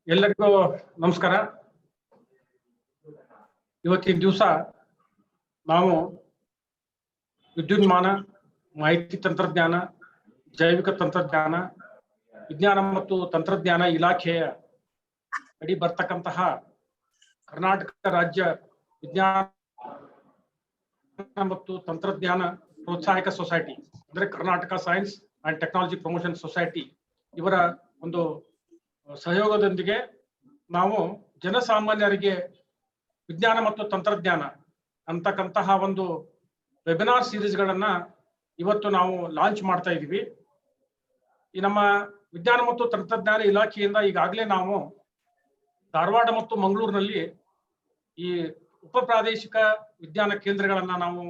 ಎಲ್ಲರಿಗೂ ನಮಸ್ಕಾರ. ಇವತ್ತಿನ ದಿವಸ ನಾವು ವಿದ್ಯುನ್ಮಾನ, ಮಾಹಿತಿ ತಂತ್ರಜ್ಞಾನ, ಜೈವಿಕ ತಂತ್ರಜ್ಞಾನ, ವಿಜ್ಞಾನ ಮತ್ತು ತಂತ್ರಜ್ಞಾನ ಇಲಾಖೆಯ ಅಡಿ ಬರ್ತಕ್ಕಂತಹ ಕರ್ನಾಟಕ ರಾಜ್ಯ ವಿಜ್ಞಾನ ಮತ್ತು ತಂತ್ರಜ್ಞಾನ ಪ್ರೋತ್ಸಾಹಕ ಸೊಸೈಟಿ ಅಂದ್ರೆ Karnataka science and technology promotion society ಇವರ ಒಂದು ಸಹಯೋಗದೊಂದಿಗೆ ನಾವು ಜನಸಾಮಾನ್ಯರಿಗೆ ವಿಜ್ಞಾನ ಮತ್ತು ತಂತ್ರಜ್ಞಾನ ಅಂತಕ್ಕಂತಹ ಒಂದು ವೆಬಿನಾರ್ ಸೀರೀಸ್ಗಳನ್ನ ಇವತ್ತು ನಾವು ಲಾಂಚ್ ಮಾಡ್ತಾ ಇದ್ದೀವಿ. ಈ ನಮ್ಮ ವಿಜ್ಞಾನ ಮತ್ತು ತಂತ್ರಜ್ಞಾನ ಇಲಾಖೆಯಿಂದ ಈಗಾಗಲೇ ನಾವು ಧಾರವಾಡ ಮತ್ತು ಮಂಗಳೂರಿನಲ್ಲಿ ಈ ಉಪ ಪ್ರಾದೇಶಿಕ ವಿಜ್ಞಾನ ಕೇಂದ್ರಗಳನ್ನ ನಾವು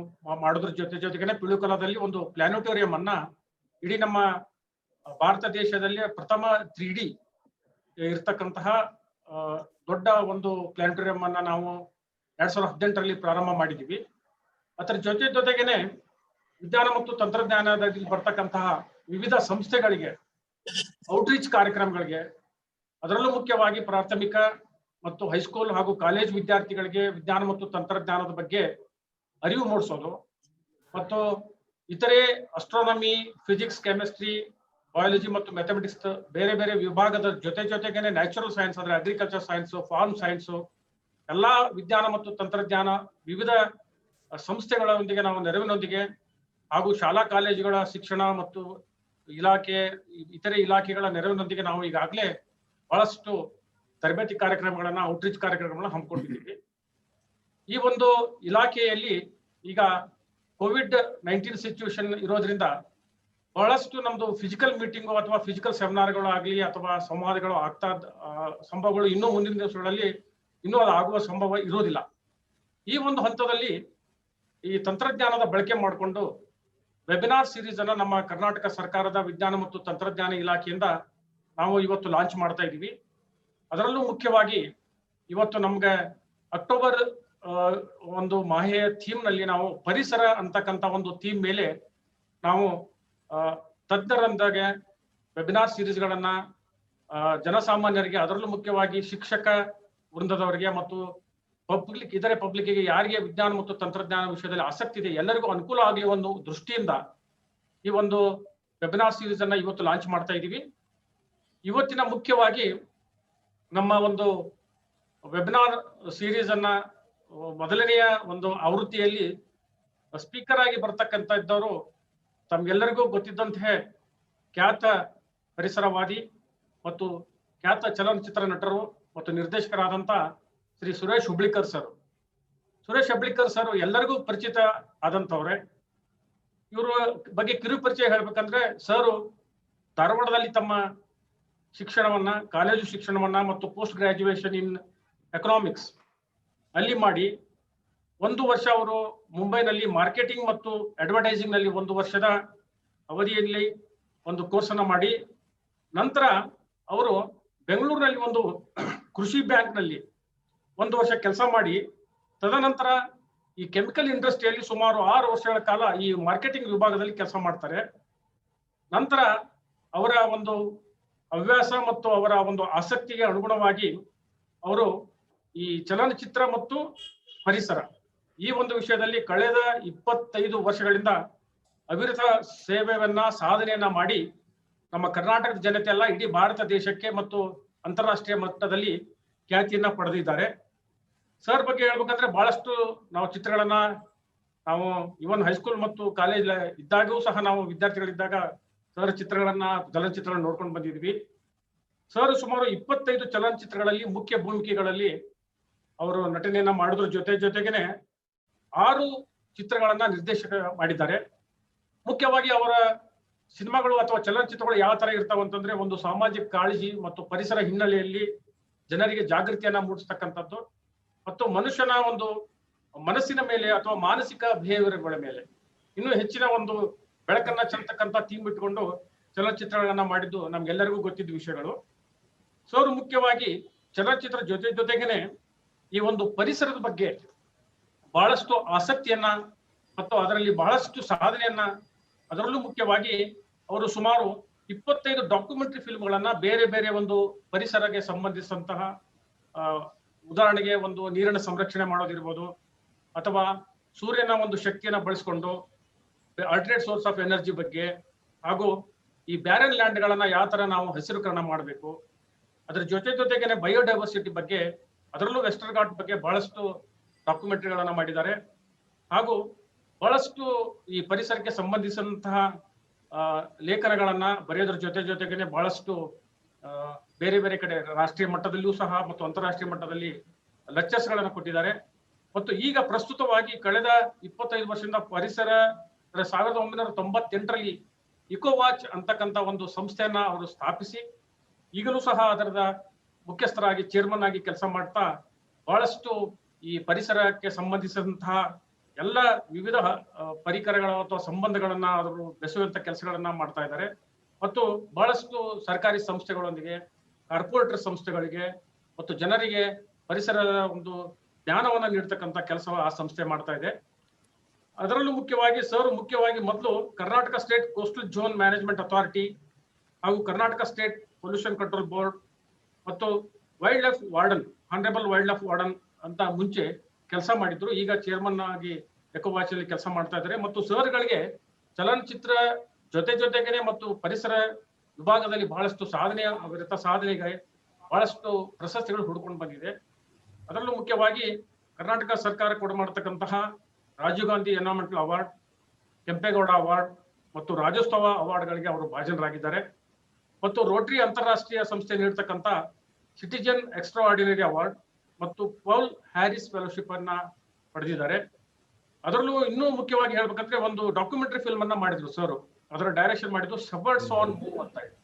ಮಾಡೋದ್ರ ಜೊತೆಗೆ ಪಿಳುಕಲದಲ್ಲಿ ಒಂದು ಪ್ಲಾನೆಟೋರಿಯಂ ಅನ್ನ ಇಡೀ ನಮ್ಮ ಭಾರತ ದೇಶದಲ್ಲಿ ಪ್ರಥಮ 3D ಇರ್ತಕ್ಕಂತಹ ದೊಡ್ಡ ಒಂದು ಪ್ಲಾನೆಟೋರಿಯಂ ಅನ್ನ ನಾವು 2018ರಲ್ಲಿ ಪ್ರಾರಂಭ ಮಾಡಿದ್ದೀವಿ. ಅದರ ಜೊತೆಗೇನೆ ವಿಜ್ಞಾನ ಮತ್ತು ತಂತ್ರಜ್ಞಾನದಲ್ಲಿ ಬರ್ತಕ್ಕಂತಹ ವಿವಿಧ ಸಂಸ್ಥೆಗಳಿಗೆ ಔಟ್ರೀಚ್ ಕಾರ್ಯಕ್ರಮಗಳಿಗೆ, ಅದರಲ್ಲೂ ಮುಖ್ಯವಾಗಿ ಪ್ರಾಥಮಿಕ ಮತ್ತು ಹೈಸ್ಕೂಲ್ ಹಾಗೂ ಕಾಲೇಜ್ ವಿದ್ಯಾರ್ಥಿಗಳಿಗೆ ವಿಜ್ಞಾನ ಮತ್ತು ತಂತ್ರಜ್ಞಾನದ ಬಗ್ಗೆ ಅರಿವು ಮೂಡಿಸೋದು ಮತ್ತು ಇತರೆ ಅಸ್ಟ್ರಾನಮಿ, ಫಿಸಿಕ್ಸ್, ಕೆಮಿಸ್ಟ್ರಿ, ಬಯಾಲಜಿ ಮತ್ತು ಮ್ಯಾಥಮೆಟಿಕ್ಸ್ ಬೇರೆ ಬೇರೆ ವಿಭಾಗದ ಜೊತೆಗೇನೆ ನ್ಯಾಚುರಲ್ ಸೈನ್ಸ್ ಅಂದ್ರೆ ಅಗ್ರಿಕಲ್ಚರ್ ಸೈನ್ಸ್, ಫಾರ್ಮ್ ಸೈನ್ಸ್ ಎಲ್ಲಾ ವಿಜ್ಞಾನ ಮತ್ತು ತಂತ್ರಜ್ಞಾನ ವಿವಿಧ ಸಂಸ್ಥೆಗಳೊಂದಿಗೆ ನಾವು ನೆರವಿನೊಂದಿಗೆ ಹಾಗೂ ಶಾಲಾ ಕಾಲೇಜುಗಳ ಶಿಕ್ಷಣ ಮತ್ತು ಇಲಾಖೆ ಇತರೆ ಇಲಾಖೆಗಳ ನೆರವಿನೊಂದಿಗೆ ನಾವು ಈಗಾಗಲೇ ಬಹಳಷ್ಟು ತರಬೇತಿ ಕಾರ್ಯಕ್ರಮಗಳನ್ನ, ಔಟ್ರೀಚ್ ಕಾರ್ಯಕ್ರಮಗಳನ್ನ ಹಮ್ಮಿಕೊಂಡಿದ್ದೀವಿ. ಈ ಒಂದು ಇಲಾಖೆಯಲ್ಲಿ ಈಗ COVID-19 ಸಿಚುವೇಶನ್ ಇರೋದ್ರಿಂದ ಬಹಳಷ್ಟು ನಮ್ದು ಫಿಸಿಕಲ್ ಮೀಟಿಂಗು ಅಥವಾ ಫಿಸಿಕಲ್ ಸೆಮಿನಾರ್ಗಳು ಆಗಲಿ ಅಥವಾ ಸಂವಾದಗಳು ಸಂಭವಗಳು ಇನ್ನೂ ಮುಂದಿನ ದಿವಸಗಳಲ್ಲಿ ಇನ್ನೂ ಅದು ಆಗುವ ಸಂಭವ ಇರೋದಿಲ್ಲ. ಈ ಒಂದು ಹಂತದಲ್ಲಿ ಈ ತಂತ್ರಜ್ಞಾನದ ಬಳಕೆ ಮಾಡಿಕೊಂಡು ವೆಬಿನಾರ್ ಸೀರೀಸ್ ಅನ್ನ ನಮ್ಮ ಕರ್ನಾಟಕ ಸರ್ಕಾರದ ವಿಜ್ಞಾನ ಮತ್ತು ತಂತ್ರಜ್ಞಾನ ಇಲಾಖೆಯಿಂದ ನಾವು ಇವತ್ತು ಲಾಂಚ್ ಮಾಡ್ತಾ ಇದ್ದೀವಿ. ಅದರಲ್ಲೂ ಮುಖ್ಯವಾಗಿ ಇವತ್ತು ನಮ್ಗೆ ಅಕ್ಟೋಬರ್ ಒಂದು ಮಾಹೆಯ ಥೀಮ್ ನಲ್ಲಿ ನಾವು ಪರಿಸರ ಅಂತಕ್ಕಂಥ ಒಂದು ಥೀಮ್ ಮೇಲೆ ನಾವು ತಜ್ಞರಂದಾಗೆ ವೆಬಿನಾರ್ ಸೀರೀಸ್ಗಳನ್ನ ಜನಸಾಮಾನ್ಯರಿಗೆ, ಅದರಲ್ಲೂ ಮುಖ್ಯವಾಗಿ ಶಿಕ್ಷಕ ವೃಂದದವರಿಗೆ ಮತ್ತು ಇತರೆ ಪಬ್ಲಿಕ್ಗೆ ಯಾರಿಗೆ ವಿಜ್ಞಾನ ಮತ್ತು ತಂತ್ರಜ್ಞಾನ ವಿಷಯದಲ್ಲಿ ಆಸಕ್ತಿ ಇದೆ ಎಲ್ಲರಿಗೂ ಅನುಕೂಲ ಆಗಲಿ ಒಂದು ದೃಷ್ಟಿಯಿಂದ ಈ ಒಂದು ವೆಬಿನಾರ್ ಸೀರೀಸ್ ಅನ್ನ ಇವತ್ತು ಲಾಂಚ್ ಮಾಡ್ತಾ ಇದ್ದೀವಿ. ಇವತ್ತಿನ ಮುಖ್ಯವಾಗಿ ನಮ್ಮ ಒಂದು ವೆಬಿನಾರ್ ಸೀರೀಸ್ ಅನ್ನ ಮೊದಲನೆಯ ಒಂದು ಆವೃತ್ತಿಯಲ್ಲಿ ಸ್ಪೀಕರ್ ಆಗಿ ಬರ್ತಕ್ಕಂಥ ಇದ್ದವರು ತಮ್ಗೆಲ್ಲರಿಗೂ ಗೊತ್ತಿದ್ದಂತೆ ಖ್ಯಾತ ಪರಿಸರವಾದಿ ಮತ್ತು ಖ್ಯಾತ ಚಲನಚಿತ್ರ ನಟರು ಮತ್ತು ನಿರ್ದೇಶಕರಾದಂಥ ಶ್ರೀ ಸುರೇಶ್ ಹುಬ್ಳಿಕರ್ ಸರ್. ಸುರೇಶ್ ಹುಬ್ಳಿಕರ್ ಸರ್ ಎಲ್ಲರಿಗೂ ಪರಿಚಿತ ಆದಂಥವ್ರೆ. ಇವರು ಬಗ್ಗೆ ಕಿರು ಪರಿಚಯ ಹೇಳ್ಬೇಕಂದ್ರೆ ಸರ್ ಧಾರವಾಡದಲ್ಲಿ ತಮ್ಮ ಶಿಕ್ಷಣವನ್ನ, ಕಾಲೇಜು ಶಿಕ್ಷಣವನ್ನ ಮತ್ತು ಪೋಸ್ಟ್ ಗ್ರಾಜುಯೇಷನ್ ಇನ್ ಎಕನಾಮಿಕ್ಸ್ ಅಲ್ಲಿ ಮಾಡಿ 1 ವರ್ಷ ಅವರು ಮುಂಬೈನಲ್ಲಿ ಮಾರ್ಕೆಟಿಂಗ್ ಮತ್ತು ಅಡ್ವರ್ಟೈಸಿಂಗ್ ನಲ್ಲಿ 1 ವರ್ಷದ ಅವಧಿಯಲ್ಲಿ ಒಂದು ಕೋರ್ಸ್ ಅನ್ನ ಮಾಡಿ, ನಂತರ ಅವರು ಬೆಂಗಳೂರಿನಲ್ಲಿ ಒಂದು ಕೃಷಿ ಬ್ಯಾಂಕ್ ನಲ್ಲಿ 1 ವರ್ಷ ಕೆಲಸ ಮಾಡಿ, ತದನಂತರ ಈ ಕೆಮಿಕಲ್ ಇಂಡಸ್ಟ್ರಿಯಲ್ಲಿ ಸುಮಾರು 6 ವರ್ಷಗಳ ಕಾಲ ಈ ಮಾರ್ಕೆಟಿಂಗ್ ವಿಭಾಗದಲ್ಲಿ ಕೆಲಸ ಮಾಡ್ತಾರೆ. ನಂತರ ಅವರ ಒಂದು ಹವ್ಯಾಸ ಮತ್ತು ಅವರ ಒಂದು ಆಸಕ್ತಿಗೆ ಅನುಗುಣವಾಗಿ ಅವರು ಈ ಚಲನಚಿತ್ರ ಮತ್ತು ಪರಿಸರ ಈ ಒಂದು ವಿಷಯದಲ್ಲಿ ಕಳೆದ 25 ವರ್ಷಗಳಿಂದ ಅವಿರತ ಸೇವೆಯನ್ನ, ಸಾಧನೆಯನ್ನ ಮಾಡಿ ನಮ್ಮ ಕರ್ನಾಟಕದ ಜನತೆ ಎಲ್ಲ ಇಡೀ ಭಾರತ ದೇಶಕ್ಕೆ ಮತ್ತು ಅಂತಾರಾಷ್ಟ್ರೀಯ ಮಟ್ಟದಲ್ಲಿ ಖ್ಯಾತಿಯನ್ನ ಪಡೆದಿದ್ದಾರೆ. ಸರ್ ಬಗ್ಗೆ ಹೇಳ್ಬೇಕಂದ್ರೆ ಬಹಳಷ್ಟು ನಾವು ಚಿತ್ರಗಳನ್ನ ನಾವು ಇವನ್ ಹೈಸ್ಕೂಲ್ ಮತ್ತು ಕಾಲೇಜ್ ಇದ್ದಾಗೂ ಸಹ ನಾವು ವಿದ್ಯಾರ್ಥಿಗಳಿದ್ದಾಗ ಸರ್ ಚಿತ್ರಗಳನ್ನ, ಚಲನಚಿತ್ರಗಳನ್ನ ನೋಡ್ಕೊಂಡು ಬಂದಿದ್ವಿ. ಸರ್ ಸುಮಾರು 25 ಚಲನಚಿತ್ರಗಳಲ್ಲಿ ಮುಖ್ಯ ಭೂಮಿಕೆಗಳಲ್ಲಿ ಅವರು ನಟನೆಯನ್ನ ಮಾಡೋದ್ರ ಜೊತೆಗೇನೆ 6 ಚಿತ್ರಗಳನ್ನ ನಿರ್ದೇಶಕ ಮಾಡಿದ್ದಾರೆ. ಮುಖ್ಯವಾಗಿ ಅವರ ಸಿನಿಮಾಗಳು ಅಥವಾ ಚಲನಚಿತ್ರಗಳು ಯಾವ ತರ ಇರ್ತಾವ ಅಂತಂದ್ರೆ ಒಂದು ಸಾಮಾಜಿಕ ಕಾಳಜಿ ಮತ್ತು ಪರಿಸರ ಹಿನ್ನೆಲೆಯಲ್ಲಿ ಜನರಿಗೆ ಜಾಗೃತಿಯನ್ನ ಮೂಡಿಸ್ತಕ್ಕಂಥದ್ದು ಮತ್ತು ಮನುಷ್ಯನ ಒಂದು ಮನಸ್ಸಿನ ಮೇಲೆ ಅಥವಾ ಮಾನಸಿಕ ಬಿಹೇವಿಯರ್ಗಳ ಮೇಲೆ ಇನ್ನೂ ಹೆಚ್ಚಿನ ಒಂದು ಬೆಳಕನ್ನ ಚೆಲ್ತಕ್ಕಂಥ ಥೀಮ್ ಇಟ್ಕೊಂಡು ಚಲನಚಿತ್ರಗಳನ್ನ ಮಾಡಿದ್ದು ನಮ್ಗೆಲ್ಲರಿಗೂ ಗೊತ್ತಿದ್ದ ವಿಷಯಗಳು. ಸರ್ ಮುಖ್ಯವಾಗಿ ಚಲನಚಿತ್ರ ಜೊತೆಗೇನೆ ಈ ಒಂದು ಪರಿಸರದ ಬಗ್ಗೆ ಬಹಳಷ್ಟು ಆಸಕ್ತಿಯನ್ನ ಮತ್ತು ಅದರಲ್ಲಿ ಬಹಳಷ್ಟು ಸಾಧನೆಯನ್ನ, ಅದರಲ್ಲೂ ಮುಖ್ಯವಾಗಿ ಅವರು ಸುಮಾರು 25 ಡಾಕ್ಯುಮೆಂಟರಿ ಫಿಲ್ಮ್ಗಳನ್ನ ಬೇರೆ ಬೇರೆ ಒಂದು ಪರಿಸರಕ್ಕೆ ಸಂಬಂಧಿಸಿದಂತಹ ಉದಾಹರಣೆಗೆ ಒಂದು ನೀರಿನ ಸಂರಕ್ಷಣೆ ಮಾಡೋದಿರ್ಬೋದು, ಅಥವಾ ಸೂರ್ಯನ ಒಂದು ಶಕ್ತಿಯನ್ನ ಬಳಸಿಕೊಂಡು ಆಲ್ಟರ್ನೇಟ್ ಸೋರ್ಸ್ ಆಫ್ ಎನರ್ಜಿ ಬಗ್ಗೆ, ಹಾಗೂ ಈ ಬ್ಯಾರನ್ ಲ್ಯಾಂಡ್ ಗಳನ್ನ ಯಾವ ತರ ನಾವು ಹಸಿರುಕರಣ ಮಾಡಬೇಕು, ಅದರ ಜೊತೆಗೆ ಬಯೋಡೈವರ್ಸಿಟಿ ಬಗ್ಗೆ, ಅದರಲ್ಲೂ ವೆಸ್ಟರ್ನ್ ಘಾಟ್ ಬಗ್ಗೆ ಬಹಳಷ್ಟು ಡಾಕ್ಯುಮೆಂಟರಿಗಳನ್ನ ಮಾಡಿದ್ದಾರೆ. ಹಾಗೂ ಬಹಳಷ್ಟು ಈ ಪರಿಸರಕ್ಕೆ ಸಂಬಂಧಿಸಿದಂತಹ ಲೇಖನಗಳನ್ನ ಬರೆಯೋದ್ರ ಜೊತೆಗೆ ಬಹಳಷ್ಟು ಬೇರೆ ಬೇರೆ ಕಡೆ ರಾಷ್ಟ್ರೀಯ ಮಟ್ಟದಲ್ಲೂ ಸಹ ಮತ್ತು ಅಂತಾರಾಷ್ಟ್ರೀಯ ಮಟ್ಟದಲ್ಲಿ ಲೆಕ್ಚರ್ಸ್ ಗಳನ್ನ ಕೊಟ್ಟಿದ್ದಾರೆ. ಮತ್ತು ಈಗ ಪ್ರಸ್ತುತವಾಗಿ ಕಳೆದ 25 ವರ್ಷದಿಂದ ಪರಿಸರ 1998ರಲ್ಲಿ ಇಕೋವಾಚ್ ಅಂತಕ್ಕಂಥ ಒಂದು ಸಂಸ್ಥೆಯನ್ನ ಅವರು ಸ್ಥಾಪಿಸಿ ಈಗಲೂ ಸಹ ಅದರದ ಮುಖ್ಯಸ್ಥರಾಗಿ ಚೇರ್ಮನ್ ಆಗಿ ಕೆಲಸ ಮಾಡ್ತಾ ಬಹಳಷ್ಟು ಈ ಪರಿಸರಕ್ಕೆ ಸಂಬಂಧಿಸಿದಂತಹ ಎಲ್ಲ ವಿವಿಧ ಪರಿಕರಗಳ ಅಥವಾ ಸಂಬಂಧಗಳನ್ನ ಅವರು ಬೆಸೆಯುವಂತ ಕೆಲಸಗಳನ್ನ ಮಾಡ್ತಾ ಇದ್ದಾರೆ. ಮತ್ತು ಬಹಳಷ್ಟು ಸರ್ಕಾರಿ ಸಂಸ್ಥೆಗಳೊಂದಿಗೆ, ಕಾರ್ಪೊರೇಟರ್ ಸಂಸ್ಥೆಗಳಿಗೆ ಮತ್ತು ಜನರಿಗೆ ಪರಿಸರದ ಒಂದು ಜ್ಞಾನವನ್ನ ನೀಡ್ತಕ್ಕಂಥ ಕೆಲಸ ಆ ಸಂಸ್ಥೆ ಮಾಡ್ತಾ ಇದೆ. ಅದರಲ್ಲೂ ಮುಖ್ಯವಾಗಿ ಮೊದಲು Karnataka state coastal zone management authority ಹಾಗೂ Karnataka state pollution control board ಮತ್ತು wildlife warden, honourable wildlife warden ಅಂತ ಮುಂಚೆ ಕೆಲಸ ಮಾಡಿದ್ರು. ಈಗ ಚೇರ್ಮನ್ ಆಗಿ ಎಕೋವಾಚ್ ಅಲ್ಲಿ ಕೆಲಸ ಮಾಡ್ತಾ ಇದ್ದಾರೆ. ಮತ್ತು ಸರ್ಗಳಿಗೆ ಚಲನಚಿತ್ರ ಜೊತೆಗೆ ಮತ್ತು ಪರಿಸರ ವಿಭಾಗದಲ್ಲಿ ಬಹಳಷ್ಟು ಸಾಧನೆಗೆ ಬಹಳಷ್ಟು ಪ್ರಶಸ್ತಿಗಳು ಹುಡ್ಕೊಂಡು ಬಂದಿದೆ. ಅದರಲ್ಲೂ ಮುಖ್ಯವಾಗಿ ಕರ್ನಾಟಕ ಸರ್ಕಾರ ಕೊಡಮಾಡ್ತಕ್ಕಂತಹ Rajiv Gandhi environmental award, Kempegowda award ಮತ್ತು ರಾಜ್ಯೋತ್ಸವ ಅವಾರ್ಡ್ಗಳಿಗೆ ಅವರು ಭಾಜನರಾಗಿದ್ದಾರೆ. ಮತ್ತು ರೋಟರಿ ಅಂತಾರಾಷ್ಟ್ರೀಯ ಸಂಸ್ಥೆ ನೀಡತಕ್ಕಂಥ ಸಿಟಿಜನ್ ಎಕ್ಸ್ಟ್ರಾ ಆರ್ಡಿನರಿ ಅವಾರ್ಡ್ ಮತ್ತು ಪೌಲ್ ಹ್ಯಾರಿಸ್ ಫೆಲೋಶಿಪ್ ಅನ್ನ ಪಡೆದಿದ್ದಾರೆ. ಅದರಲ್ಲೂ ಇನ್ನೂ ಮುಖ್ಯವಾಗಿ ಹೇಳ್ಬೇಕಂದ್ರೆ ಒಂದು ಡಾಕ್ಯುಮೆಂಟರಿ ಫಿಲ್ಮ್ ಅನ್ನ ಮಾಡಿದ್ರು ಸರ್. ಅದರ ಡೈರೆಕ್ಷನ್ ಮಾಡಿದ್ದು ಶಬರ್ಡ್ಸ್ ಆನ್ ಮೂವ್ ಅಂತ ಇದೆ.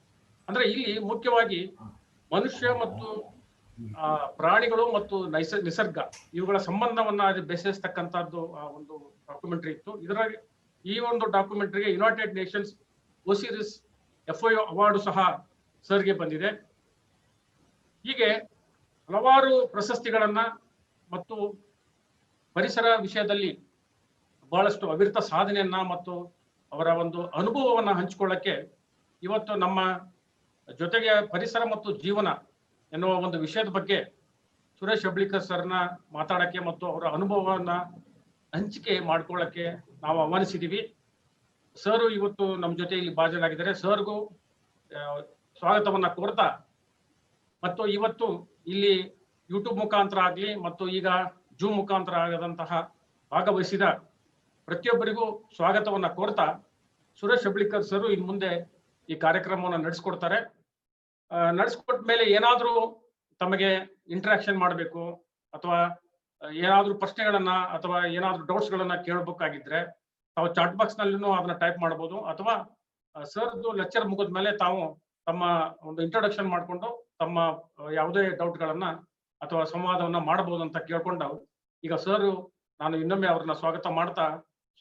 ಅಂದ್ರೆ ಇಲ್ಲಿ ಮುಖ್ಯವಾಗಿ ಮನುಷ್ಯ ಮತ್ತು ಪ್ರಾಣಿಗಳು ಮತ್ತು ನಿಸರ್ಗ ಇವುಗಳ ಸಂಬಂಧವನ್ನ ಬೆಸೆಸ್ತಕ್ಕಂಥದ್ದು ಒಂದು ಡಾಕ್ಯುಮೆಂಟರಿ ಇತ್ತು. ಈ ಒಂದು ಡಾಕ್ಯುಮೆಂಟರಿಗೆ ಯುನೈಟೆಡ್ ನೇಷನ್ಸ್ ಒಸಿರಿಸ್ FOI ಅವಾರ್ಡ್ ಸಹ ಸರ್ಗೆ ಬಂದಿದೆ. ಹೀಗೆ ಹಲವಾರು ಪ್ರಶಸ್ತಿಗಳನ್ನ ಮತ್ತು ಪರಿಸರ ವಿಷಯದಲ್ಲಿ ಬಹಳಷ್ಟು ಅವಿರತ ಸಾಧನೆಯನ್ನ ಮತ್ತು ಅವರ ಒಂದು ಅನುಭವವನ್ನ ಹಂಚಿಕೊಳ್ಳಕ್ಕೆ ಇವತ್ತು ನಮ್ಮ ಜೊತೆಗೆ ಪರಿಸರ ಮತ್ತು ಜೀವನ ಎನ್ನುವ ಒಂದು ವಿಷಯದ ಬಗ್ಗೆ ಸುರೇಶ್ ಹೆಬ್ಳಿಕರ್ ಸರ್ನ ಮಾತಾಡಕ್ಕೆ ಮತ್ತು ಅವರ ಅನುಭವವನ್ನ ಹಂಚಿಕೆ ಮಾಡ್ಕೊಳ್ಳಕ್ಕೆ ನಾವು ಆಹ್ವಾನಿಸಿದೀವಿ. ಸರ್ ಇವತ್ತು ನಮ್ಮ ಜೊತೆ ಇಲ್ಲಿ ಭಾಜನರಾಗಿದ್ದಾರೆ. ಸರ್ಗೂ ಸ್ವಾಗತವನ್ನ ಕೋರ್ತಾ, ಮತ್ತು ಇವತ್ತು ಇಲ್ಲಿ ಯೂಟ್ಯೂಬ್ ಮುಖಾಂತರ ಆಗ್ಲಿ ಮತ್ತು ಈಗ ಜೂಮ್ ಮುಖಾಂತರ ಆಗದಂತಹ ಭಾಗವಹಿಸಿದ ಪ್ರತಿಯೊಬ್ಬರಿಗೂ ಸ್ವಾಗತವನ್ನ ಕೋರ್ತಾ, ಸುರೇಶ್ ಹೆಬ್ಳಿಕರ್ ಸರ್ ಇನ್ ಮುಂದೆ ಈ ಕಾರ್ಯಕ್ರಮವನ್ನು ನಡೆಸ್ಕೊಡ್ತಾರೆ. ನಡೆಸ್ಕೊಟ್ಟ ಮೇಲೆ ಏನಾದ್ರೂ ತಮಗೆ ಇಂಟರಾಕ್ಷನ್ ಮಾಡಬೇಕು ಅಥವಾ ಏನಾದ್ರೂ ಪ್ರಶ್ನೆಗಳನ್ನ ಅಥವಾ ಏನಾದ್ರೂ ಡೌಟ್ಸ್ ಗಳನ್ನ ಕೇಳಬೇಕಾಗಿದ್ರೆ ತಾವು ಚಾಟ್ ಬಾಕ್ಸ್ ನಲ್ಲಿನೂ ಅದನ್ನ ಟೈಪ್ ಮಾಡಬಹುದು, ಅಥವಾ ಸರ್ದು ಲೆಕ್ಚರ್ ಮುಗಿದ ಮೇಲೆ ತಾವು ತಮ್ಮ ಒಂದು ಇಂಟ್ರೊಡಕ್ಷನ್ ಮಾಡಿಕೊಂಡು ತಮ್ಮ ಯಾವುದೇ ಡೌಟ್ ಗಳನ್ನ ಅಥವಾ ಸಂವಾದವನ್ನ ಮಾಡಬಹುದು ಅಂತ ಕೇಳ್ಕೊಂಡು ಈಗ ಸರ್ ನಾನು ಇನ್ನೊಮ್ಮೆ ಅವ್ರನ್ನ ಸ್ವಾಗತ ಮಾಡ್ತಾ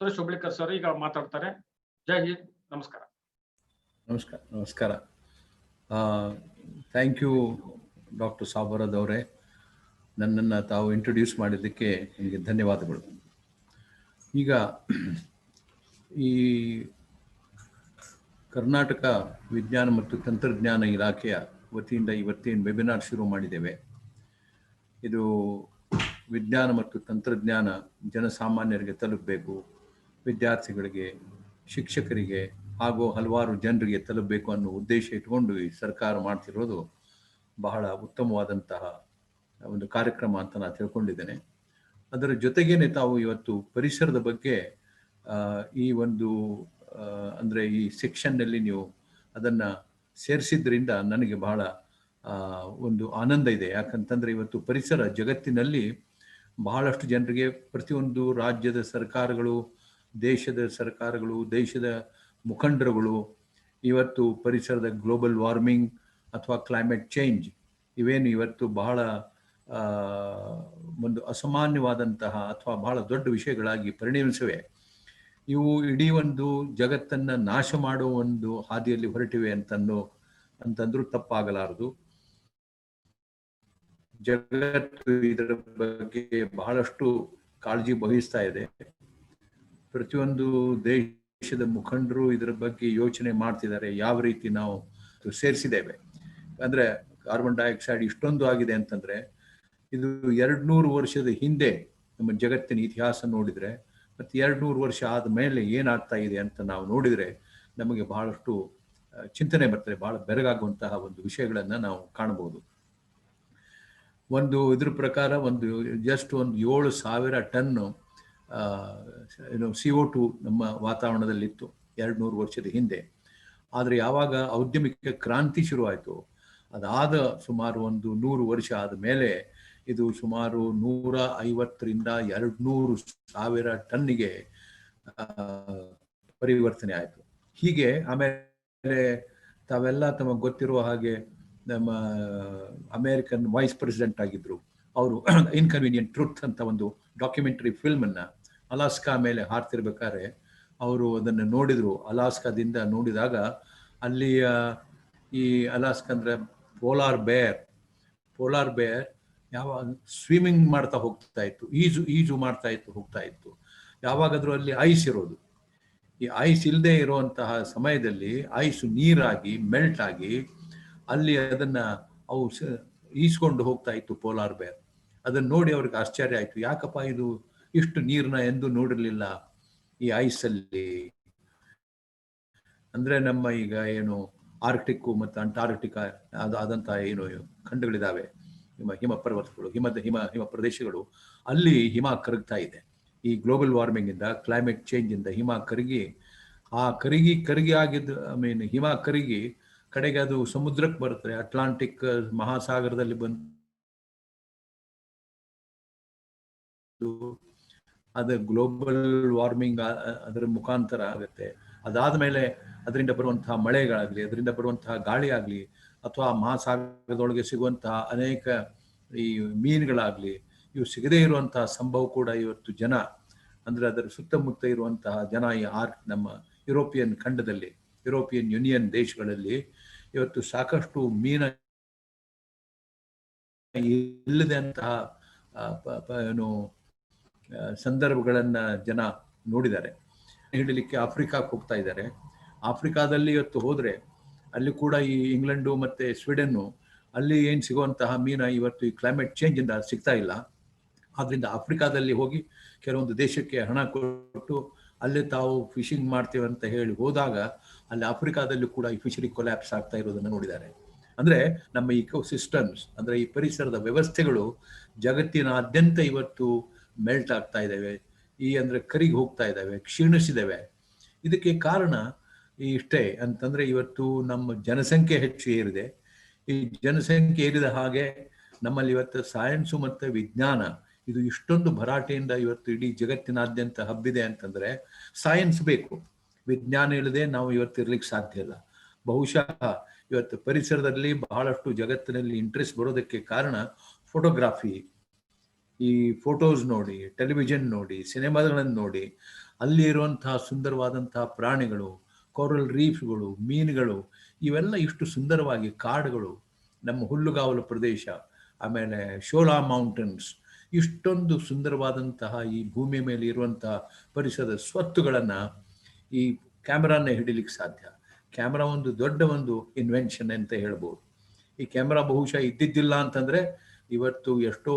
ಸುರೇಶ್ ಹೆಬ್ಳಿಕರ್ ಸರ್ ಈಗ ಮಾತಾಡ್ತಾರೆ. ಜೈ ಹಿಂದ್, ನಮಸ್ಕಾರ. ನಮಸ್ಕಾರ. ಥ್ಯಾಂಕ್ ಯು ಡಾಕ್ಟರ್ ಸಾಬರದ್ ಅವರೇ, ನನ್ನನ್ನು ತಾವು ಇಂಟ್ರೊಡ್ಯೂಸ್ ಮಾಡಿದ್ದಕ್ಕೆ ನಿಮಗೆ ಧನ್ಯವಾದಗಳು. ಈಗ ಈ ಕರ್ನಾಟಕ ವಿಜ್ಞಾನ ಮತ್ತು ತಂತ್ರಜ್ಞಾನ ಇಲಾಖೆಯ ವತಿಯಿಂದ ಇವತ್ತೇನು ವೆಬಿನಾರ್ ಶುರು ಮಾಡಿದ್ದೇವೆ, ಇದು ವಿಜ್ಞಾನ ಮತ್ತು ತಂತ್ರಜ್ಞಾನ ಜನಸಾಮಾನ್ಯರಿಗೆ ತಲುಪಬೇಕು, ವಿದ್ಯಾರ್ಥಿಗಳಿಗೆ, ಶಿಕ್ಷಕರಿಗೆ ಹಾಗೂ ಹಲವಾರು ಜನರಿಗೆ ತಲುಪಬೇಕು ಅನ್ನೋ ಉದ್ದೇಶ ಇಟ್ಕೊಂಡು ಈ ಸರ್ಕಾರ ಮಾಡ್ತಿರೋದು ಬಹಳ ಉತ್ತಮವಾದಂತಹ ಒಂದು ಕಾರ್ಯಕ್ರಮ ಅಂತ ನಾನು ತಿಳ್ಕೊಂಡಿದ್ದೇನೆ. ಅದರ ಜೊತೆಗೇನೆ ತಾವು ಇವತ್ತು ಪರಿಸರದ ಬಗ್ಗೆ ಈ ಒಂದು ಅಂದರೆ ಈ ಸೆಕ್ಷನ್ನಲ್ಲಿ ನೀವು ಅದನ್ನು ಸೇರಿಸಿದ್ರಿಂದ ನನಗೆ ಬಹಳ ಒಂದು ಆನಂದ ಇದೆ. ಯಾಕಂತಂದರೆ ಇವತ್ತು ಪರಿಸರ ಜಗತ್ತಿನಲ್ಲಿ ಬಹಳಷ್ಟು ಜನರಿಗೆ, ಪ್ರತಿಯೊಂದು ರಾಜ್ಯದ ಸರ್ಕಾರಗಳು, ದೇಶದ ಸರ್ಕಾರಗಳು, ದೇಶದ ಮುಖಂಡರುಗಳು ಇವತ್ತು ಪರಿಸರದ ಗ್ಲೋಬಲ್ ವಾರ್ಮಿಂಗ್ ಅಥವಾ ಕ್ಲೈಮೇಟ್ ಚೇಂಜ್ ಇವೇನು ಇವತ್ತು ಬಹಳ ಒಂದು ಅಸಾಮಾನ್ಯವಾದಂತಹ ಅಥವಾ ಬಹಳ ದೊಡ್ಡ ವಿಷಯಗಳಾಗಿ ಪರಿಣಮಿಸಿವೆ. ಇವು ಇಡೀ ಒಂದು ಜಗತ್ತನ್ನು ನಾಶ ಮಾಡುವ ಒಂದು ಹಾದಿಯಲ್ಲಿ ಹೊರಟಿವೆ ಅಂತಂದ್ರೂ ತಪ್ಪಾಗಲಾರದು. ಜಗತ್ತು ಇದರ ಬಗ್ಗೆ ಬಹಳಷ್ಟು ಕಾಳಜಿ ವಹಿಸ್ತಾ ಇದೆ. ಪ್ರತಿಯೊಂದು ದೇಶದ ಮುಖಂಡರು ಇದರ ಬಗ್ಗೆ ಯೋಚನೆ ಮಾಡ್ತಿದ್ದಾರೆ, ಯಾವ ರೀತಿ ನಾವು ಸೇರಿಸಿದ್ದೇವೆ. ಅಂದ್ರೆ ಕಾರ್ಬನ್ ಡೈಆಕ್ಸೈಡ್ ಇಷ್ಟೊಂದು ಆಗಿದೆ ಅಂತಂದ್ರೆ ಇದು 200 ವರ್ಷದ ಹಿಂದೆ ನಮ್ಮ ಜಗತ್ತಿನ ಇತಿಹಾಸ ನೋಡಿದ್ರೆ ಮತ್ತೆ 200 ವರ್ಷ ಆದ ಮೇಲೆ ಏನಾಗ್ತಾ ಇದೆ ಅಂತ ನಾವು ನೋಡಿದ್ರೆ ನಮಗೆ ಬಹಳಷ್ಟು ಚಿಂತನೆ ಬರ್ತದೆ, ಬಹಳ ಬೆರಗಾಗುವಂತಹ ಒಂದು ವಿಷಯಗಳನ್ನ ನಾವು ಕಾಣಬಹುದು. ಇದ್ರ ಪ್ರಕಾರ ಜಸ್ಟ್ 7,000 ಟನ್ CO2 ನಮ್ಮ ವಾತಾವರಣದಲ್ಲಿತ್ತು 200 ವರ್ಷದ ಹಿಂದೆ. ಆದರೆ ಯಾವಾಗ ಔದ್ಯಮಿಕ ಕ್ರಾಂತಿ ಶುರುವಾಯಿತು, ಅದಾದ ಸುಮಾರು 100 ವರ್ಷ ಆದ ಮೇಲೆ ಇದು ಸುಮಾರು 150ರಿಂದ 200,000 ಟನ್ನಿಗೆ ಪರಿವರ್ತನೆ ಆಯಿತು. ಹೀಗೆ ಆಮೇಲೆ ತಾವೆಲ್ಲ ತಮಗೆ ಗೊತ್ತಿರುವ ಹಾಗೆ ನಮ್ಮ ಅಮೇರಿಕನ್ ವೈಸ್ ಪ್ರೆಸಿಡೆಂಟ್ ಆಗಿದ್ರು, ಅವರು ಇನ್ಕನ್ವೀನಿಯಂಟ್ ಟ್ರುತ್ ಅಂತ ಒಂದು ಡಾಕ್ಯುಮೆಂಟರಿ ಫಿಲ್ಮ್ ಅನ್ನ ಅಲಾಸ್ಕಾ ಮೇಲೆ ಹಾರ್ತಿರ್ಬೇಕಾದ್ರೆ ಅವರು ಅದನ್ನು ನೋಡಿದ್ರು. ಅಲಾಸ್ಕಾದಿಂದ ನೋಡಿದಾಗ ಅಲ್ಲಿಯ ಈ ಅಲಾಸ್ಕಾ ಅಂದ್ರೆ ಪೋಲಾರ್ ಬೇರ್ ಯಾವಾಗ ಸ್ವಿಮ್ಮಿಂಗ್ ಮಾಡ್ತಾ ಹೋಗ್ತಾ ಇತ್ತು, ಈಜು ಹೋಗ್ತಾ ಇತ್ತು. ಯಾವಾಗಾದ್ರೂ ಅಲ್ಲಿ ಐಸ್ ಇರೋದು, ಈ ಐಸ್ ಇಲ್ಲದೆ ಇರುವಂತಹ ಸಮಯದಲ್ಲಿ ಐಸ್ ನೀರಾಗಿ ಮೆಲ್ಟ್ ಆಗಿ ಅಲ್ಲಿ ಅದನ್ನ ಅವು ಈಸ್ಕೊಂಡು ಹೋಗ್ತಾ ಇತ್ತು ಪೋಲಾರ್ ಬೇರ್. ಅದನ್ನ ನೋಡಿ ಅವ್ರಿಗೆ ಆಶ್ಚರ್ಯ ಆಯ್ತು, ಯಾಕಪ್ಪ ಇದು ಇಷ್ಟು ನೀರನ್ನ ಎಂದೂ ನೋಡಿರ್ಲಿಲ್ಲ ಈ ಐಸ್ ಅಲ್ಲಿ. ಅಂದ್ರೆ ನಮ್ಮ ಈಗ ಏನು ಆರ್ಕ್ಟಿಕ್ ಮತ್ತು ಅಂಟಾರ್ಕ್ಟಿಕಾ ಆದಂತ ಏನು ಖಂಡಗಳಿದಾವೆ, ಹಿಮ ಪರ್ವತಗಳು, ಹಿಮ ಪ್ರದೇಶಗಳು, ಅಲ್ಲಿ ಹಿಮ ಕರಗ್ತಾ ಇದೆ. ಈ ಗ್ಲೋಬಲ್ ವಾರ್ಮಿಂಗ್ ಇಂದ, ಕ್ಲೈಮೇಟ್ ಚೇಂಜ್ ಇಂದ ಹಿಮ ಕರಗಿ ಆಗಿದ್ದು, ಹಿಮ ಕರಗಿ ಕಡೆಗೆ ಅದು ಸಮುದ್ರಕ್ಕೆ ಬರುತ್ತೆ, ಅಟ್ಲಾಂಟಿಕ್ ಮಹಾಸಾಗರದಲ್ಲಿ ಬಂದು ಅದು ಗ್ಲೋಬಲ್ ವಾರ್ಮಿಂಗ್ ಅದರ ಮುಖಾಂತರ ಆಗುತ್ತೆ. ಅದಾದ್ಮೇಲೆ ಅದರಿಂದ ಬರುವಂತಹ ಮಳೆಗಳಾಗ್ಲಿ, ಅದರಿಂದ ಬರುವಂತಹ ಗಾಳಿ ಆಗ್ಲಿ, ಅಥವಾ ಮಹಾಸಾಗರದೊಳಗೆ ಸಿಗುವಂತಹ ಅನೇಕ ಈ ಮೀನುಗಳಾಗ್ಲಿ, ಇವು ಸಿಗದೇ ಇರುವಂತಹ ಸಂಭವ ಕೂಡ ಇವತ್ತು ಜನ ಅಂದ್ರೆ ಅದರ ಸುತ್ತಮುತ್ತ ಇರುವಂತಹ ಜನ ನಮ್ಮ ಯುರೋಪಿಯನ್ ಖಂಡದಲ್ಲಿ, ಯುರೋಪಿಯನ್ ಯೂನಿಯನ್ ದೇಶಗಳಲ್ಲಿ ಇವತ್ತು ಸಾಕಷ್ಟು ಮೀನ ಇಲ್ಲದೆ ಅಂತಹ ಏನು ಸಂದರ್ಭಗಳನ್ನ ಜನ ನೋಡಿದ್ದಾರೆ. ಹಿಡಿಲಿಕ್ಕೆ ಆಫ್ರಿಕಾಕ್ಕೆ ಹೋಗ್ತಾ ಇದ್ದಾರೆ. ಆಫ್ರಿಕಾದಲ್ಲಿ ಇವತ್ತು ಹೋದ್ರೆ ಅಲ್ಲಿ ಕೂಡ ಈ ಇಂಗ್ಲೆಂಡು ಮತ್ತೆ ಸ್ವೀಡನ್ನು ಅಲ್ಲಿ ಏನ್ ಸಿಗುವಂತಹ ಮೀನ ಇವತ್ತು ಈ ಕ್ಲೈಮೇಟ್ ಚೇಂಜ್ ಇಂದ ಸಿಗ್ತಾ ಇಲ್ಲ. ಆದ್ರಿಂದ ಆಫ್ರಿಕಾದಲ್ಲಿ ಹೋಗಿ ಕೆಲವೊಂದು ದೇಶಕ್ಕೆ ಹಣ ಕೊಟ್ಟು ಅಲ್ಲಿ ತಾವು ಫಿಶಿಂಗ್ ಮಾಡ್ತೇವೆ ಅಂತ ಹೇಳಿ ಹೋದಾಗ ಅಲ್ಲಿ ಆಫ್ರಿಕಾದಲ್ಲಿ ಕೂಡ ಈ ಫಿಶರಿ ಕೊಲ್ಯಾಪ್ಸ್ ಆಗ್ತಾ ಇರೋದನ್ನ ನೋಡಿದ್ದಾರೆ. ಅಂದ್ರೆ ನಮ್ಮ ಇಕೋಸಿಸ್ಟಮ್ಸ್ ಅಂದ್ರೆ ಈ ಪರಿಸರದ ವ್ಯವಸ್ಥೆಗಳು ಜಗತ್ತಿನಾದ್ಯಂತ ಇವತ್ತು ಮೆಲ್ಟ್ ಆಗ್ತಾ ಇದ್ದಾವೆ, ಅಂದ್ರೆ ಕರಿಗೆ ಹೋಗ್ತಾ ಇದ್ದಾವೆ, ಕ್ಷೀಣಿಸಿದ್ದಾವೆ. ಇದಕ್ಕೆ ಕಾರಣ ಇಷ್ಟೇ ಅಂತಂದ್ರೆ ಇವತ್ತು ನಮ್ಮ ಜನಸಂಖ್ಯೆ ಹೆಚ್ಚು ಏರಿದೆ. ಈ ಜನಸಂಖ್ಯೆ ಏರಿದ ಹಾಗೆ ನಮ್ಮಲ್ಲಿ ಇವತ್ತು ಸೈನ್ಸು ಮತ್ತು ವಿಜ್ಞಾನ ಇದು ಇಷ್ಟೊಂದು ಭರಾಟೆಯಿಂದ ಇವತ್ತು ಇಡೀ ಜಗತ್ತಿನಾದ್ಯಂತ ಹಬ್ಬಿದೆ ಅಂತಂದ್ರೆ ಸೈನ್ಸ್ ಬೇಕು, ವಿಜ್ಞಾನ ಇಲ್ಲದೆ ನಾವು ಇವತ್ತು ಇರ್ಲಿಕ್ಕೆ ಸಾಧ್ಯ ಇಲ್ಲ. ಬಹುಶಃ ಇವತ್ತು ಪರಿಸರದಲ್ಲಿ ಬಹಳಷ್ಟು ಜಗತ್ತಿನಲ್ಲಿ ಇಂಟ್ರೆಸ್ಟ್ ಬರೋದಕ್ಕೆ ಕಾರಣ ಫೋಟೋಗ್ರಾಫಿ. ಈ ಫೋಟೋಸ್ ನೋಡಿ, ಟೆಲಿವಿಷನ್ ನೋಡಿ, ಸಿನಿಮಾಗಳನ್ನು ನೋಡಿ, ಅಲ್ಲಿ ಇರುವಂತಹ ಸುಂದರವಾದಂತಹ ಪ್ರಾಣಿಗಳು, ಕೋರಲ್ ರೀಫ್ಗಳು, ಮೀನುಗಳು, ಇವೆಲ್ಲ ಇಷ್ಟು ಸುಂದರವಾಗಿ, ಕಾಡುಗಳು, ನಮ್ಮ ಹುಲ್ಲುಗಾವಲು ಪ್ರದೇಶ, ಆಮೇಲೆ ಶೋಲಾ ಮೌಂಟನ್ಸ್, ಇಷ್ಟೊಂದು ಸುಂದರವಾದಂತಹ ಈ ಭೂಮಿಯ ಮೇಲೆ ಇರುವಂತಹ ಪರಿಸರದ ಸ್ವತ್ತುಗಳನ್ನ ಈ ಕ್ಯಾಮ್ರಾನ ಹಿಡಿಲಿಕ್ಕೆ ಸಾಧ್ಯ. ಕ್ಯಾಮ್ರಾ ಒಂದು ದೊಡ್ಡ ಒಂದು ಇನ್ವೆನ್ಷನ್ ಅಂತ ಹೇಳ್ಬೋದು. ಈ ಕ್ಯಾಮ್ರಾ ಬಹುಶಃ ಇದ್ದಿದ್ದಿಲ್ಲ ಅಂತಂದ್ರೆ ಇವತ್ತು ಎಷ್ಟೋ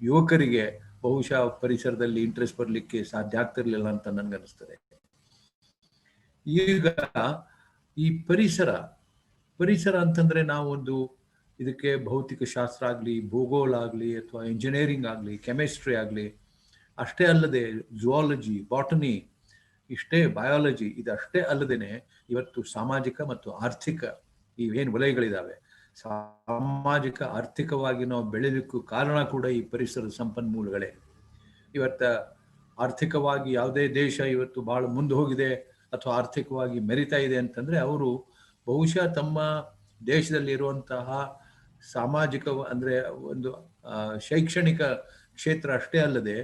ಯುವಕರಿಗೆ ಬಹುಶಃ ಪರಿಸರದಲ್ಲಿ ಇಂಟ್ರೆಸ್ಟ್ ಬರಲಿಕ್ಕೆ ಸಾಧ್ಯ ಆಗ್ತಿರ್ಲಿಲ್ಲ ಅಂತ ನನ್ಗನ್ನಿಸ್ತದೆ. ಈಗ ಈ ಪರಿಸರ ಅಂತಂದ್ರೆ ನಾವು ಇದಕ್ಕೆ ಭೌತಿಕ ಶಾಸ್ತ್ರ ಆಗ್ಲಿ, ಭೂಗೋಳ ಆಗ್ಲಿ, ಅಥವಾ ಇಂಜಿನಿಯರಿಂಗ್ ಆಗ್ಲಿ, ಕೆಮಿಸ್ಟ್ರಿ ಆಗ್ಲಿ, ಅಷ್ಟೇ ಅಲ್ಲದೆ ಜುವಾಲಜಿ, ಬಾಟನಿ, ಇಷ್ಟೇ ಬಯಾಲಜಿ, ಇದಷ್ಟೇ ಅಲ್ಲದೇನೆ ಇವತ್ತು ಸಾಮಾಜಿಕ ಮತ್ತು ಆರ್ಥಿಕ ಇವೇನು ವಲಯಗಳಿದಾವೆ, ಸಾಮಾಜಿಕ ಆರ್ಥಿಕವಾಗಿ ನಾವು ಬೆಳೆಯಲಿಕ್ಕೂ ಕಾರಣ ಕೂಡ ಈ ಪರಿಸರದ ಸಂಪನ್ಮೂಲಗಳೇ. ಇವತ್ತ ಆರ್ಥಿಕವಾಗಿ ಯಾವುದೇ ದೇಶ ಇವತ್ತು ಬಹಳ ಮುಂದೆ ಹೋಗಿದೆ ಅಥವಾ ಆರ್ಥಿಕವಾಗಿ ಮೆರಿತಾ ಇದೆ ಅಂತಂದ್ರೆ ಅವರು ಬಹುಶಃ ತಮ್ಮ ದೇಶದಲ್ಲಿ ಇರುವಂತಹ ಸಾಮಾಜಿಕ ಅಂದ್ರೆ ಒಂದು ಶೈಕ್ಷಣಿಕ ಕ್ಷೇತ್ರ ಅಷ್ಟೇ ಅಲ್ಲದೆ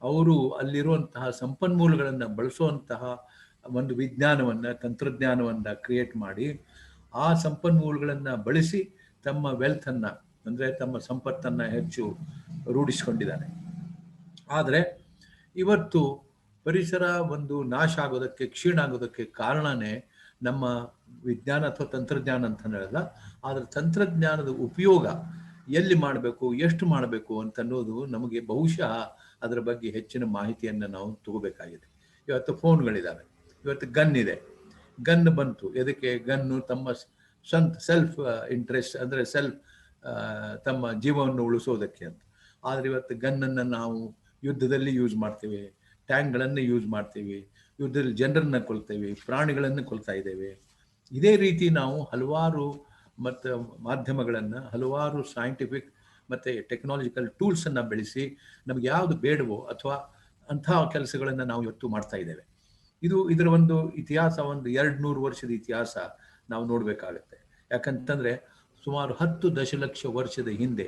ಅವರು ಅಲ್ಲಿರುವಂತಹ ಸಂಪನ್ಮೂಲಗಳನ್ನ ಬಳಸುವಂತಹ ಒಂದು ವಿಜ್ಞಾನವನ್ನ, ತಂತ್ರಜ್ಞಾನವನ್ನ ಕ್ರಿಯೇಟ್ ಮಾಡಿ ಆ ಸಂಪನ್ಮೂಲಗಳನ್ನ ಬಳಸಿ ತಮ್ಮ ವೆಲ್ತ್ ಅನ್ನ ಅಂದ್ರೆ ತಮ್ಮ ಸಂಪತ್ತನ್ನ ಹೆಚ್ಚು ರೂಢಿಸಿಕೊಂಡಿದ್ದಾರೆ. ಆದರೆ ಇವತ್ತು ಪರಿಸರ ಒಂದು ನಾಶ ಆಗೋದಕ್ಕೆ, ಕ್ಷೀಣ ಆಗೋದಕ್ಕೆ ಕಾರಣನೇ ನಮ್ಮ ವಿಜ್ಞಾನ ಅಥವಾ ತಂತ್ರಜ್ಞಾನ ಅಂತ ಹೇಳಲ್ಲ, ಆದರೆ ತಂತ್ರಜ್ಞಾನದ ಉಪಯೋಗ ಎಲ್ಲಿ ಮಾಡಬೇಕು, ಎಷ್ಟು ಮಾಡಬೇಕು ಅಂತ ಅನ್ನೋದು ನಮಗೆ ಬಹುಶಃ ಅದರ ಬಗ್ಗೆ ಹೆಚ್ಚಿನ ಮಾಹಿತಿಯನ್ನು ನಾವು ತಗೋಬೇಕಾಗಿದೆ. ಇವತ್ತು ಫೋನ್ಗಳಿದ್ದಾವೆ, ಇವತ್ತು ಗನ್ ಇದೆ, ಗನ್ ಬಂತು. ಎದಕ್ಕೆ? ಗನ್ನು ತಮ್ಮ ಸೆಲ್ಫ್ ಇಂಟ್ರೆಸ್ಟ್, ಅಂದರೆ ತಮ್ಮ ಜೀವವನ್ನು ಉಳಿಸೋದಕ್ಕೆ ಅಂತ. ಆದರೆ ಇವತ್ತು ಗನ್ನನ್ನು ನಾವು ಯುದ್ಧದಲ್ಲಿ ಯೂಸ್ ಮಾಡ್ತೇವೆ, ಟ್ಯಾಂಕ್ಗಳನ್ನು ಯೂಸ್ ಮಾಡ್ತೀವಿ, ಯುದ್ಧದಲ್ಲಿ ಜನರನ್ನ ಕೊಲ್ತೇವೆ, ಪ್ರಾಣಿಗಳನ್ನು ಕೊಲ್ತಾ ಇದ್ದೇವೆ. ಇದೇ ರೀತಿ ನಾವು ಹಲವಾರು ಮತ್ತು ಮಾಧ್ಯಮಗಳನ್ನು, ಹಲವಾರು ಸೈಂಟಿಫಿಕ್ ಮತ್ತು ಟೆಕ್ನಾಲಜಿಕಲ್ ಟೂಲ್ಸನ್ನು ಬೆಳೆಸಿ ನಮ್ಗೆ ಯಾವುದು ಬೇಡವೋ ಅಥವಾ ಅಂಥ ಕೆಲಸಗಳನ್ನು ನಾವು ಇವತ್ತು ಮಾಡ್ತಾ ಇದ್ದೇವೆ. ಇದರ ಒಂದು ಇತಿಹಾಸ, ಒಂದು 200 ವರ್ಷದ ಇತಿಹಾಸ ನಾವು ನೋಡಬೇಕಾಗತ್ತೆ. ಯಾಕಂತಂದರೆ ಸುಮಾರು 10 ದಶಲಕ್ಷ ವರ್ಷದ ಹಿಂದೆ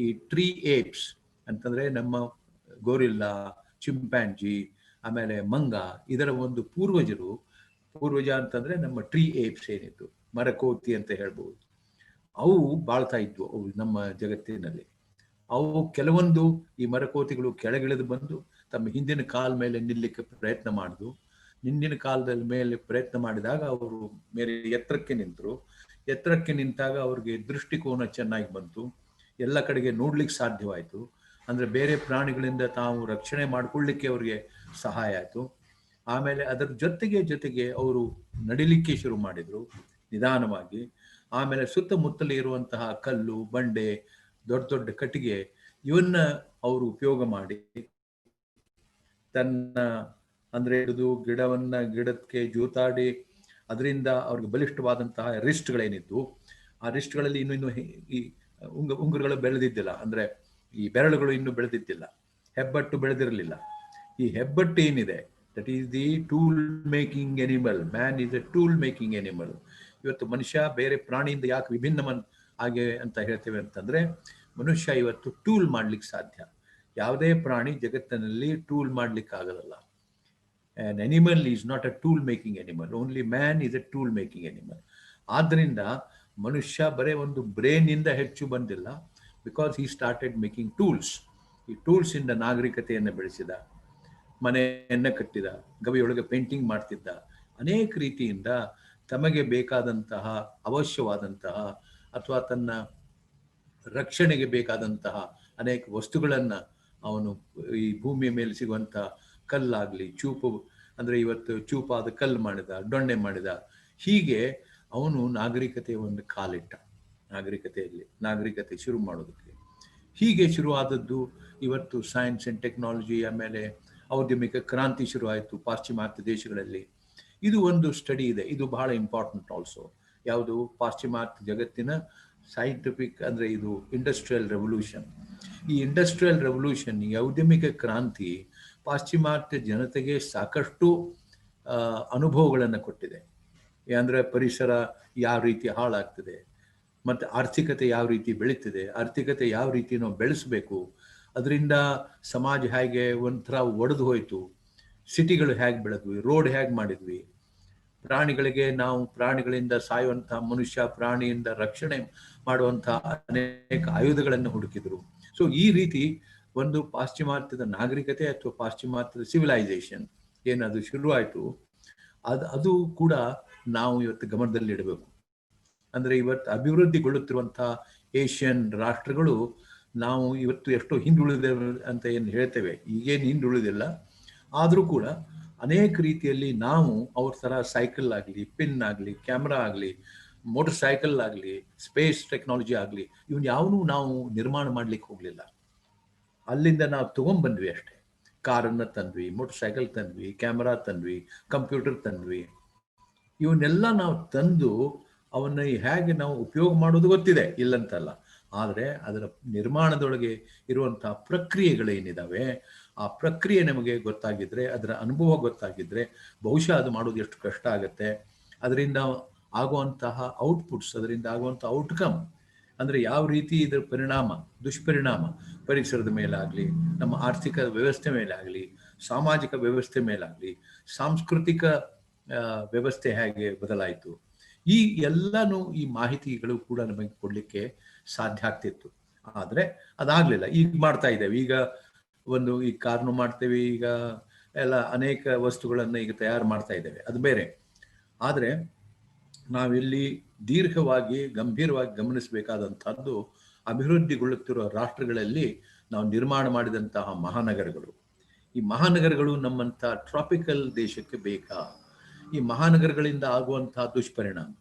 ಈ ಟ್ರೀ ಏಪ್ಸ್ ಅಂತಂದರೆ ನಮ್ಮ ಗೋರಿಲ್ಲಾ, ಚಿಂಪ್ಯಾನ್ಜಿ, ಆಮೇಲೆ ಮಂಗ, ಇದರ ಒಂದು ಪೂರ್ವಜ ಅಂತಂದರೆ ನಮ್ಮ ಟ್ರೀ ಏಪ್ಸ್ ಏನಿತ್ತು, ಮರಕೋತಿ ಅಂತ ಹೇಳ್ಬೋದು, ಅವು ಬಾಳ್ತಾ ಇದ್ವು ಅವು ನಮ್ಮ ಜಗತ್ತಿನಲ್ಲಿ. ಅವು ಕೆಲವೊಂದು ಈ ಮರಕೋತಿಗಳು ಕೆಳಗಿಳಿದು ಬಂದು ತಮ್ಮ ಹಿಂದಿನ ಕಾಲ ಮೇಲೆ ನಿಲ್ಲಕ್ಕೆ ಪ್ರಯತ್ನ ಮಾಡಿದ್ವು. ಹಿಂದಿನ ಕಾಲದಲ್ಲಿ ಮೇಲೆ ಪ್ರಯತ್ನ ಮಾಡಿದಾಗ ಅವರು ಮೇಲೆ ಎತ್ತರಕ್ಕೆ ನಿಂತರು. ಎತ್ತರಕ್ಕೆ ನಿಂತಾಗ ಅವ್ರಿಗೆ ದೃಷ್ಟಿಕೋನ ಚೆನ್ನಾಗಿ ಬಂತು, ಎಲ್ಲ ಕಡೆಗೆ ನೋಡ್ಲಿಕ್ಕೆ ಸಾಧ್ಯವಾಯಿತು. ಅಂದರೆ ಬೇರೆ ಪ್ರಾಣಿಗಳಿಂದ ತಾವು ರಕ್ಷಣೆ ಮಾಡಿಕೊಳ್ಳಿಕ್ಕೆ ಅವರಿಗೆ ಸಹಾಯ ಆಯಿತು. ಆಮೇಲೆ ಅದರ ಜೊತೆಗೆ ಅವರು ನಡಿಲಿಕ್ಕೆ ಶುರು ಮಾಡಿದರು ನಿಧಾನವಾಗಿ. ಆಮೇಲೆ ಸುತ್ತಮುತ್ತಲೇ ಇರುವಂತಹ ಕಲ್ಲು, ಬಂಡೆ, ದೊಡ್ಡ ದೊಡ್ಡ ಕಟ್ಟಿಗೆ, ಇವನ್ನ ಅವರು ಉಪಯೋಗ ಮಾಡಿ ಅಂದರೆ ಇದು ಗಿಡಕ್ಕೆ ಜೂತಾಡಿ ಅದರಿಂದ ಅವ್ರಿಗೆ ಬಲಿಷ್ಠವಾದಂತಹ ರಿಸ್ಟ್ಗಳೇನಿದ್ವು, ಆ ರಿಸ್ಟ್ಗಳಲ್ಲಿ ಇನ್ನೂ ಈ ಉಂಗುರಗಳು ಬೆಳೆದಿದ್ದಿಲ್ಲ, ಅಂದರೆ ಈ ಬೆರಳುಗಳು ಇನ್ನೂ ಬೆಳೆದಿದ್ದಿಲ್ಲ, ಹೆಬ್ಬಟ್ಟು ಬೆಳೆದಿರಲಿಲ್ಲ. ಈ ಹೆಬ್ಬಟ್ಟು ಏನಿದೆ, that is the tool making animal. Man is A tool making animal. ಇವತ್ತು ಮನುಷ್ಯ ಬೇರೆ ಪ್ರಾಣಿಯಿಂದ ಯಾಕೆ ವಿಭಿನ್ನ ಹಾಗೆ ಅಂತ ಹೇಳ್ತೇವೆ ಅಂತಂದರೆ, ಮನುಷ್ಯ ಇವತ್ತು ಟೂಲ್ ಮಾಡ್ಲಿಕ್ಕೆ ಸಾಧ್ಯ. ಯಾವುದೇ ಪ್ರಾಣಿ ಜಗತ್ತಿನಲ್ಲಿ ಟೂಲ್ ಮಾಡ್ಲಿಕ್ಕೆ ಆಗೋದಲ್ಲ. An animal is not a tool making animal. Only man is a tool making animal. ಆದ್ದರಿಂದ ಮನುಷ್ಯ ಬರೇ ಒಂದು ಬ್ರೇನ್ ಇಂದ ಹೆಚ್ಚು ಬಂದಿಲ್ಲ, because he started making tools. ಈ ಟೂಲ್ಸ್ ಇಂದ ನಾಗರಿಕತೆಯನ್ನು ಬೆಳೆಸಿದ, ಮನೆಯನ್ನು ಕಟ್ಟಿದ, ಗವಿಯೊಳಗೆ ಪೇಂಟಿಂಗ್ ಮಾಡ್ತಿದ್ದ, ಅನೇಕ ರೀತಿಯಿಂದ ತಮಗೆ ಬೇಕಾದಂತಹ, ಅವಶ್ಯವಾದಂತಹ ಅಥವಾ ತನ್ನ ರಕ್ಷಣೆಗೆ ಬೇಕಾದಂತಹ ಅನೇಕ ವಸ್ತುಗಳನ್ನು ಅವನು ಈ ಭೂಮಿಯ ಮೇಲೆ ಸಿಗುವಂಥ ಕಲ್ಲಾಗಲಿ, ಚೂಪು ಅಂದರೆ ಇವತ್ತು ಚೂಪಾದ ಕಲ್ಲು ಮಾಡಿದ, ಡೊಣ್ಣೆ ಮಾಡಿದ, ಹೀಗೆ ಅವನು ನಾಗರಿಕತೆಯ ಒಂದು ಕಾಲಿಟ್ಟ. ನಾಗರಿಕತೆ ಶುರು ಮಾಡೋದಕ್ಕೆ ಹೀಗೆ ಶುರುವಾದದ್ದು ಇವತ್ತು ಸೈನ್ಸ್ ಆ್ಯಂಡ್ ಟೆಕ್ನಾಲಜಿ. ಆಮೇಲೆ ಔದ್ಯಮಿಕ ಕ್ರಾಂತಿ ಶುರುವಾಯಿತು ಪಾಶ್ಚಿಮಾತ್ಯ ದೇಶಗಳಲ್ಲಿ. ಇದು ಒಂದು ಸ್ಟಡಿ ಇದೆ, ಇದು ಬಹಳ ಇಂಪಾರ್ಟೆಂಟ್ ಆಲ್ಸೋ. ಯಾವುದು? ಪಾಶ್ಚಿಮಾತ್ಯ ಜಗತ್ತಿನ ಸೈಂಟಿಫಿಕ್, ಅಂದರೆ ಇದು ಇಂಡಸ್ಟ್ರಿಯಲ್ ರೆವಲ್ಯೂಷನ್. ಈ ಇಂಡಸ್ಟ್ರಿಯಲ್ ರೆವಲ್ಯೂಷನ್, ಈ ಔದ್ಯಮಿಕ ಕ್ರಾಂತಿ ಪಾಶ್ಚಿಮಾತ್ಯ ಜನತೆಗೆ ಸಾಕಷ್ಟು ಅನುಭವಗಳನ್ನು ಕೊಟ್ಟಿದೆ. ಅಂದರೆ ಪರಿಸರ ಯಾವ ರೀತಿ ಹಾಳಾಗ್ತದೆ, ಮತ್ತು ಆರ್ಥಿಕತೆ ಯಾವ ರೀತಿ ಬೆಳೀತಿದೆ, ಆರ್ಥಿಕತೆ ಯಾವ ರೀತಿ ನಾವು ಬೆಳೆಸಬೇಕು, ಅದರಿಂದ ಸಮಾಜ ಹೇಗೆ ಒಂಥರ ಒಡೆದು ಹೋಯಿತು, ಸಿಟಿಗಳು ಹೇಗೆ ಬೆಳೆದ್ವಿ, ರೋಡ್ ಹೇಗೆ ಮಾಡಿದ್ವಿ, ಪ್ರಾಣಿಗಳಿಂದ ಸಾಯುವಂಥ ಮನುಷ್ಯ, ಪ್ರಾಣಿಯಿಂದ ರಕ್ಷಣೆ ಮಾಡುವಂಥ ಅನೇಕ ಆಯುಧಗಳನ್ನು ಹುಡುಕಿದ್ರು. ಸೊ ಈ ರೀತಿ ಒಂದು ಪಾಶ್ಚಿಮಾತ್ಯದ ನಾಗರಿಕತೆ ಅಥವಾ ಪಾಶ್ಚಿಮಾತ್ಯದ ಸಿವಿಲೈಸೇಷನ್ ಏನದು ಶುರುವಾಯಿತು, ಅದು ಕೂಡ ನಾವು ಇವತ್ತು ಗಮನದಲ್ಲಿ ಇಡಬೇಕು. ಅಂದರೆ ಇವತ್ತು ಅಭಿವೃದ್ಧಿಗೊಳ್ಳುತ್ತಿರುವಂಥ ಏಷ್ಯನ್ ರಾಷ್ಟ್ರಗಳು ನಾವು ಇವತ್ತು ಎಷ್ಟೋ ಹಿಂದುಳಿದ ಅಂತ ಏನು ಹೇಳ್ತೇವೆ, ಈಗೇನು ಹಿಂದುಳಿದಿಲ್ಲ, ಆದರೂ ಕೂಡ ಅನೇಕ ರೀತಿಯಲ್ಲಿ ನಾವು ಅವ್ರ ಥರ ಸೈಕಲ್ ಆಗಲಿ, ಪಿನ್ ಆಗಲಿ, ಕ್ಯಾಮ್ರಾ ಆಗಲಿ, ಮೋಟರ್ ಸೈಕಲ್ ಆಗಲಿ, ಸ್ಪೇಸ್ ಟೆಕ್ನಾಲಜಿ ಆಗಲಿ, ಇವನ್ ಯಾವನೂ ನಾವು ನಿರ್ಮಾಣ ಮಾಡ್ಲಿಕ್ಕೆ ಹೋಗಲಿಲ್ಲ. ಅಲ್ಲಿಂದ ನಾವು ತೊಗೊಂಡ್ಬಂದ್ವಿ ಅಷ್ಟೇ. ಕಾರನ್ನು ತಂದ್ವಿ, ಮೋಟರ್ ಸೈಕಲ್ ತಂದ್ವಿ, ಕ್ಯಾಮ್ರಾ ತಂದ್ವಿ, ಕಂಪ್ಯೂಟರ್ ತಂದ್ವಿ. ಇವನ್ನೆಲ್ಲ ನಾವು ತಂದು ಅವನ್ನ ಹೇಗೆ ನಾವು ಉಪಯೋಗ ಮಾಡೋದು ಗೊತ್ತಿದೆ, ಇಲ್ಲಂತಲ್ಲ. ಆದರೆ ಅದರ ನಿರ್ಮಾಣದೊಳಗೆ ಇರುವಂತಹ ಪ್ರಕ್ರಿಯೆಗಳೇನಿದ್ದಾವೆ, ಆ ಪ್ರಕ್ರಿಯೆ ನಮಗೆ ಗೊತ್ತಾಗಿದ್ರೆ, ಅದರ ಅನುಭವ ಗೊತ್ತಾಗಿದ್ರೆ, ಬಹುಶಃ ಅದು ಮಾಡೋದು ಎಷ್ಟು ಕಷ್ಟ ಆಗುತ್ತೆ. ಅದರಿಂದ ಆಗುವಂತಹ ಔಟ್ಪುಟ್ಸ್, ಅದರಿಂದ ಆಗುವಂಥ ಔಟ್ಕಮ್, ಅಂದರೆ ಯಾವ ರೀತಿ ಇದರ ದುಷ್ಪರಿಣಾಮ ಪರಿಸರದ ಮೇಲಾಗಲಿ, ನಮ್ಮ ಆರ್ಥಿಕ ವ್ಯವಸ್ಥೆ ಮೇಲಾಗಲಿ, ಸಾಮಾಜಿಕ ವ್ಯವಸ್ಥೆ ಮೇಲಾಗಲಿ, ಸಾಂಸ್ಕೃತಿಕ ವ್ಯವಸ್ಥೆ ಹೇಗೆ ಬದಲಾಯಿತು, ಈ ಎಲ್ಲನೂ ಈ ಮಾಹಿತಿಗಳು ಕೂಡ ನಮಗೆ ಕೊಡಲಿಕ್ಕೆ ಸಾಧ್ಯ ಆಗ್ತಿತ್ತು. ಆದರೆ ಅದಾಗಲಿಲ್ಲ. ಈಗ ಮಾಡ್ತಾ ಇದ್ದೇವೆ. ಈಗ ಒಂದು ಈ ಕಾರ್ನು ಮಾಡ್ತೇವೆ, ಈಗ ಎಲ್ಲ ಅನೇಕ ವಸ್ತುಗಳನ್ನು ಈಗ ತಯಾರು ಮಾಡ್ತಾ ಇದ್ದೇವೆ, ಅದು ಬೇರೆ. ಆದರೆ ನಾವಿಲ್ಲಿ ದೀರ್ಘವಾಗಿ ಗಂಭೀರವಾಗಿ ಗಮನಿಸಬೇಕಾದಂಥದ್ದು ಅಭಿವೃದ್ಧಿಗೊಳ್ಳುತ್ತಿರುವ ರಾಷ್ಟ್ರಗಳಲ್ಲಿ ನಾವು ನಿರ್ಮಾಣ ಮಾಡಿದಂತಹ ಮಹಾನಗರಗಳು. ಈ ಮಹಾನಗರಗಳು ನಮ್ಮಂಥ ಟ್ರಾಪಿಕಲ್ ದೇಶಕ್ಕೆ ಬೇಕಾ? ಈ ಮಹಾನಗರಗಳಿಂದ ಆಗುವಂತಹ ದುಷ್ಪರಿಣಾಮ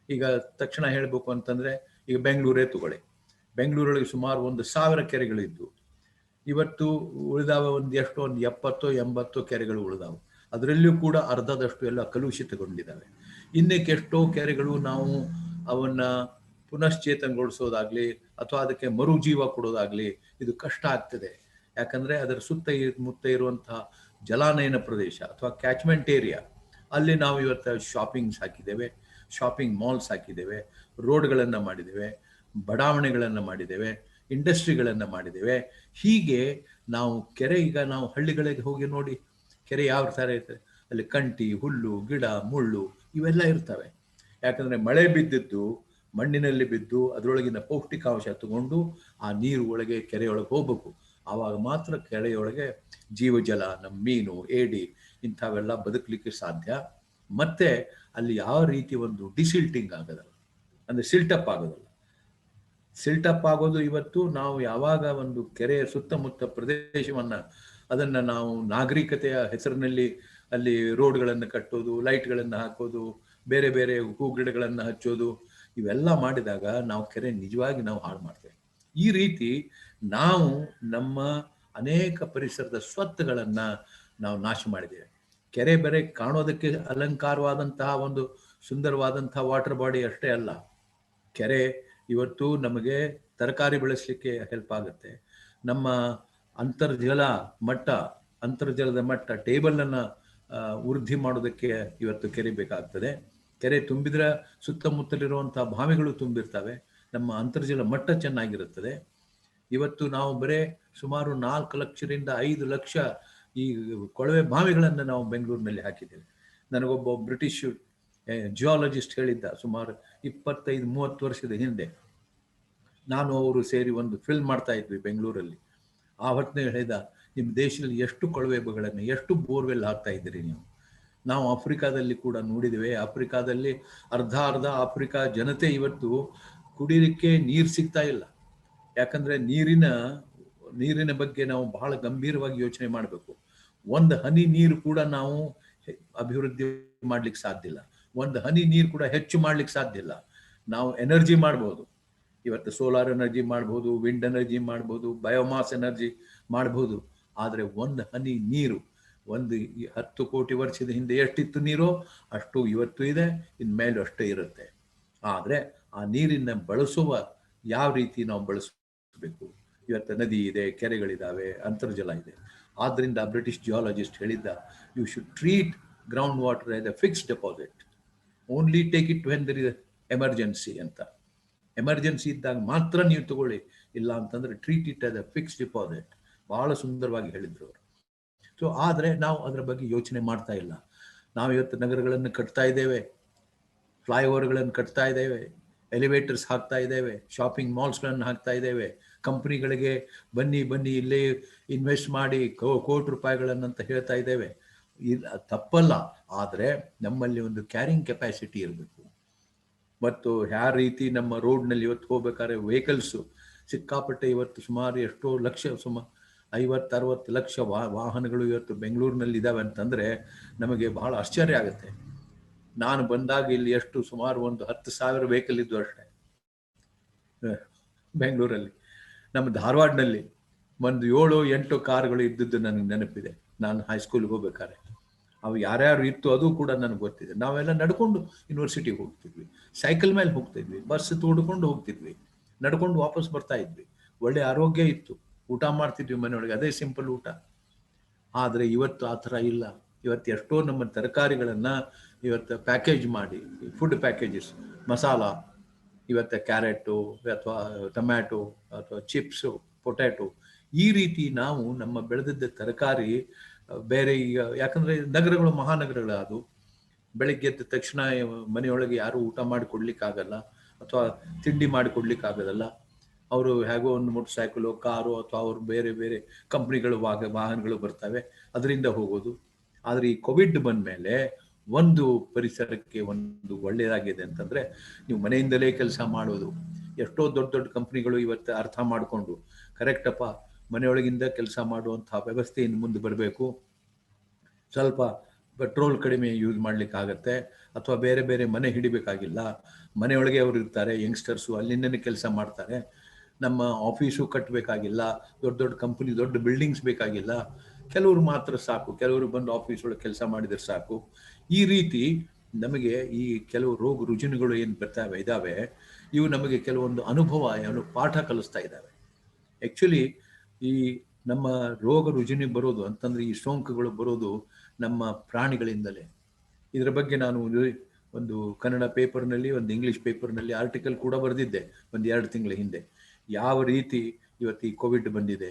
ಈಗ ತಕ್ಷಣ ಹೇಳಬೇಕು ಅಂತಂದರೆ, ಈಗ ಬೆಂಗಳೂರೇ ತಗೊಳ್ಳಿ. ಬೆಂಗಳೂರೊಳಗೆ ಸುಮಾರು 1,000 ಕೆರೆಗಳಿದ್ದು ಇವತ್ತು ಉಳಿದಾವ ಒಂದು 70-80 ಕೆರೆಗಳು ಉಳಿದಾವೆ. ಅದರಲ್ಲಿಯೂ ಕೂಡ ಅರ್ಧದಷ್ಟು ಎಲ್ಲ ಕಲುಷಿತಗೊಂಡಿದ್ದಾವೆ. ಇನ್ನಕ್ಕೆ ಎಷ್ಟೋ ಕೆರೆಗಳು ನಾವು ಅವನ್ನ ಪುನಶ್ಚೇತನಗೊಳಿಸೋದಾಗ್ಲಿ ಅಥವಾ ಅದಕ್ಕೆ ಮರುಜೀವ ಕೊಡೋದಾಗ್ಲಿ ಇದು ಕಷ್ಟ ಆಗ್ತದೆ. ಯಾಕಂದ್ರೆ ಅದರ ಮುತ್ತ ಇರುವಂತಹ ಜಲಾನಯನ ಪ್ರದೇಶ ಅಥವಾ ಕ್ಯಾಚ್ಮೆಂಟ್ ಏರಿಯಾ, ಅಲ್ಲಿ ನಾವು ಇವತ್ತು ಶಾಪಿಂಗ್ಸ್ ಹಾಕಿದ್ದೇವೆ, ಶಾಪಿಂಗ್ ಮಾಲ್ಸ್ ಹಾಕಿದ್ದೇವೆ, ರೋಡ್ಗಳನ್ನು ಮಾಡಿದ್ದೇವೆ, ಬಡಾವಣೆಗಳನ್ನು ಮಾಡಿದ್ದೇವೆ, ಇಂಡಸ್ಟ್ರಿಗಳನ್ನು ಮಾಡಿದ್ದೇವೆ. ಹೀಗೆ ನಾವು ಕೆರೆ, ಈಗ ನಾವು ಹಳ್ಳಿಗಳಿಗೆ ಹೋಗಿ ನೋಡಿ ಕೆರೆ ಯಾವ ಥರ ಇರ್ತದೆ, ಅಲ್ಲಿ ಕಂಟಿ, ಹುಲ್ಲು, ಗಿಡ, ಮುಳ್ಳು ಇವೆಲ್ಲ ಇರ್ತವೆ. ಯಾಕಂದರೆ ಮಳೆ ಬಿದ್ದಿದ್ದು ಮಣ್ಣಿನಲ್ಲಿ ಬಿದ್ದು ಅದರೊಳಗಿನ ಪೌಷ್ಟಿಕಾಂಶ ತಗೊಂಡು ಆ ನೀರು ಒಳಗೆ ಕೆರೆಯೊಳಗೆ ಹೋಗ್ಬೇಕು. ಆವಾಗ ಮಾತ್ರ ಕೆರೆಯೊಳಗೆ ಜೀವಜಲ, ನಮ್ಮ ಮೀನು, ಏಡಿ ಇಂಥವೆಲ್ಲ ಬದುಕಲಿಕ್ಕೆ ಸಾಧ್ಯ. ಮತ್ತೆ ಅಲ್ಲಿ ಯಾವ ರೀತಿ ಒಂದು ಡಿಸಿಲ್ಟಿಂಗ್ ಆಗೋದಲ್ಲ, ಅಂದರೆ ಸಿಲ್ಟಪ್ ಆಗೋದಲ್ಲ. ಸಿಲ್ಟಪ್ ಆಗೋದು ಇವತ್ತು ನಾವು ಯಾವಾಗ ಒಂದು ಕೆರೆಯ ಸುತ್ತಮುತ್ತ ಪ್ರದೇಶವನ್ನು ಅದನ್ನು ನಾವು ನಾಗರಿಕತೆಯ ಹೆಸರಿನಲ್ಲಿ ಅಲ್ಲಿ ರೋಡ್ಗಳನ್ನು ಕಟ್ಟೋದು, ಲೈಟ್ಗಳನ್ನು ಹಾಕೋದು, ಬೇರೆ ಬೇರೆ ಹೂ ಗಿಡಗಳನ್ನು ಹಚ್ಚೋದು, ಇವೆಲ್ಲ ಮಾಡಿದಾಗ ನಾವು ಕೆರೆ ನಿಜವಾಗಿ ನಾವು ಹಾಳು ಮಾಡ್ತೇವೆ. ಈ ರೀತಿ ನಾವು ನಮ್ಮ ಅನೇಕ ಪರಿಸರದ ಸ್ವತ್ತುಗಳನ್ನು ನಾವು ನಾಶ ಮಾಡಿದ್ದೇವೆ. ಕೆರೆ ಬೇರೆ ಕಾಣೋದಕ್ಕೆ ಅಲಂಕಾರವಾದಂತಹ ಒಂದು ಸುಂದರವಾದಂತಹ ವಾಟರ್ ಬಾಡಿ ಅಷ್ಟೇ ಅಲ್ಲ, ಕೆರೆ ಇವತ್ತು ನಮಗೆ ತರಕಾರಿ ಬೆಳೆಸಲಿಕ್ಕೆ ಹೆಲ್ಪ್ ಆಗುತ್ತೆ. ನಮ್ಮ ಅಂತರ್ಜಲದ ಮಟ್ಟ ಟೇಬಲನ್ನು ವೃದ್ಧಿ ಮಾಡೋದಕ್ಕೆ ಇವತ್ತು ಕೆರೆ ಬೇಕಾಗ್ತದೆ. ಕೆರೆ ತುಂಬಿದ್ರೆ ಸುತ್ತಮುತ್ತಲಿರುವಂತಹ ಬಾವಿಗಳು ತುಂಬಿರ್ತವೆ, ನಮ್ಮ ಅಂತರ್ಜಲ ಮಟ್ಟ ಚೆನ್ನಾಗಿರುತ್ತದೆ. ಇವತ್ತು ನಾವು ಬರೇ ಸುಮಾರು 4 ಲಕ್ಷದಿಂದ 5 ಲಕ್ಷ ಈ ಕೊಳವೆ ಬಾವಿಗಳನ್ನು ನಾವು ಬೆಂಗಳೂರಿನಲ್ಲಿ ಹಾಕಿದ್ದೇವೆ. ನನಗೊಬ್ಬ ಬ್ರಿಟಿಷ್ ಜಿಯಾಲಜಿಸ್ಟ್ ಹೇಳಿದ್ದ, ಸುಮಾರು 25-30 ವರ್ಷದ ಹಿಂದೆ ನಾನು ಅವರು ಸೇರಿ ಒಂದು ಫಿಲ್ಮ್ ಮಾಡ್ತಾ ಇದ್ವಿ ಬೆಂಗಳೂರಲ್ಲಿ. ಆ ಹೊತ್ತಿನ ಹೇಳಿದ, ನಿಮ್ಮ ದೇಶದಲ್ಲಿ ಎಷ್ಟು ಕೊಳವೆಗಳನ್ನು, ಎಷ್ಟು ಬೋರ್ವೆಲ್ ಹಾಕ್ತಾ ಇದ್ದೀರಿ ನೀವು? ನಾವು ಆಫ್ರಿಕಾದಲ್ಲಿ ಕೂಡ ನೋಡಿದ್ದೇವೆ. ಆಫ್ರಿಕಾದಲ್ಲಿ ಅರ್ಧ ಆಫ್ರಿಕಾ ಜನತೆ ಇವತ್ತು ಕುಡಿಲಿಕ್ಕೆ ನೀರು ಸಿಗ್ತಾ ಇಲ್ಲ. ಯಾಕಂದ್ರೆ ನೀರಿನ ಬಗ್ಗೆ ನಾವು ಬಹಳ ಗಂಭೀರವಾಗಿ ಯೋಚನೆ ಮಾಡಬೇಕು. ಒಂದು ಹನಿ ನೀರು ಕೂಡ ನಾವು ಅಭಿವೃದ್ಧಿ ಮಾಡ್ಲಿಕ್ಕೆ ಸಾಧ್ಯ ಇಲ್ಲ, ಒಂದು ಹನಿ ನೀರು ಕೂಡ ಹೆಚ್ಚು ಮಾಡ್ಲಿಕ್ಕೆ ಸಾಧ್ಯ ಇಲ್ಲ. ನಾವು ಎನರ್ಜಿ ಮಾಡ್ಬೋದು, ಇವತ್ತು ಸೋಲಾರ್ ಎನರ್ಜಿ ಮಾಡ್ಬೋದು, ವಿಂಡ್ ಎನರ್ಜಿ ಮಾಡ್ಬೋದು, ಬಯೋಮಾಸ್ ಎನರ್ಜಿ ಮಾಡ್ಬೋದು. ಆದರೆ ಒಂದು ಹನಿ ನೀರು, 10 ಕೋಟಿ ವರ್ಷದ ಹಿಂದೆ ಎಷ್ಟಿತ್ತು ನೀರೋ ಅಷ್ಟು ಇವತ್ತು ಇದೆ, ಇನ್ಮೇಲೆ ಅಷ್ಟೇ ಇರುತ್ತೆ. ಆದರೆ ಆ ನೀರಿನ ಬಳಸುವ ಯಾವ ರೀತಿ ನಾವು ಬಳಸಬೇಕು? ಇವತ್ತು ನದಿ ಇದೆ, ಕೆರೆಗಳಿದ್ದಾವೆ, ಅಂತರ್ಜಲ ಇದೆ. ಆದ್ದರಿಂದ ಬ್ರಿಟಿಷ್ ಜಿಯಾಲಜಿಸ್ಟ್ ಹೇಳಿದ್ದ, you should treat ground water as a fixed deposit, only take it when there is emergency ಅಂತ. ಎಮರ್ಜೆನ್ಸಿ ಇದ್ದಾಗ ಮಾತ್ರ ನೀವು ತಗೊಳ್ಳಿ, ಇಲ್ಲ ಅಂತಂದ್ರೆ treat it as a fixed deposit. ಬಹಳ ಸುಂದರವಾಗಿ ಹೇಳಿದ್ರು ಅವರು. ಸೊ ಆದರೆ ನಾವು ಅದರ ಬಗ್ಗೆ ಯೋಚನೆ ಮಾಡ್ತಾ ಇಲ್ಲ. ನಾವು ಇವತ್ತು ನಗರಗಳನ್ನು ಕಟ್ತಾ ಇದ್ದೇವೆ, ಫ್ಲೈಓವರ್ಗಳನ್ನು ಕಟ್ತಾ ಇದ್ದೇವೆ, ಎಲಿವೇಟರ್ಸ್ ಹಾಕ್ತಾ ಇದ್ದೇವೆ, ಶಾಪಿಂಗ್ ಮಾಲ್ಸ್ಗಳನ್ನು ಹಾಕ್ತಾ ಇದ್ದೇವೆ, ಕಂಪ್ನಿಗಳಿಗೆ ಬನ್ನಿ ಇಲ್ಲೇ ಇನ್ವೆಸ್ಟ್ ಮಾಡಿ ಕೋಟಿ ರೂಪಾಯಿಗಳನ್ನಂತ ಹೇಳ್ತಾ ಇದ್ದೇವೆ. ತಪ್ಪಲ್ಲ, ಆದರೆ ನಮ್ಮಲ್ಲಿ ಒಂದು ಕ್ಯಾರಿಂಗ್ ಕೆಪಾಸಿಟಿ ಇರಬೇಕು. ಮತ್ತು ಯಾವ ರೀತಿ ನಮ್ಮ ರೋಡ್ನಲ್ಲಿ ಇವತ್ತು ಹೋಗ್ಬೇಕಾದ್ರೆ ವೆಹಿಕಲ್ಸು ಸಿಕ್ಕಾಪಟ್ಟೆ, ಇವತ್ತು ಸುಮಾರು ಎಷ್ಟೋ ಲಕ್ಷ, ಸುಮಾರು 50-60 ಲಕ್ಷ ವಾಹನಗಳು ಇವತ್ತು ಬೆಂಗಳೂರಿನಲ್ಲಿ ಇದ್ದಾವೆ ಅಂತಂದರೆ ನಮಗೆ ಬಹಳ ಆಶ್ಚರ್ಯ ಆಗುತ್ತೆ. ನಾನು ಬಂದಾಗ ಇಲ್ಲಿ ಎಷ್ಟು ಸುಮಾರು ಒಂದು 10,000 ವೆಹಿಕಲ್ ಇದ್ದು ಅಷ್ಟೇ ಬೆಂಗಳೂರಲ್ಲಿ. ನಮ್ಮ ಧಾರವಾಡನಲ್ಲಿ ಒಂದು 7-8 ಕಾರುಗಳು ಇದ್ದದ್ದು ನನಗೆ ನೆನಪಿದೆ. ನಾನು ಹೈಸ್ಕೂಲ್ಗೆ ಹೋಗ್ಬೇಕಾದ್ರೆ ಅವು ಯಾರ್ಯಾರು ಇತ್ತು ಅದು ಕೂಡ ನನಗೆ ಗೊತ್ತಿದೆ. ನಾವೆಲ್ಲ ನಡ್ಕೊಂಡು ಯೂನಿವರ್ಸಿಟಿಗೆ ಹೋಗ್ತಿದ್ವಿ, ಸೈಕಲ್ ಮೇಲೆ ಹೋಗ್ತಿದ್ವಿ, ಬಸ್ ತೋಡ್ಕೊಂಡು ಹೋಗ್ತಿದ್ವಿ, ನಡ್ಕೊಂಡು ವಾಪಸ್ ಬರ್ತಾ ಇದ್ವಿ. ಒಳ್ಳೆ ಆರೋಗ್ಯ ಇತ್ತು, ಊಟ ಮಾಡ್ತಿದ್ವಿ ಮನೆಯೊಳಗೆ, ಅದೇ ಸಿಂಪಲ್ ಊಟ. ಆದರೆ ಇವತ್ತು ಆ ಥರ ಇಲ್ಲ. ಇವತ್ತು ಎಷ್ಟೋ ನಮ್ಮ ತರಕಾರಿಗಳನ್ನು ಇವತ್ತು ಪ್ಯಾಕೇಜ್ ಮಾಡಿ, ಫುಡ್ ಪ್ಯಾಕೇಜಸ್, ಮಸಾಲ, ಇವತ್ತು ಕ್ಯಾರೆಟು ಅಥವಾ ಟೊಮ್ಯಾಟೊ ಅಥವಾ ಚಿಪ್ಸು, ಪೊಟ್ಯಾಟೊ, ಈ ರೀತಿ ನಾವು ನಮ್ಮ ಬೆಳೆದಿದ್ದ ತರಕಾರಿ ಬೇರೆ. ಈಗ ಯಾಕಂದರೆ ನಗರಗಳು ಮಹಾನಗರಗಳಾದವು, ಬೆಳಗ್ಗೆ ಎದ್ದ ತಕ್ಷಣ ಮನೆಯೊಳಗೆ ಯಾರು ಊಟ ಮಾಡಿಕೊಡ್ಲಿಕ್ಕಾಗಲ್ಲ ಅಥವಾ ತಿಂಡಿ ಮಾಡಿಕೊಡ್ಲಿಕ್ಕಾಗಲ್ಲ. ಅವರು ಹೇಗೋ ಒಂದು ಮೋಟರ್ ಸೈಕಲು, ಕಾರು ಅಥವಾ ಅವ್ರು ಬೇರೆ ಬೇರೆ ಕಂಪ್ನಿಗಳು ವಾಹನಗಳು ಬರ್ತವೆ, ಅದರಿಂದ ಹೋಗೋದು. ಆದರೆ ಈ ಕೋವಿಡ್ ಬಂದ ಮೇಲೆ ಒಂದು ಪರಿಸರಕ್ಕೆ ಒಂದು ಒಳ್ಳೆಯದಾಗಿದೆ ಅಂತಂದರೆ, ನೀವು ಮನೆಯಿಂದಲೇ ಕೆಲಸ ಮಾಡೋದು. ಎಷ್ಟೋ ದೊಡ್ಡ ದೊಡ್ಡ ಕಂಪ್ನಿಗಳು ಇವತ್ತು ಅರ್ಥ ಮಾಡಿಕೊಂಡು ಕರೆಕ್ಟಪ್ಪ, ಮನೆಯೊಳಗಿಂದ ಕೆಲಸ ಮಾಡುವಂಥ ವ್ಯವಸ್ಥೆ ಇನ್ನು ಮುಂದೆ ಬರಬೇಕು, ಸ್ವಲ್ಪ ಪೆಟ್ರೋಲ್ ಕಡಿಮೆ ಯೂಸ್ ಮಾಡಲಿಕ್ಕಾಗತ್ತೆ, ಅಥವಾ ಬೇರೆ ಬೇರೆ ಮನೆ ಹಿಡಿಬೇಕಾಗಿಲ್ಲ, ಮನೆಯೊಳಗೆ ಅವರು ಇರ್ತಾರೆ, ಯಂಗ್ಸ್ಟರ್ಸು ಅಲ್ಲಿಂದನೇ ಕೆಲಸ ಮಾಡ್ತಾರೆ, ನಮ್ಮ ಆಫೀಸು ಕಟ್ಟಬೇಕಾಗಿಲ್ಲ, ದೊಡ್ಡ ದೊಡ್ಡ ಕಂಪ್ನಿ ದೊಡ್ಡ ಬಿಲ್ಡಿಂಗ್ಸ್ ಬೇಕಾಗಿಲ್ಲ, ಕೆಲವರು ಮಾತ್ರ ಸಾಕು, ಕೆಲವರು ಬಂದು ಆಫೀಸ್ ಒಳಗೆ ಕೆಲಸ ಮಾಡಿದರೆ ಸಾಕು. ಈ ರೀತಿ ನಮಗೆ ಈ ಕೆಲವು ರೋಗ ರುಜಿನಗಳು ಏನು ಇದ್ದಾವೆ, ಇವು ನಮಗೆ ಕೆಲವೊಂದು ಪಾಠ ಕಲಿಸ್ತಾ ಇದ್ದಾವೆ. ಆ್ಯಕ್ಚುಲಿ ಈ ನಮ್ಮ ರೋಗ ರುಜಿನ ಬರೋದು ಅಂತಂದರೆ, ಈ ಸೋಂಕುಗಳು ಬರೋದು ನಮ್ಮ ಪ್ರಾಣಿಗಳಿಂದಲೇ. ಇದರ ಬಗ್ಗೆ ನಾನು ಒಂದು ಕನ್ನಡ ಪೇಪರ್ನಲ್ಲಿ, ಒಂದು ಇಂಗ್ಲೀಷ್ ಪೇಪರ್ನಲ್ಲಿ ಆರ್ಟಿಕಲ್ ಕೂಡ ಬರೆದಿದ್ದೆ ಒಂದು 2 ತಿಂಗಳ ಹಿಂದೆ. ಯಾವ ರೀತಿ ಇವತ್ತು ಈ ಕೋವಿಡ್ ಬಂದಿದೆ.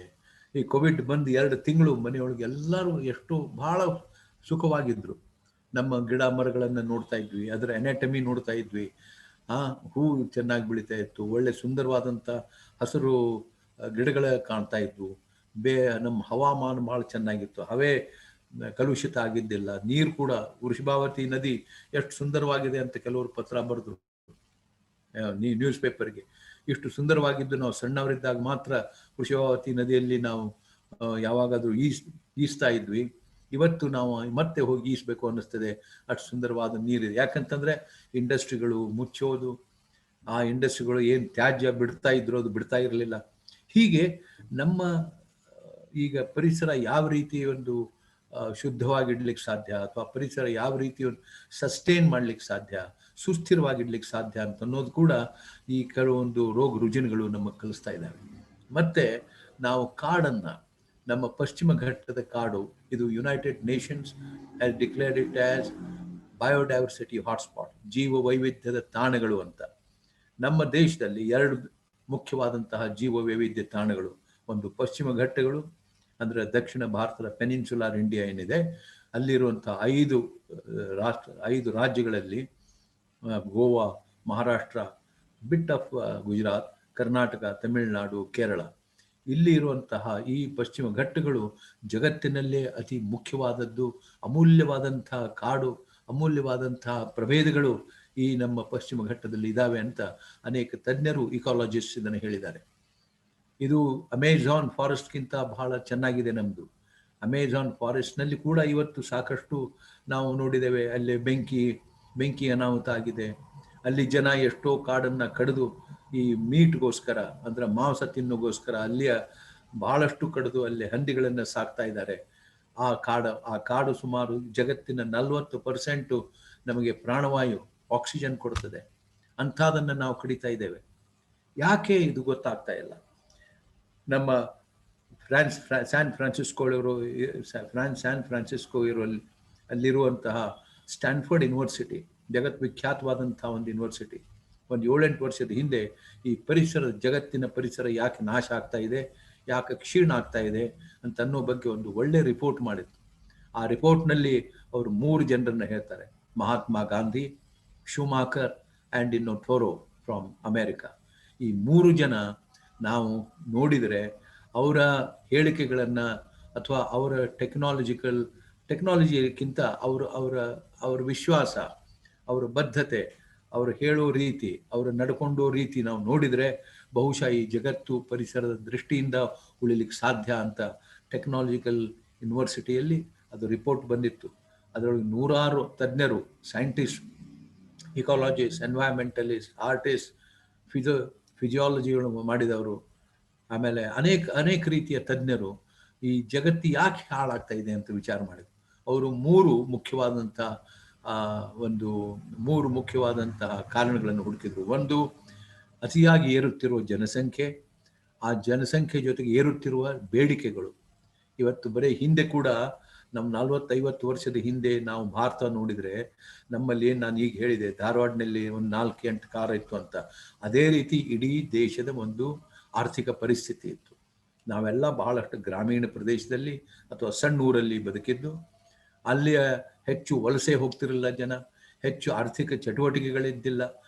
ಈ ಕೋವಿಡ್ ಬಂದು 2 ತಿಂಗಳು ಮನೆಯೊಳಗೆ ಎಲ್ಲರೂ ಎಷ್ಟು ಬಹಳ ಸುಖವಾಗಿದ್ರು. ನಮ್ಮ ಗಿಡ ಮರಗಳನ್ನು ನೋಡ್ತಾ ಇದ್ವಿ, ಅದರ ಎನಾಟಮಿ ನೋಡ್ತಾ ಇದ್ವಿ. ಹೂ ಚೆನ್ನಾಗಿ ಬೆಳೀತಾ ಇತ್ತು, ಒಳ್ಳೆ ಸುಂದರವಾದಂಥ ಹಸಿರು ಗಿಡಗಳ ಕಾಣ್ತಾ ಇದ್ವು. ನಮ್ಮ ಹವಾಮಾನ ಭಾಳ ಚೆನ್ನಾಗಿತ್ತು, ಹವೆ ಕಲುಷಿತ ಆಗಿದ್ದಿಲ್ಲ. ನೀರು ಕೂಡ ವೃಷಭಾವತಿ ನದಿ ಎಷ್ಟು ಸುಂದರವಾಗಿದೆ ಅಂತ ಕೆಲವರು ಪತ್ರ ಬರೆದ್ರು ನ್ಯೂಸ್ ಪೇಪರ್ಗೆ. ಇಷ್ಟು ಸುಂದರವಾಗಿದ್ದು ನಾವು ಸಣ್ಣವರಿದ್ದಾಗ ಮಾತ್ರ ವೃಷಭಾವತಿ ನದಿಯಲ್ಲಿ ನಾವು ಯಾವಾಗಾದರೂ ಈಸ್ತಾ ಇದ್ವಿ. ಇವತ್ತು ನಾವು ಮತ್ತೆ ಹೋಗಿ ಈಸ್ಬೇಕು ಅನ್ನಿಸ್ತದೆ, ಅಷ್ಟು ಸುಂದರವಾದ ನೀರಿದೆ. ಯಾಕಂತಂದರೆ ಇಂಡಸ್ಟ್ರಿಗಳು ಮುಚ್ಚೋದು, ಆ ಇಂಡಸ್ಟ್ರಿಗಳು ಏನು ತ್ಯಾಜ್ಯ ಬಿಡ್ತಾ ಇದ್ರು ಅದು ಬಿಡ್ತಾ ಇರಲಿಲ್ಲ. ಹೀಗೆ ನಮ್ಮ ಈಗ ಪರಿಸರ ಯಾವ ರೀತಿ ಒಂದು ಶುದ್ಧವಾಗಿಡ್ಲಿಕ್ಕೆ ಸಾಧ್ಯ, ಅಥವಾ ಪರಿಸರ ಯಾವ ರೀತಿ ಒಂದು ಸಸ್ಟೈನ್ ಮಾಡ್ಲಿಕ್ಕೆ ಸಾಧ್ಯ, ಸುಸ್ಥಿರವಾಗಿಡ್ಲಿಕ್ಕೆ ಸಾಧ್ಯ ಅಂತ ಅನ್ನೋದು ಕೂಡ ಈ ಕೆಲವೊಂದು ರೋಗ ರುಜಿನಗಳು ನಮಗೆ ಕಲಿಸ್ತಾ ಇದ್ದಾವೆ. ಮತ್ತೆ ನಾವು ಕಾಡನ್ನು, ನಮ್ಮ ಪಶ್ಚಿಮ ಘಟ್ಟದ ಕಾಡು, ಇದು United Nations has declared it as biodiversity hotspot, ಜೀವ ವೈವಿಧ್ಯದ ತಾಣಗಳು ಅಂತ. ನಮ್ಮ ದೇಶದಲ್ಲಿ 2 ಮುಖ್ಯವಾದಂತಹ ಜೀವ ವೈವಿಧ್ಯ ತಾಣಗಳು. ಒಂದು ಪಶ್ಚಿಮ ಘಟ್ಟಗಳು, ಅಂದರೆ ದಕ್ಷಿಣ ಭಾರತದ ಪೆನಿನ್ಸುಲಾರ್ ಇಂಡಿಯಾ ಏನಿದೆ, ಅಲ್ಲಿರುವಂಥ 5 ರಾಜ್ಯಗಳಲ್ಲಿ ಗೋವಾ, ಮಹಾರಾಷ್ಟ್ರ, ಬಿಟ್ ಆಫ್ ಗುಜರಾತ್, ಕರ್ನಾಟಕ, ತಮಿಳುನಾಡು, ಕೇರಳ, ಇಲ್ಲಿ ಇರುವಂತಹ ಈ ಪಶ್ಚಿಮ ಘಟ್ಟಗಳು ಜಗತ್ತಿನಲ್ಲೇ ಅತಿ ಮುಖ್ಯವಾದದ್ದು. ಅಮೂಲ್ಯವಾದಂತಹ ಕಾಡು, ಅಮೂಲ್ಯವಾದಂತಹ ಪ್ರಭೇದಗಳು ಈ ನಮ್ಮ ಪಶ್ಚಿಮ ಘಟ್ಟದಲ್ಲಿ ಇದ್ದಾವೆ ಅಂತ ಅನೇಕ ತಜ್ಞರು, ಇಕಾಲಜಿಸ್ಟ್ ಇದನ್ನು ಹೇಳಿದ್ದಾರೆ. ಇದು ಅಮೆಜಾನ್ ಫಾರೆಸ್ಟ್ಗಿಂತ ಬಹಳ ಚೆನ್ನಾಗಿದೆ ನಮ್ಮದು. ಅಮೆಜಾನ್ ಫಾರೆಸ್ಟ್ನಲ್ಲಿ ಕೂಡ ಇವತ್ತು ಸಾಕಷ್ಟು ನಾವು ನೋಡಿದ್ದೇವೆ, ಅಲ್ಲಿ ಬೆಂಕಿ ಅನಾಹುತ ಆಗಿದೆ. ಅಲ್ಲಿ ಜನ ಎಷ್ಟೋ ಕಾಡನ್ನು ಕಡಿದು ಈ ಮೀಟ್ಗೋಸ್ಕರ, ಅಂದರೆ ಮಾಂಸ ತಿನ್ನೋಗೋಸ್ಕರ ಅಲ್ಲಿಯ ಬಹಳಷ್ಟು ಕಡಿದು ಅಲ್ಲಿ ಹಂದಿಗಳನ್ನು ಸಾಕ್ತಾ ಇದ್ದಾರೆ. ಆ ಕಾಡು ಸುಮಾರು ಜಗತ್ತಿನ 40% ನಮಗೆ ಪ್ರಾಣವಾಯು, ಆಕ್ಸಿಜನ್ ಕೊಡ್ತದೆ. ಅಂಥದನ್ನು ನಾವು ಕಡಿತಾ ಇದ್ದೇವೆ. ಯಾಕೆ ಇದು ಗೊತ್ತಾಗ್ತಾ ಇಲ್ಲ? ನಮ್ಮ ಸ್ಯಾನ್ ಫ್ರಾನ್ಸಿಸ್ಕೋ ಅಲ್ಲಿರುವಂತಹ ಸ್ಟ್ಯಾನ್ಫರ್ಡ್ ಯೂನಿವರ್ಸಿಟಿ, ಜಗತ್ವಿಖ್ಯಾತವಾದಂಥ ಒಂದು ಯೂನಿವರ್ಸಿಟಿ, ಒಂದು 7-8 ವರ್ಷದ ಹಿಂದೆ ಈ ಜಗತ್ತಿನ ಪರಿಸರ ಯಾಕೆ ನಾಶ ಆಗ್ತಾ ಇದೆ, ಯಾಕೆ ಕ್ಷೀಣ ಆಗ್ತಾ ಇದೆ ಅಂತ ಅನ್ನೋ ಬಗ್ಗೆ ಒಂದು ಒಳ್ಳೆ ರಿಪೋರ್ಟ್ ಮಾಡಿತ್ತು. ಆ ರಿಪೋರ್ಟ್ನಲ್ಲಿ ಅವರು 3 ಜನರನ್ನ ಹೇಳ್ತಾರೆ: Mahatma Gandhi, Schumacher and Thoreau from America. ಈ 3 ಜನ ನಾವು ನೋಡಿದರೆ ಅವರ ಹೇಳಿಕೆಗಳನ್ನು ಅಥವಾ ಅವರ ಟೆಕ್ನಾಲಜಿಗಿಂತ ಅವರ ವಿಶ್ವಾಸ, ಅವರ ಬದ್ಧತೆ, ಅವರು ಹೇಳೋ ರೀತಿ, ಅವರು ನಡ್ಕೊಂಡೋ ರೀತಿ ನಾವು ನೋಡಿದರೆ ಬಹುಶಃ ಈ ಜಗತ್ತು ಪರಿಸರದ ದೃಷ್ಟಿಯಿಂದ ಉಳಿಲಿಕ್ಕೆ ಸಾಧ್ಯ ಅಂತ ಟೆಕ್ನಾಲಜಿಕಲ್ ಯೂನಿವರ್ಸಿಟಿಯಲ್ಲಿ ಅದು ರಿಪೋರ್ಟ್ ಬಂದಿತ್ತು. ಅದರೊಳಗೆ 100 ತಜ್ಞರು, ಸೈಂಟಿಸ್ಟ್, ಇಕಾಲಜಿಸ್ಟ್, ಎನ್ವೈರನ್ಮೆಂಟಲಿಸ್ಟ್, ಆರ್ಟಿಸ್ಟ್, ಫಿಸಿಯಾಲಜಿಗಳು ಮಾಡಿದವರು, ಆಮೇಲೆ ಅನೇಕ ರೀತಿಯ ತಜ್ಞರು ಈ ಜಗತ್ತು ಯಾಕೆ ಹಾಳಾಗ್ತಾ ಇದೆ ಅಂತ ವಿಚಾರ ಮಾಡಿದರು. ಅವರು 3 ಮುಖ್ಯವಾದಂತಹ ಕಾರಣಗಳನ್ನು ಹುಡುಕಿದ್ರು. ಒಂದು, ಅತಿಯಾಗಿ ಏರುತ್ತಿರುವ ಜನಸಂಖ್ಯೆ, ಆ ಜನಸಂಖ್ಯೆ ಜೊತೆಗೆ ಏರುತ್ತಿರುವ ಬೇಡಿಕೆಗಳು. ಇವತ್ತು ಬರೀ ಹಿಂದೆ ಕೂಡ ನಮ್ಮ 40-50 ವರ್ಷದ ಹಿಂದೆ ನಾವು ಭಾರತ ನೋಡಿದರೆ, ನಮ್ಮಲ್ಲಿ ನಾನು ಈಗ ಹೇಳಿದೆ ಧಾರವಾಡನಲ್ಲಿ ಒಂದು 4-8 ಕಾರ್ ಇತ್ತು ಅಂತ, ಅದೇ ರೀತಿ ಇಡೀ ದೇಶದ ಒಂದು ಆರ್ಥಿಕ ಪರಿಸ್ಥಿತಿ ಇತ್ತು. ನಾವೆಲ್ಲ ಬಹಳಷ್ಟು ಗ್ರಾಮೀಣ ಪ್ರದೇಶದಲ್ಲಿ ಅಥವಾ ಸಣ್ಣ ಊರಲ್ಲಿ ಬದುಕಿದ್ದು, ಅಲ್ಲಿಯ ಹೆಚ್ಚು ವಲಸೆ ಹೋಗ್ತಿರಲಿಲ್ಲ ಜನ, ಹೆಚ್ಚು ಆರ್ಥಿಕ ಚಟುವಟಿಕೆಗಳಿದ್ದಿಲ್ಲ,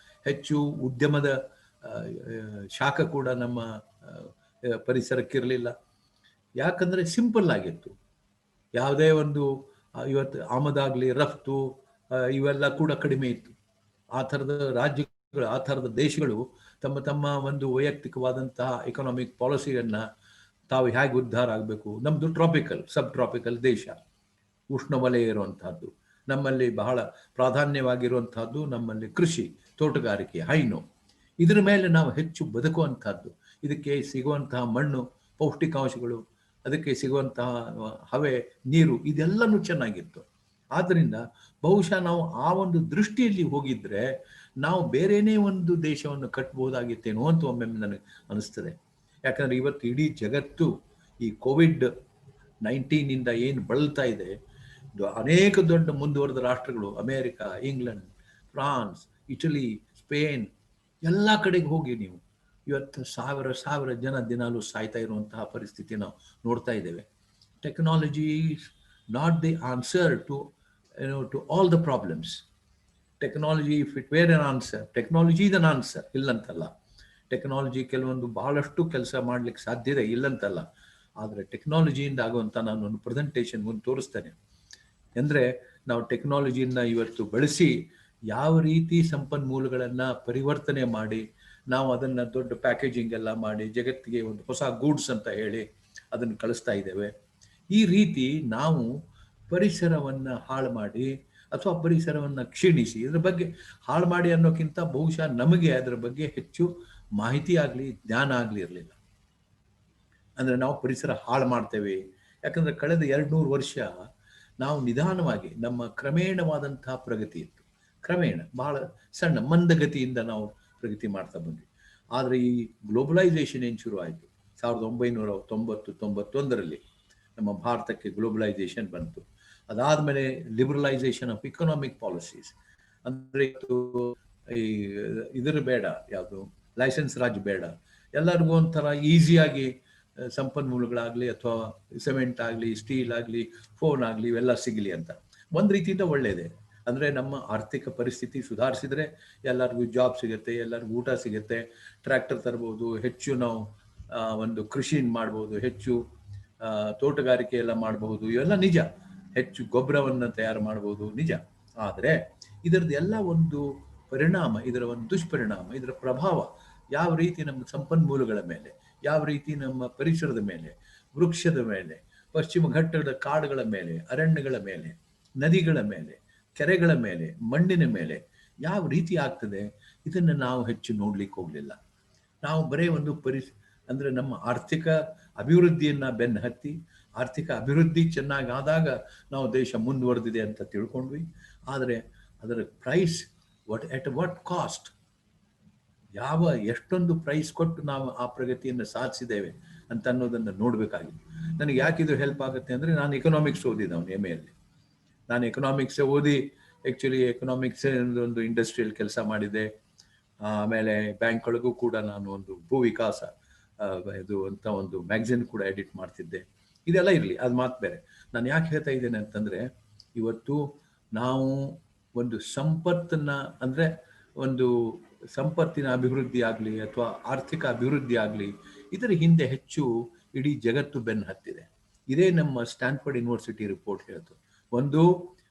ಹೆಚ್ಚು ಉದ್ಯಮದ ಶಾಖ ಕೂಡ ನಮ್ಮ ಪರಿಸರಕ್ಕಿರಲಿಲ್ಲ. ಯಾಕಂದರೆ ಸಿಂಪಲ್ ಆಗಿತ್ತು. ಯಾವುದೇ ಒಂದು ಇವತ್ತು ಆಮದಾಗಲಿ ರಫ್ತು ಇವೆಲ್ಲ ಕೂಡ ಕಡಿಮೆ ಇತ್ತು. ಆ ಥರದ ರಾಜ್ಯಗಳು, ಆ ಥರದ ದೇಶಗಳು ತಮ್ಮ ತಮ್ಮ ಒಂದು ವೈಯಕ್ತಿಕವಾದಂತಹ ಎಕನಾಮಿಕ್ ಪಾಲಿಸಿಯನ್ನು ತಾವು ಹೇಗೆ ಉದ್ಧಾರ ಆಗಬೇಕು. ನಮ್ಮದು ಟ್ರಾಪಿಕಲ್, ಸಬ್ ಟ್ರಾಪಿಕಲ್ ದೇಶ, ಉಷ್ಣವಲಯ ಇರುವಂತಹದ್ದು. ನಮ್ಮಲ್ಲಿ ಬಹಳ ಪ್ರಾಧಾನ್ಯವಾಗಿರುವಂತಹದ್ದು ನಮ್ಮಲ್ಲಿ ಕೃಷಿ, ತೋಟಗಾರಿಕೆ, ಹೈನು. ಇದರ ಮೇಲೆ ನಾವು ಹೆಚ್ಚು ಬದುಕುವಂತಹದ್ದು. ಇದಕ್ಕೆ ಸಿಗುವಂತಹ ಮಣ್ಣು, ಪೌಷ್ಟಿಕಾಂಶಗಳು, ಅದಕ್ಕೆ ಸಿಗುವಂತಹ ಹವೆ, ನೀರು, ಇದೆಲ್ಲನೂ ಚೆನ್ನಾಗಿತ್ತು. ಆದ್ದರಿಂದ ಬಹುಶಃ ನಾವು ಆ ಒಂದು ದೃಷ್ಟಿಯಲ್ಲಿ ಹೋಗಿದ್ರೆ ನಾವು ಬೇರೆನೇ ಒಂದು ದೇಶವನ್ನು ಕಟ್ಟಬಹುದಾಗಿತ್ತೇನೋ ಅಂತ ಒಮ್ಮೆ ನನಗೆ ಅನಿಸ್ತದೆ. ಯಾಕಂದ್ರೆ ಇವತ್ತು ಇಡೀ ಜಗತ್ತು ಈ ಕೋವಿಡ್-19 ಏನು ಬಳಲ್ತಾ ಇದೆ, ಅನೇಕ ದೊಡ್ಡ ಮುಂದುವರೆದ ರಾಷ್ಟ್ರಗಳು, America, England, France, Italy, Spain, ಎಲ್ಲ ಕಡೆಗೆ ಹೋಗಿ ನೀವು ಇವತ್ತು ಸಾವಿರ ಜನ ದಿನಾಲೂ ಸಾಯ್ತಾ ಇರುವಂತಹ ಪರಿಸ್ಥಿತಿ ನಾವು ನೋಡ್ತಾ ಇದ್ದೇವೆ. Technology is not the answer to all the problems. Technology, if it were an answer, technology is an answer, ಇಲ್ಲಂತಲ್ಲ. ಟೆಕ್ನಾಲಜಿ ಕೆಲವೊಂದು ಬಹಳಷ್ಟು ಕೆಲಸ ಮಾಡ್ಲಿಕ್ಕೆ ಸಾಧ್ಯ ಇದೆ, ಇಲ್ಲಂತಲ್ಲ. ಆದರೆ ಟೆಕ್ನಾಲಜಿಯಿಂದ ಆಗುವಂಥ ನಾನು ಒಂದು ಪ್ರೆಸೆಂಟೇಷನ್ ಮುಂದೆ ತೋರಿಸ್ತೇನೆ. ಅಂದರೆ ನಾವು ಟೆಕ್ನಾಲಜಿಯನ್ನು ಇವತ್ತು ಬಳಸಿ ಯಾವ ರೀತಿ ಸಂಪನ್ಮೂಲಗಳನ್ನು ಪರಿವರ್ತನೆ ಮಾಡಿ ನಾವು ಅದನ್ನು ದೊಡ್ಡ ಪ್ಯಾಕೇಜಿಂಗ್ ಎಲ್ಲ ಮಾಡಿ ಜಗತ್ತಿಗೆ ಒಂದು ಹೊಸ ಗೂಡ್ಸ್ ಅಂತ ಹೇಳಿ ಅದನ್ನು ಕಳಿಸ್ತಾ ಇದ್ದೇವೆ. ಈ ರೀತಿ ನಾವು ಪರಿಸರವನ್ನು ಹಾಳು ಮಾಡಿ ಅಥವಾ ಪರಿಸರವನ್ನು ಕ್ಷೀಣಿಸಿ, ಇದರ ಬಗ್ಗೆ ಹಾಳು ಮಾಡಿ ಅನ್ನೋಕ್ಕಿಂತ ಬಹುಶಃ ನಮಗೆ ಅದರ ಬಗ್ಗೆ ಹೆಚ್ಚು ಮಾಹಿತಿ ಆಗಲಿ ಜ್ಞಾನ ಆಗಲಿ ಇರಲಿಲ್ಲ. ಅಂದರೆ ನಾವು ಪರಿಸರ ಹಾಳು ಮಾಡ್ತೇವೆ. ಯಾಕಂದರೆ ಕಳೆದ 200 ವರ್ಷ ನಾವು ನಿಧಾನವಾಗಿ ನಮ್ಮ ಕ್ರಮೇಣವಾದಂತಹ ಪ್ರಗತಿ ಇತ್ತು. ಕ್ರಮೇಣ ಬಹಳ ಸಣ್ಣ ಮಂದಗತಿಯಿಂದ ನಾವು ಪ್ರಗತಿ ಮಾಡ್ತಾ ಬಂದ್ವಿ. ಆದರೆ ಈ ಗ್ಲೋಬಲೈಸೇಷನ್ ಏನು ಶುರು ಆಯಿತು 1990-91ರಲ್ಲಿ ನಮ್ಮ ಭಾರತಕ್ಕೆ ಗ್ಲೋಬಲೈಸೇಷನ್ ಬಂತು. ಅದಾದಮೇಲೆ ಲಿಬರಲೈಸೇಷನ್ ಆಫ್ ಇಕನಾಮಿಕ್ ಪಾಲಿಸೀಸ್, ಅಂದರೆ ಇದರ ಬೇಡ, ಯಾವುದು ಲೈಸೆನ್ಸ್ ರಾಜ್ ಬೇಡ, ಎಲ್ಲರಿಗೂ ಒಂಥರ ಈಸಿಯಾಗಿ ಸಂಪನ್ಮೂಲಗಳಾಗಲಿ ಅಥವಾ ಸಿಮೆಂಟ್ ಆಗಲಿ, ಸ್ಟೀಲ್ ಆಗಲಿ, ಫೋನ್ ಆಗಲಿ ಇವೆಲ್ಲ ಸಿಗಲಿ ಅಂತ. ಒಂದು ರೀತಿಯಿಂದ ಒಳ್ಳೆಯದೇ. ಅಂದರೆ ನಮ್ಮ ಆರ್ಥಿಕ ಪರಿಸ್ಥಿತಿ ಸುಧಾರಿಸಿದ್ರೆ ಎಲ್ಲರಿಗೂ ಜಾಬ್ ಸಿಗುತ್ತೆ, ಎಲ್ಲರಿಗೂ ಊಟ ಸಿಗುತ್ತೆ, ಟ್ರ್ಯಾಕ್ಟರ್ ತರ್ಬೋದು, ಹೆಚ್ಚು ನಾವು ಒಂದು ಕೃಷಿ ಮಾಡ್ಬೋದು, ಹೆಚ್ಚು ತೋಟಗಾರಿಕೆ ಎಲ್ಲ ಮಾಡಬಹುದು, ಇವೆಲ್ಲ ನಿಜ. ಹೆಚ್ಚು ಗೊಬ್ಬರವನ್ನು ತಯಾರು ಮಾಡ್ಬೋದು, ನಿಜ. ಆದರೆ ಇದರದ್ದು ಎಲ್ಲ ಒಂದು ಪರಿಣಾಮ, ಇದರ ಒಂದು ದುಷ್ಪರಿಣಾಮ, ಇದರ ಪ್ರಭಾವ ಯಾವ ರೀತಿ ನಮ್ಮ ಸಂಪನ್ಮೂಲಗಳ ಮೇಲೆ, ಯಾವ ರೀತಿ ನಮ್ಮ ಪರಿಸರದ ಮೇಲೆ, ವೃಕ್ಷದ ಮೇಲೆ, ಪಶ್ಚಿಮ ಘಟ್ಟದ ಕಾಡುಗಳ ಮೇಲೆ, ಅರಣ್ಯಗಳ ಮೇಲೆ, ನದಿಗಳ ಮೇಲೆ, ಕೆರೆಗಳ ಮೇಲೆ, ಮಣ್ಣಿನ ಮೇಲೆ ಯಾವ ರೀತಿ ಆಗ್ತದೆ, ಇದನ್ನು ನಾವು ಹೆಚ್ಚು ನೋಡ್ಲಿಕ್ಕೆ ಹೋಗಲಿಲ್ಲ. ನಾವು ಬರೀ ಒಂದು ಅಂದರೆ ನಮ್ಮ ಆರ್ಥಿಕ ಅಭಿವೃದ್ಧಿಯನ್ನು ಬೆನ್ನು ಹತ್ತಿ, ಆರ್ಥಿಕ ಅಭಿವೃದ್ಧಿ ಚೆನ್ನಾಗಿ ಆದಾಗ ನಾವು ದೇಶ ಮುಂದುವರೆದಿದೆ ಅಂತ ತಿಳ್ಕೊಂಡ್ವಿ. ಆದರೆ ಅದರ ಪ್ರೈಸ್ ಎಟ್ ವಾಟ್ ಕಾಸ್ಟ್, ಎಷ್ಟೊಂದು ಪ್ರೈಸ್ ಕೊಟ್ಟು ನಾವು ಆ ಪ್ರಗತಿಯನ್ನು ಸಾಧಿಸಿದ್ದೇವೆ ಅಂತ ಅನ್ನೋದನ್ನು ನೋಡಬೇಕಾಗಿತ್ತು. ನನಗೆ ಯಾಕಿದು ಹೆಲ್ಪ್ ಆಗುತ್ತೆ ಅಂದರೆ, ನಾನು ಎಕನಾಮಿಕ್ಸ್ ಓದಿದವನು MA-ಯಲ್ಲಿ. ನಾನು ಎಕನಾಮಿಕ್ಸ್ ಓದಿ ಆ್ಯಕ್ಚುಲಿ ಎಕನಾಮಿಕ್ಸ್ ಒಂದು ಇಂಡಸ್ಟ್ರಿಯಲ್ ಕೆಲಸ ಮಾಡಿದೆ. ಆಮೇಲೆ ಬ್ಯಾಂಕ್ಗಳಿಗೂ ಕೂಡ ನಾನು ಒಂದು ಭೂ ವಿಕಾಸ ಇದು ಅಂತ ಒಂದು ಮ್ಯಾಗಝಿನ್ ಕೂಡ ಎಡಿಟ್ ಮಾಡ್ತಿದ್ದೆ. ಇದೆಲ್ಲ ಇರಲಿ, ಅದು ಮಾತು ಬೇರೆ. ನಾನು ಯಾಕೆ ಹೇಳ್ತಾ ಇದ್ದೇನೆ ಅಂತಂದರೆ, ಇವತ್ತು ನಾವು ಒಂದು ಸಂಪತ್ತನ್ನು, ಅಂದರೆ ಒಂದು ಸಂಪತ್ತಿನ ಅಭಿವೃದ್ಧಿ ಆಗಲಿ ಅಥವಾ ಆರ್ಥಿಕ ಅಭಿವೃದ್ಧಿ ಆಗಲಿ, ಇದರ ಹಿಂದೆ ಹೆಚ್ಚು ಇಡೀ ಜಗತ್ತು ಬೆನ್ನು ಹತ್ತಿದೆ. ಇದೇ ನಮ್ಮ ಸ್ಟ್ಯಾನ್ಫರ್ಡ್ ಯೂನಿವರ್ಸಿಟಿ ರಿಪೋರ್ಟ್ ಹೇಳ್ತು. ಒಂದು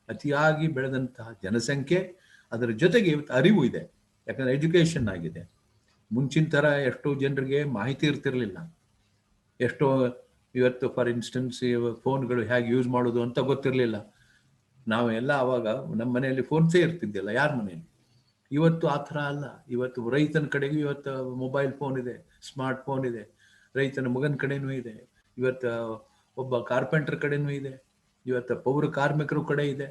ಅತಿಯಾಗಿ ಬೆಳೆದಂತಹ ಜನಸಂಖ್ಯೆ, ಅದರ ಜೊತೆಗೆ ಇವತ್ತು ಅರಿವು ಇದೆ. ಯಾಕಂದರೆ ಎಜುಕೇಷನ್ ಆಗಿದೆ. ಮುಂಚಿನ ಥರ ಎಷ್ಟೋ ಜನರಿಗೆ ಮಾಹಿತಿ ಇರ್ತಿರ್ಲಿಲ್ಲ. ಎಷ್ಟೋ ಇವತ್ತು ಫಾರ್ ಇನ್ಸ್ಟೆನ್ಸ್ ಫೋನ್ಗಳು ಹೇಗೆ ಯೂಸ್ ಮಾಡೋದು ಅಂತ ಗೊತ್ತಿರಲಿಲ್ಲ. ನಾವೆಲ್ಲ ಆವಾಗ ನಮ್ಮ ಮನೆಯಲ್ಲಿ ಫೋನ್ಸೇ ಇರ್ತಿದ್ದಿಲ್ಲ, ಯಾರ ಮನೆಯಲ್ಲಿ. ಇವತ್ತು ಆ ಥರ ಅಲ್ಲ. ಇವತ್ತು ರೈತನ ಕಡೆಗೂ ಇವತ್ತು ಮೊಬೈಲ್ ಫೋನ್ ಇದೆ, ಸ್ಮಾರ್ಟ್ ಫೋನ್ ಇದೆ. ರೈತನ ಮಗನ ಕಡೆನೂ ಇದೆ, ಇವತ್ತು ಒಬ್ಬ ಕಾರ್ಪೆಂಟರ್ ಕಡೆನೂ ಇದೆ, ಇವತ್ತು ಪೌರ ಕಾರ್ಮಿಕರ ಕಡೆ ಇದೆ.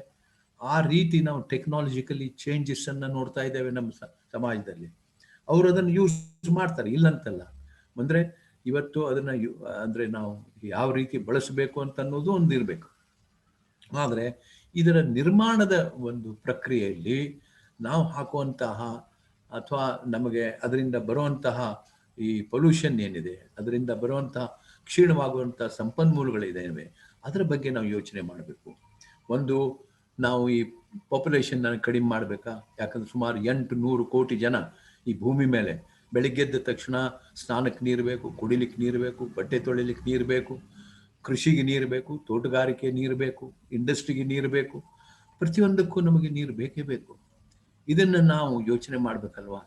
ಆ ರೀತಿ ನಾವು ಟೆಕ್ನಾಲಜಿಕಲಿ ಚೇಂಜಸ್ ಅನ್ನು ನೋಡ್ತಾ ಇದ್ದೇವೆ ನಮ್ಮ ಸಮಾಜದಲ್ಲಿ. ಅವರು ಅದನ್ನು ಯೂಸ್ ಮಾಡ್ತಾರೆ, ಇಲ್ಲಂತಲ್ಲ. ಅಂದರೆ ಇವತ್ತು ಅದನ್ನು ಅಂದರೆ ನಾವು ಯಾವ ರೀತಿ ಬಳಸಬೇಕು ಅಂತ ಅನ್ನೋದು ಒಂದು ಇರಬೇಕು. ಆದರೆ ಇದರ ನಿರ್ಮಾಣದ ಒಂದು ಪ್ರಕ್ರಿಯೆಯಲ್ಲಿ ನಾವು ಹಾಕುವಂತಹ ಅಥವಾ ನಮಗೆ ಅದರಿಂದ ಬರುವಂತಹ ಈ ಪೊಲ್ಯೂಷನ್ ಏನಿದೆ, ಅದರಿಂದ ಬರುವಂತಹ ಕ್ಷೀಣವಾಗುವಂತಹ ಸಂಪನ್ಮೂಲಗಳಿದ್ದೇವೆ, ಅದರ ಬಗ್ಗೆ ನಾವು ಯೋಚನೆ ಮಾಡಬೇಕು. ಒಂದು, ನಾವು ಈ ಪಾಪ್ಯುಲೇಷನ್ ಕಡಿಮೆ ಮಾಡಬೇಕಾ? ಯಾಕಂದ್ರೆ ಸುಮಾರು 800 ಕೋಟಿ ಜನ ಈ ಭೂಮಿ ಮೇಲೆ ಬೆಳಿಗ್ಗೆದ್ದ ತಕ್ಷಣ ಸ್ನಾನಕ್ಕೆ ನೀರು ಬೇಕು, ಕುಡಿಲಿಕ್ಕೆ ನೀರು ಬೇಕು, ಬಟ್ಟೆ ತೊಳಿಲಿಕ್ಕೆ ನೀರು ಬೇಕು, ಕೃಷಿಗೆ ನೀರು ಬೇಕು, ತೋಟಗಾರಿಕೆ ನೀರು ಬೇಕು, ಇಂಡಸ್ಟ್ರಿಗೆ ನೀರು ಬೇಕು, ಪ್ರತಿಯೊಂದಕ್ಕೂ ನಮಗೆ ನೀರು ಬೇಕೇ ಬೇಕು. ಇದನ್ನು ನಾವು ಯೋಚನೆ ಮಾಡಬೇಕಲ್ವಾ?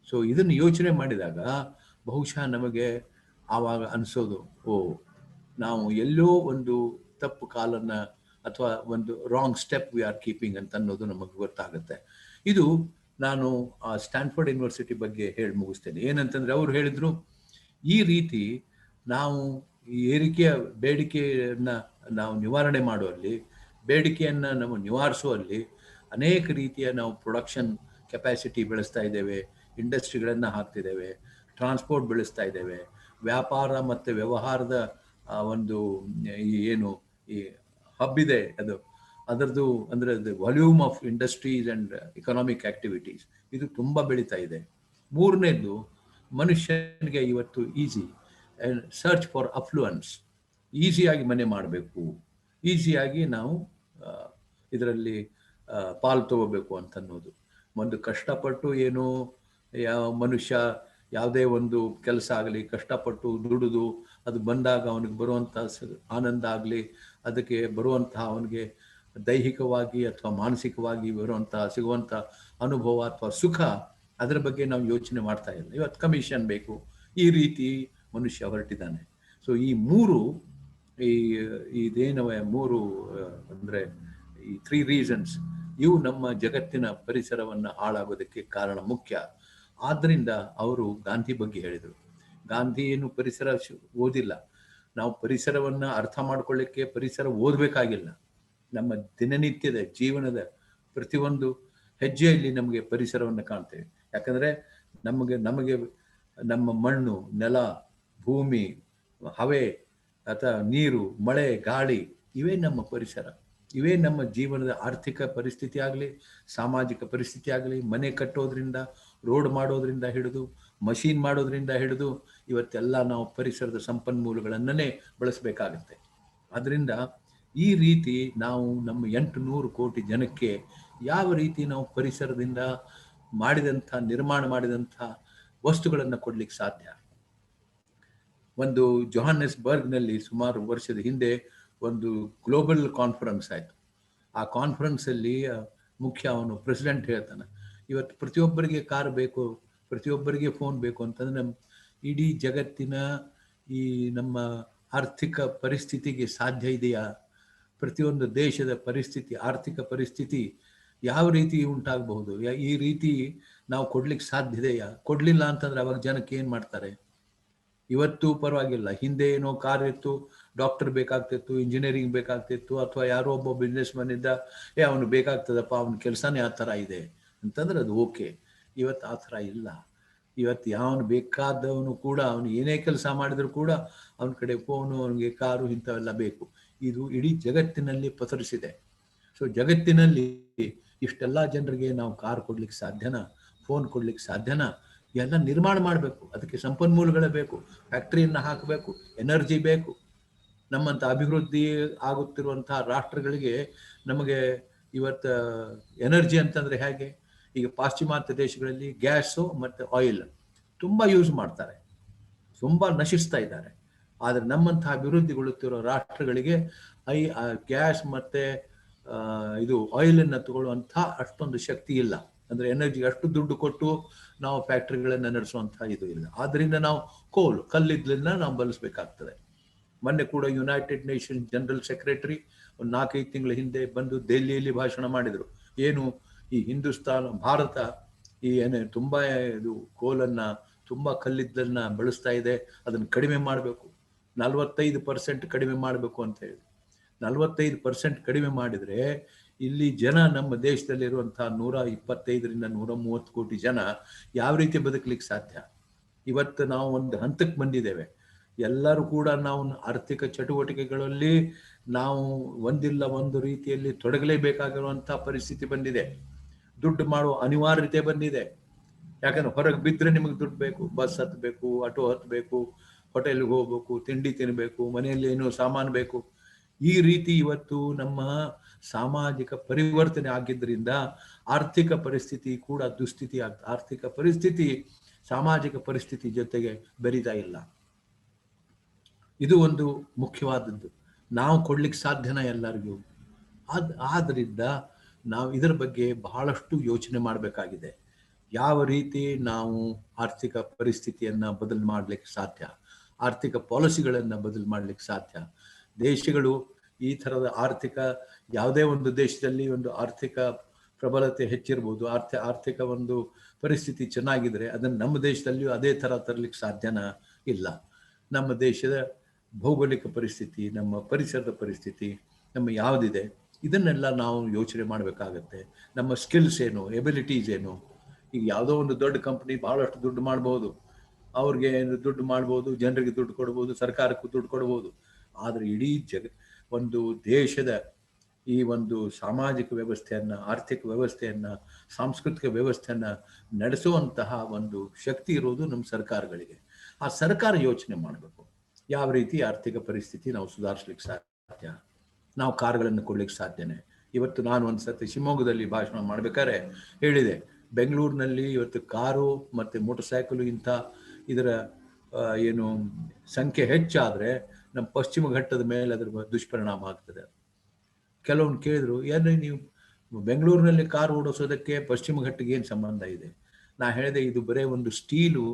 ಸೊ ಇದನ್ನು ಯೋಚನೆ ಮಾಡಿದಾಗ ಬಹುಶಃ ನಮಗೆ ಆವಾಗ ಅನಿಸೋದು, ಓ, ನಾವು ಎಲ್ಲೋ ಒಂದು ತಪ್ಪು ಕಾಲನ್ನು ಅಥವಾ ಒಂದು wrong step we are keeping ಅಂತ ಅನ್ನೋದು ನಮಗೆ ಗೊತ್ತಾಗುತ್ತೆ. ಇದು ನಾನು ಸ್ಟ್ಯಾನ್ಫೋರ್ಡ್ ಯೂನಿವರ್ಸಿಟಿ ಬಗ್ಗೆ ಹೇಳಿ ಮುಗಿಸ್ತೇನೆ. ಏನಂತಂದರೆ ಅವರು ಹೇಳಿದರು, ಈ ರೀತಿ ನಾವು ಈ ಏರಿಕೆಯ ಬೇಡಿಕೆಯನ್ನು ನಾವು ನಿವಾರಣೆ ಮಾಡುವಲ್ಲಿ, ಬೇಡಿಕೆಯನ್ನು ನಾವು ನಿವಾರಿಸುವಲ್ಲಿ ಅನೇಕ ರೀತಿಯ ನಾವು ಪ್ರೊಡಕ್ಷನ್ ಕೆಪಾಸಿಟಿ ಬೆಳೆಸ್ತಾ ಇದ್ದೇವೆ, ಇಂಡಸ್ಟ್ರಿಗಳನ್ನು ಹಾಕ್ತಿದ್ದೇವೆ, ಟ್ರಾನ್ಸ್ಪೋರ್ಟ್ ಬೆಳೆಸ್ತಾ ಇದ್ದೇವೆ, ವ್ಯಾಪಾರ ಮತ್ತು ವ್ಯವಹಾರದ ಒಂದು ಏನು ಈ ಹಬ್ ಇದೆ ಅದರದ್ದು ಅಂದರೆ volume of industries and economic activities ಇದು ತುಂಬ ಬೆಳೀತಾ ಇದೆ. ಮೂರನೇದು, ಮನುಷ್ಯನಿಗೆ ಇವತ್ತು ಈಸಿ ಸರ್ಚ್ ಫಾರ್ ಅಫ್ಲುಯೆನ್ಸ್, ಈಸಿಯಾಗಿ ಮನೆ ಮಾಡಬೇಕು, ಈಸಿಯಾಗಿ ನಾವು ಇದರಲ್ಲಿ ಪಾಲು ತಗೋಬೇಕು ಅಂತನ್ನೋದು. ಒಂದು ಕಷ್ಟಪಟ್ಟು ಏನು ಯಾವ ಮನುಷ್ಯ ಯಾವುದೇ ಒಂದು ಕೆಲಸ ಆಗಲಿ ಕಷ್ಟಪಟ್ಟು ದುಡಿದು ಅದು ಬಂದಾಗ ಅವನಿಗೆ ಬರುವಂಥ ಆನಂದ ಆಗಲಿ, ಅದಕ್ಕೆ ಬರುವಂತಹ ಅವನಿಗೆ ದೈಹಿಕವಾಗಿ ಅಥವಾ ಮಾನಸಿಕವಾಗಿ ಸಿಗುವಂಥ ಅನುಭವ ಅಥವಾ ಸುಖ, ಅದರ ಬಗ್ಗೆ ನಾವು ಯೋಚನೆ ಮಾಡ್ತಾ ಇಲ್ಲ. ಇವತ್ತು ಕಮಿಷನ್ ಬೇಕು, ಈ ರೀತಿ ಮನುಷ್ಯ ಹೊರಟಿದ್ದಾನೆ. ಸೊ ಈ ಇದೇನವ ಮೂರು ಅಂದರೆ ಈ 3 ರೀಸನ್ಸ್ ಇವು ನಮ್ಮ ಜಗತ್ತಿನ ಪರಿಸರವನ್ನು ಹಾಳಾಗೋದಕ್ಕೆ ಕಾರಣ ಮುಖ್ಯ. ಆದ್ದರಿಂದ ಅವರು ಗಾಂಧಿ ಬಗ್ಗೆ ಹೇಳಿದರು. ಗಾಂಧಿ ಏನು ಪರಿಸರ ಓದಿಲ್ಲ. ನಾವು ಪರಿಸರವನ್ನು ಅರ್ಥ ಮಾಡ್ಕೊಳ್ಳಿಕ್ಕೆ ಪರಿಸರ ಓದಬೇಕಾಗಿಲ್ಲ. ನಮ್ಮ ದಿನನಿತ್ಯದ ಜೀವನದ ಪ್ರತಿಯೊಂದು ಹೆಜ್ಜೆಯಲ್ಲಿ ನಮಗೆ ಪರಿಸರವನ್ನು ಕಾಣ್ತೇವೆ. ಯಾಕಂದರೆ ನಮಗೆ ನಮ್ಮ ಮಣ್ಣು, ನೆಲ, ಭೂಮಿ, ಹವೆ ಅಥವಾ ನೀರು, ಮಳೆ, ಗಾಳಿ ಇವೇ ನಮ್ಮ ಪರಿಸರ. ಇವೇ ನಮ್ಮ ಜೀವನದ ಆರ್ಥಿಕ ಪರಿಸ್ಥಿತಿ ಆಗಲಿ, ಸಾಮಾಜಿಕ ಪರಿಸ್ಥಿತಿ ಆಗಲಿ, ಮನೆ ಕಟ್ಟೋದ್ರಿಂದ, ರೋಡ್ ಮಾಡೋದ್ರಿಂದ ಹಿಡಿದು, ಮಷೀನ್ ಮಾಡೋದ್ರಿಂದ ಹಿಡಿದು ಇವತ್ತೆಲ್ಲ ನಾವು ಪರಿಸರದ ಸಂಪನ್ಮೂಲಗಳನ್ನೇ ಬಳಸಬೇಕಾಗುತ್ತೆ. ಅದರಿಂದ ಈ ರೀತಿ ನಾವು ನಮ್ಮ 800 ಕೋಟಿ ಜನಕ್ಕೆ ಯಾವ ರೀತಿ ನಾವು ಪರಿಸರದಿಂದ ನಿರ್ಮಾಣ ಮಾಡಿದಂಥ ವಸ್ತುಗಳನ್ನು ಕೊಡ್ಲಿಕ್ಕೆ ಸಾಧ್ಯ. ಒಂದು ಜೋಹಾನ್ನೆಸ್ಬರ್ಗ್ನಲ್ಲಿ ಸುಮಾರು ವರ್ಷದ ಹಿಂದೆ ಒಂದು ಗ್ಲೋಬಲ್ ಕಾನ್ಫರೆನ್ಸ್ ಆಯಿತು. ಆ ಕಾನ್ಫರೆನ್ಸಲ್ಲಿ ಅವನು ಪ್ರೆಸಿಡೆಂಟ್ ಹೇಳ್ತಾನೆ, ಇವತ್ತು ಪ್ರತಿಯೊಬ್ಬರಿಗೆ ಕಾರ್ ಬೇಕು, ಪ್ರತಿಯೊಬ್ಬರಿಗೆ ಫೋನ್ ಬೇಕು ಅಂತಂದ್ರೆ ಇಡೀ ಜಗತ್ತಿನ ಈ ನಮ್ಮ ಆರ್ಥಿಕ ಪರಿಸ್ಥಿತಿಗೆ ಸಾಧ್ಯ ಇದೆಯಾ? ಪ್ರತಿಯೊಂದು ದೇಶದ ಪರಿಸ್ಥಿತಿ, ಆರ್ಥಿಕ ಪರಿಸ್ಥಿತಿ ಯಾವ ರೀತಿ ಉಂಟಾಗಬಹುದು? ಈ ರೀತಿ ನಾವು ಕೊಡ್ಲಿಕ್ಕೆ ಸಾಧ್ಯ ಇದೆಯಾ? ಕೊಡಲಿಲ್ಲ ಅಂತಂದ್ರೆ ಅವಾಗ ಜನಕ್ಕೆ ಏನು ಮಾಡ್ತಾರೆ? ಇವತ್ತು ಪರವಾಗಿಲ್ಲ, ಹಿಂದೆ ಏನೋ ಕಾರ್ ಇತ್ತು, ಡಾಕ್ಟರ್ ಬೇಕಾಗ್ತಿತ್ತು, ಇಂಜಿನಿಯರಿಂಗ್ ಬೇಕಾಗ್ತಿತ್ತು, ಅಥವಾ ಯಾರೋ ಒಬ್ಬ ಬಿಸ್ನೆಸ್ ಮನ್ ಇದ್ದ, ಅವನು ಬೇಕಾಗ್ತದಪ್ಪ, ಅವನ ಕೆಲಸನೇ ಆ ಥರ ಇದೆ ಅಂತಂದ್ರೆ ಅದು ಓಕೆ. ಇವತ್ತು ಆ ಥರ ಇಲ್ಲ. ಇವತ್ತು ಯಾವನು ಬೇಕಾದವನು ಕೂಡ ಅವನು ಏನೇ ಕೆಲಸ ಮಾಡಿದ್ರು ಕೂಡ ಅವನ ಕಡೆ ಫೋನು, ಅವನಿಗೆ ಕಾರು, ಇಂಥವೆಲ್ಲ ಬೇಕು. ಇದು ಇಡೀ ಜಗತ್ತಿನಲ್ಲಿ ಪಸರಿಸಿದೆ. ಸೊ ಜಗತ್ತಿನಲ್ಲಿ ಇಷ್ಟೆಲ್ಲ ಜನರಿಗೆ ನಾವು ಕಾರ್ ಕೊಡ್ಲಿಕ್ಕೆ ಸಾಧ್ಯನಾ? ಫೋನ್ ಕೊಡ್ಲಿಕ್ಕೆ ಸಾಧ್ಯನಾ? ಎಲ್ಲ ನಿರ್ಮಾಣ ಮಾಡಬೇಕು. ಅದಕ್ಕೆ ಸಂಪನ್ಮೂಲಗಳೇ ಬೇಕು, ಫ್ಯಾಕ್ಟ್ರಿಯನ್ನು ಹಾಕಬೇಕು, ಎನರ್ಜಿ ಬೇಕು. ನಮ್ಮಂಥ ಅಭಿವೃದ್ಧಿ ಆಗುತ್ತಿರುವಂತಹ ರಾಷ್ಟ್ರಗಳಿಗೆ ನಮಗೆ ಇವತ್ತು ಎನರ್ಜಿ ಅಂತಂದರೆ ಹೇಗೆ? ಈಗ ಪಾಶ್ಚಿಮಾತ್ಯ ದೇಶಗಳಲ್ಲಿ ಗ್ಯಾಸು ಮತ್ತು ಆಯಿಲ್ ತುಂಬ ಯೂಸ್ ಮಾಡ್ತಾರೆ, ತುಂಬ ನಶಿಸ್ತಾ ಇದ್ದಾರೆ. ಆದರೆ ನಮ್ಮಂಥ ಅಭಿವೃದ್ಧಿಗೊಳ್ಳುತ್ತಿರೋ ರಾಷ್ಟ್ರಗಳಿಗೆ ಗ್ಯಾಸ್ ಮತ್ತು ಇದು ಆಯಿಲನ್ನು ತಗೊಳ್ಳುವಂಥ ಅಷ್ಟೊಂದು ಶಕ್ತಿ ಇಲ್ಲ. ಅಂದರೆ ಎನರ್ಜಿಗೆ ಅಷ್ಟು ದುಡ್ಡು ಕೊಟ್ಟು ನಾವು ಫ್ಯಾಕ್ಟ್ರಿಗಳನ್ನು ನಡೆಸುವಂಥ ಇದು ಇಲ್ಲ. ಆದ್ದರಿಂದ ನಾವು ಕಲ್ಲಿದ್ದಲನ್ನ ನಾವು ಬಳಸಬೇಕಾಗ್ತದೆ. ಮೊನ್ನೆ ಕೂಡ ಯುನೈಟೆಡ್ ನೇಷನ್ ಜನರಲ್ ಸೆಕ್ರೆಟರಿ ಒಂದು 4-5 ತಿಂಗಳ ಹಿಂದೆ ಬಂದು ದೆಹಲಿಯಲ್ಲಿ ಭಾಷಣ ಮಾಡಿದರು. ಏನು ಈ ಭಾರತ ತುಂಬ ಇದು ತುಂಬ ಕಲ್ಲಿದ್ದಲನ್ನ ಬಳಸ್ತಾ ಇದೆ, ಅದನ್ನು ಕಡಿಮೆ ಮಾಡಬೇಕು, 45% ಕಡಿಮೆ ಮಾಡಬೇಕು ಅಂತ ಹೇಳಿ. 45% ಕಡಿಮೆ ಮಾಡಿದರೆ ಇಲ್ಲಿ ಜನ, ನಮ್ಮ ದೇಶದಲ್ಲಿರುವಂಥ 125ರಿಂದ 130 ಕೋಟಿ ಜನ ಯಾವ ರೀತಿ ಬದುಕಲಿಕ್ಕೆ ಸಾಧ್ಯ? ಇವತ್ತು ನಾವು ಒಂದು ಹಂತಕ್ಕೆ ಬಂದಿದ್ದೇವೆ. ಎಲ್ಲರೂ ಕೂಡ ನಾವು ಆರ್ಥಿಕ ಚಟುವಟಿಕೆಗಳಲ್ಲಿ ನಾವು ಒಂದಿಲ್ಲ ಒಂದು ರೀತಿಯಲ್ಲಿ ತೊಡಗಲೇಬೇಕಾಗಿರುವಂಥ ಪರಿಸ್ಥಿತಿ ಬಂದಿದೆ. ದುಡ್ಡು ಮಾಡುವ ಅನಿವಾರ್ಯತೆ ಬಂದಿದೆ. ಯಾಕಂದ್ರೆ ಹೊರಗೆ ಬಿದ್ದರೆ ನಿಮಗೆ ದುಡ್ಡು ಬೇಕು, ಬಸ್ ಹತ್ತಬೇಕು, ಆಟೋ ಹತ್ತಬೇಕು, ಹೋಟೆಲ್ಗೆ ಹೋಗ್ಬೇಕು, ತಿಂಡಿ ತಿನ್ನಬೇಕು, ಮನೆಯಲ್ಲಿ ಏನೋ ಸಾಮಾನು ಬೇಕು. ಈ ರೀತಿ ಇವತ್ತು ನಮ್ಮ ಸಾಮಾಜಿಕ ಪರಿವರ್ತನೆ ಆಗಿದ್ದರಿಂದ ಆರ್ಥಿಕ ಪರಿಸ್ಥಿತಿ ಕೂಡ ದುಸ್ಥಿತಿ ಆರ್ಥಿಕ ಪರಿಸ್ಥಿತಿ ಸಾಮಾಜಿಕ ಪರಿಸ್ಥಿತಿ ಜೊತೆಗೆ ಬೆರೀತಾ ಇಲ್ಲ. ಇದು ಒಂದು ಮುಖ್ಯವಾದದ್ದು. ನಾವು ಕೊಡ್ಲಿಕ್ಕೆ ಸಾಧ್ಯನ ಎಲ್ಲರಿಗೂ? ಆದ್ದರಿಂದ ನಾವು ಇದರ ಬಗ್ಗೆ ಬಹಳಷ್ಟು ಯೋಚನೆ ಮಾಡಬೇಕಾಗಿದೆ. ಯಾವ ರೀತಿ ನಾವು ಆರ್ಥಿಕ ಪರಿಸ್ಥಿತಿಯನ್ನು ಬದಲು ಮಾಡಲಿಕ್ಕೆ ಸಾಧ್ಯ, ಆರ್ಥಿಕ ಪಾಲಿಸಿಗಳನ್ನು ಬದಲು ಮಾಡಲಿಕ್ಕೆ ಸಾಧ್ಯ. ದೇಶಗಳು ಈ ಥರದ ಯಾವುದೇ ಒಂದು ದೇಶದಲ್ಲಿ ಒಂದು ಆರ್ಥಿಕ ಪ್ರಬಲತೆ ಹೆಚ್ಚಿರ್ಬೋದು, ಆರ್ಥಿಕ ಒಂದು ಪರಿಸ್ಥಿತಿ ಚೆನ್ನಾಗಿದ್ರೆ ಅದನ್ನು ನಮ್ಮ ದೇಶದಲ್ಲಿಯೂ ಅದೇ ಥರ ತರಲಿಕ್ಕೆ ಸಾಧ್ಯನ ಇಲ್ಲ. ನಮ್ಮ ದೇಶದ ಭೌಗೋಳಿಕ ಪರಿಸ್ಥಿತಿ, ನಮ್ಮ ಪರಿಸರದ ಪರಿಸ್ಥಿತಿ, ನಮ್ಮ ಯಾವುದಿದೆ ಇದನ್ನೆಲ್ಲ ನಾವು ಯೋಚನೆ ಮಾಡಬೇಕಾಗತ್ತೆ. ನಮ್ಮ ಸ್ಕಿಲ್ಸ್ ಏನು, ಎಬಿಲಿಟೀಸ್ ಏನು. ಈಗ ಯಾವುದೋ ಒಂದು ದೊಡ್ಡ ಕಂಪ್ನಿ ಬಹಳಷ್ಟು ದುಡ್ಡು ಮಾಡ್ಬೋದು, ಅವ್ರಿಗೆ ದುಡ್ಡು ಮಾಡ್ಬೋದು, ಜನರಿಗೆ ದುಡ್ಡು ಕೊಡ್ಬೋದು, ಸರ್ಕಾರಕ್ಕೂ ದುಡ್ಡು ಕೊಡ್ಬೋದು. ಆದರೆ ಇಡೀ ಒಂದು ದೇಶದ ಈ ಒಂದು ಸಾಮಾಜಿಕ ವ್ಯವಸ್ಥೆಯನ್ನು, ಆರ್ಥಿಕ ವ್ಯವಸ್ಥೆಯನ್ನು, ಸಾಂಸ್ಕೃತಿಕ ವ್ಯವಸ್ಥೆಯನ್ನು ನಡೆಸುವಂತಹ ಒಂದು ಶಕ್ತಿ ಇರೋದು ನಮ್ಮ ಸರ್ಕಾರಗಳಿಗೆ. ಆ ಸರ್ಕಾರ ಯೋಚನೆ ಮಾಡಬೇಕು, ಯಾವ ರೀತಿ ಆರ್ಥಿಕ ಪರಿಸ್ಥಿತಿ ನಾವು ಸುಧಾರಿಸ್ಲಿಕ್ಕೆ ಸಾಧ್ಯ, ನಾವು ಕಾರುಗಳನ್ನು ಕೊಡ್ಲಿಕ್ಕೆ ಸಾಧ್ಯನೇ. ಇವತ್ತು ನಾನು ಒಂದು ಸರ್ತಿ ಶಿವಮೊಗ್ಗದಲ್ಲಿ ಭಾಷಣ ಮಾಡ್ಬೇಕಾದ್ರೆ ಹೇಳಿದೆ, ಬೆಂಗಳೂರಿನಲ್ಲಿ ಇವತ್ತು ಕಾರು ಮತ್ತು ಮೋಟರ್ ಸೈಕಲು ಇಂಥ ಇದರ ಏನು ಸಂಖ್ಯೆ ಹೆಚ್ಚಾದರೆ ನಮ್ಮ ಪಶ್ಚಿಮ ಘಟ್ಟದ ಮೇಲೆ ಅದರ ದುಷ್ಪರಿಣಾಮ ಆಗ್ತದೆ. ಕೆಲವೊಂದು ಕೇಳಿದ್ರು, ಏನು ನೀವು ಬೆಂಗಳೂರಿನಲ್ಲಿ ಕಾರು ಓಡಿಸೋದಕ್ಕೆ ಪಶ್ಚಿಮ ಘಟ್ಟಿಗೆ ಏನು ಸಂಬಂಧ ಇದೆ? ನಾ ಹೇಳಿದೆ, ಇದು ಬರೀ ಒಂದು ಸ್ಟೀಲು.